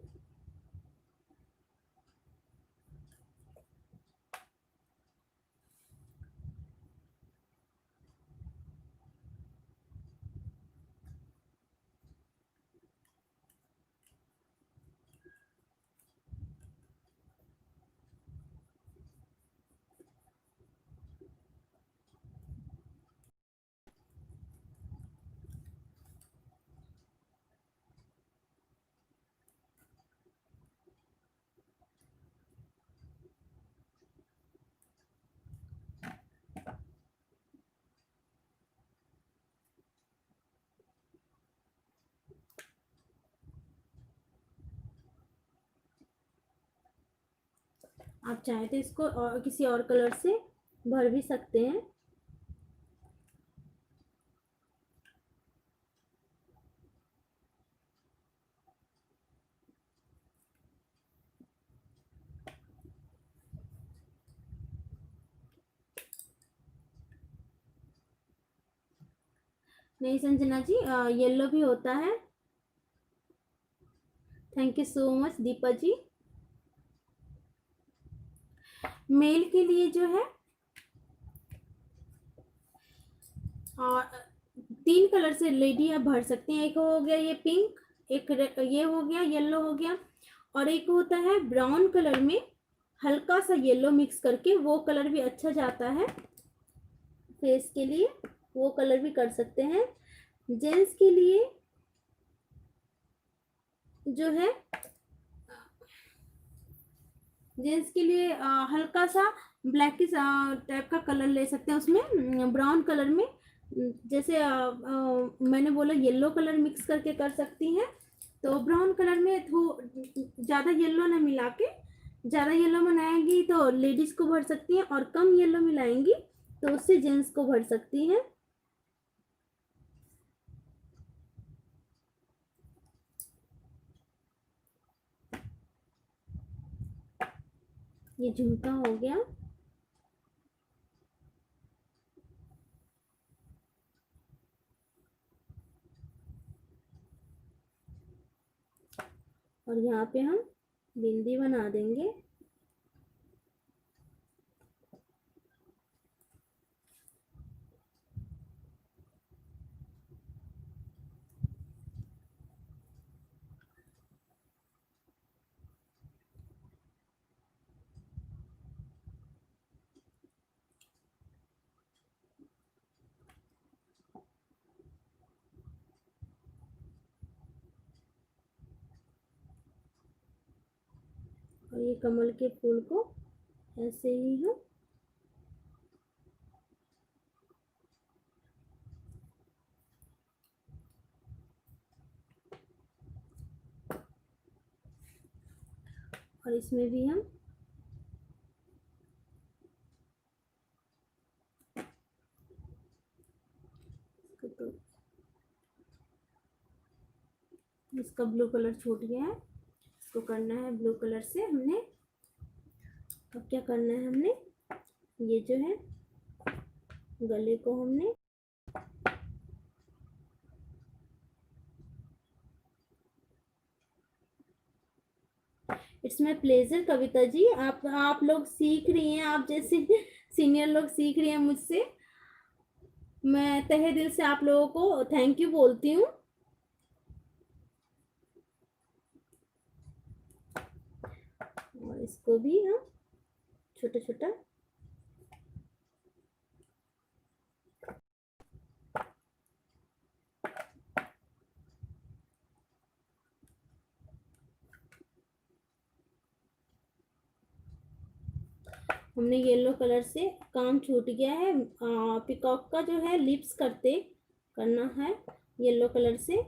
आप चाहे तो इसको और किसी और कलर से भर भी सकते हैं। नहीं संजना जी, येलो भी होता है। Thank you so much Deepa ji. Male के लिए जो है और 3 कलर से लेडी आप भर सकती हैं। एक हो गया ये पिंक, एक ये हो गया येलो हो गया, और एक होता है ब्राउन कलर में हल्का सा येलो मिक्स करके, वो कलर भी अच्छा जाता है फेस के लिए, वो कलर भी कर सकते हैं। जेंट्स के लिए जो है, जेंट्स के लिए हल्का सा ब्लैक टाइप का कलर ले सकते हैं, उसमें ब्राउन कलर में, जैसे मैंने बोला येलो कलर मिक्स करके कर सकती हैं। तो ब्राउन कलर में ज़्यादा येलो ना मिला के, ज़्यादा येलो बनाएंगी तो लेडीज़ को भर सकती हैं, और कम येलो मिलाएंगी तो उससे जेंट्स को भर सकती हैं। ये झुमका हो गया। और यहाँ पे हम बिंदी बना देंगे। और ये कमल के फूल को ऐसे ही हम और इसमें भी हम तो इसका ब्लू कलर छूट गया है, इसको करना है ब्लू कलर से हमने। अब क्या करना है हमने, ये जो है गले को हमने it's my pleasure Kavita ji, आप लोग सीख रही हैं, आप जैसे सीनियर लोग सीख रही हैं मुझसे, मैं तहे दिल से आप लोगों को थैंक यू बोलती हूँ। और इसको भी हम छोटा छोटा हमने येलो कलर से काम छूट गया है। पिकॉक का जो है लिप्स करना है येलो कलर से।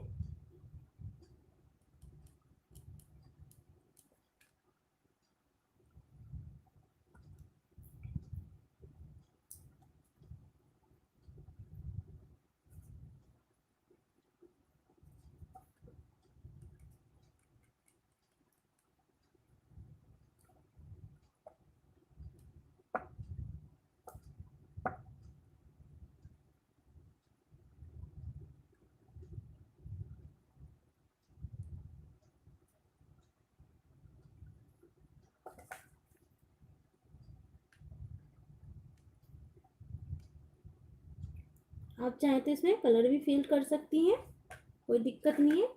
आप चाहें तो इसमें कलर भी फिल कर सकती हैं, कोई दिक्कत नहीं है।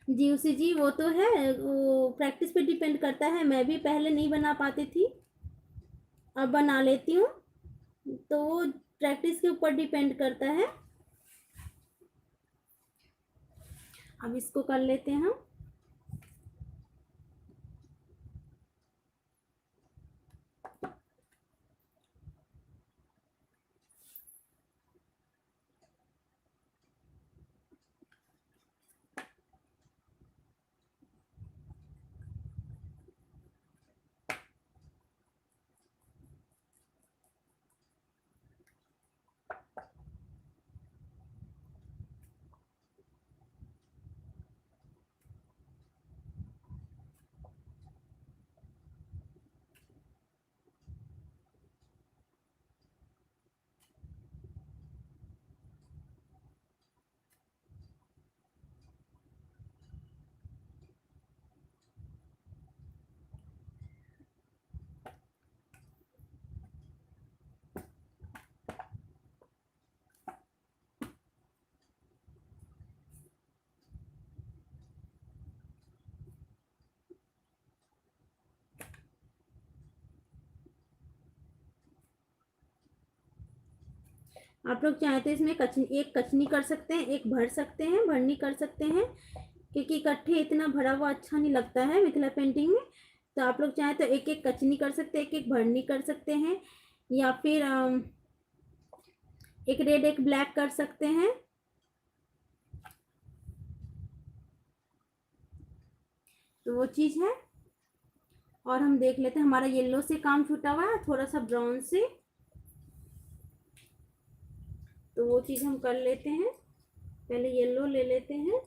जी उसी जी, वो तो है, वो प्रैक्टिस पे डिपेंड करता है। मैं भी पहले नहीं बना पाती थी, अब बना लेती हूँ, तो वो प्रैक्टिस के ऊपर डिपेंड करता है। अब इसको कर लेते हैं हम। आप लोग चाहे तो इसमें एक कचनी कर सकते हैं, एक भर सकते हैं, भरनी कर सकते हैं, क्योंकि इकट्ठे इतना भरा हुआ अच्छा नहीं लगता है मिथिला पेंटिंग में। तो आप लोग चाहे तो एक एक कचनी कर सकते हैं, एक एक भरनी कर सकते हैं, या फिर एक रेड एक ब्लैक कर सकते हैं। तो वो चीज़ है। और हम देख लेते हैं, हमारा येलो से काम छूटा हुआ है, थोड़ा सा ब्राउन से, तो वो चीज़ हम कर लेते हैं। पहले येलो ले लेते हैं।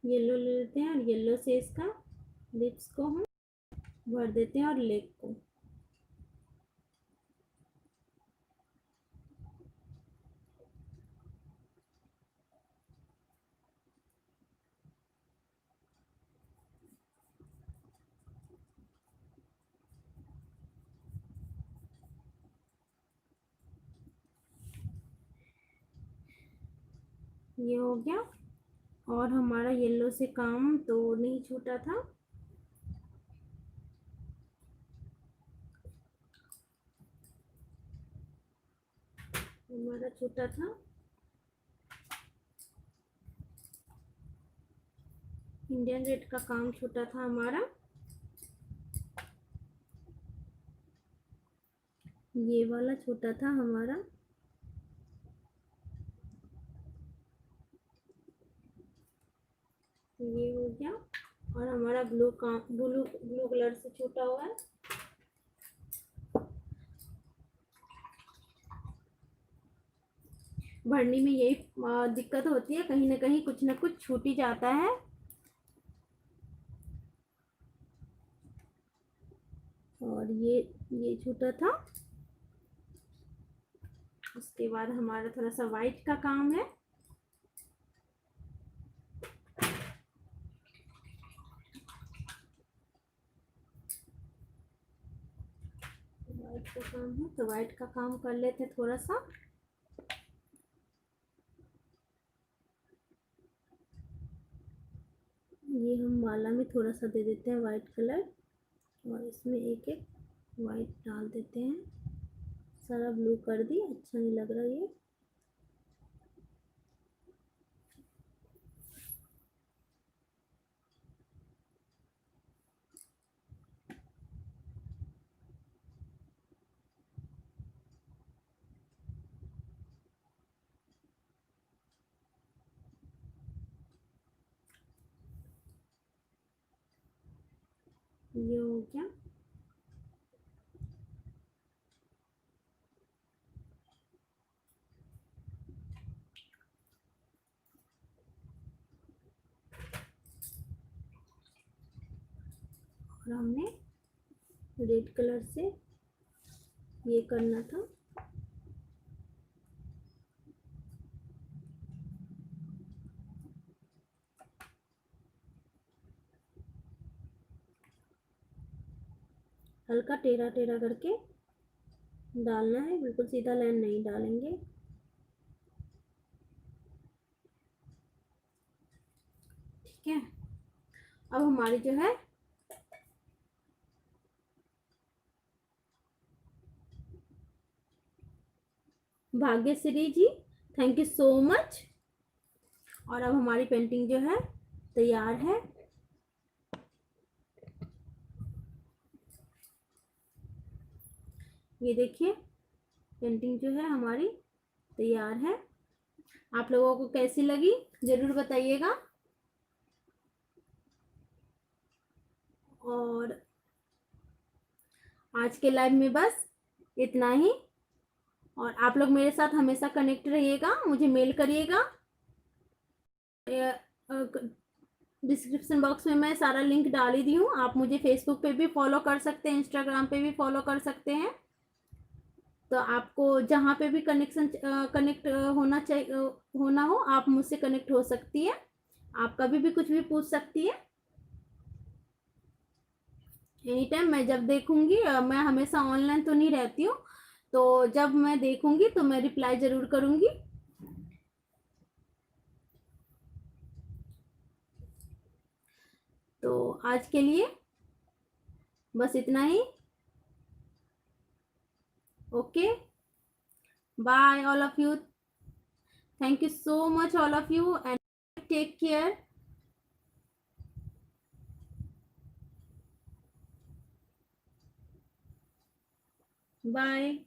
येलो ले लेते हैं और येलो से इसका लिप्स को हम भर देते हैं और लेग को। ये हो गया। और हमारा येलो से काम तो नहीं छूटा था। हमारा छूटा था इंडियन रेड का काम छूटा था हमारा। ये वाला छूटा था हमारा। ये हो गया। और हमारा ब्लू ब्लू कलर से छूटा हुआ है। भरनी में यही दिक्कत होती है, कहीं ना कहीं कुछ ना कुछ छूट ही जाता है। छूटा था। उसके बाद हमारा थोड़ा सा वाइट का काम है। वाइट का काम है तो वाइट का काम कर लेते थोड़ा सा। ये हम माला में थोड़ा सा दे देते हैं वाइट कलर, और इसमें एक एक वाइट डाल देते हैं। सारा ब्लू कर दी, अच्छा नहीं लग रहा ये हो गया। और हमने रेड कलर से ये करना था। हल्का टेढ़ा टेढ़ा करके डालना है, बिल्कुल सीधा लाइन नहीं डालेंगे। ठीक है, अब हमारी जो है भाग्यश्री जी, थैंक यू सो मच। और अब हमारी पेंटिंग जो है तैयार है। ये देखिए पेंटिंग जो है हमारी तैयार है। आप लोगों को कैसी लगी जरूर बताइएगा। और आज के लाइव में बस इतना ही। और आप लोग मेरे साथ हमेशा कनेक्ट रहिएगा, मुझे मेल करिएगा। डिस्क्रिप्शन बॉक्स में मैं सारा लिंक डाल ही दी हूँ। आप मुझे फेसबुक पे भी फॉलो कर सकते हैं, इंस्टाग्राम पे भी फॉलो कर सकते हैं। तो आपको जहाँ पे भी कनेक्ट होना चाहिए, होना हो, आप मुझसे कनेक्ट हो सकती है। आप कभी भी कुछ भी पूछ सकती है एनी टाइम। मैं जब देखूंगी, मैं हमेशा ऑनलाइन तो नहीं रहती हूँ, तो जब मैं देखूंगी तो मैं रिप्लाई जरूर करूंगी। तो आज के लिए बस इतना ही। Okay, bye all of you. Thank you so much all of you and take care. Bye.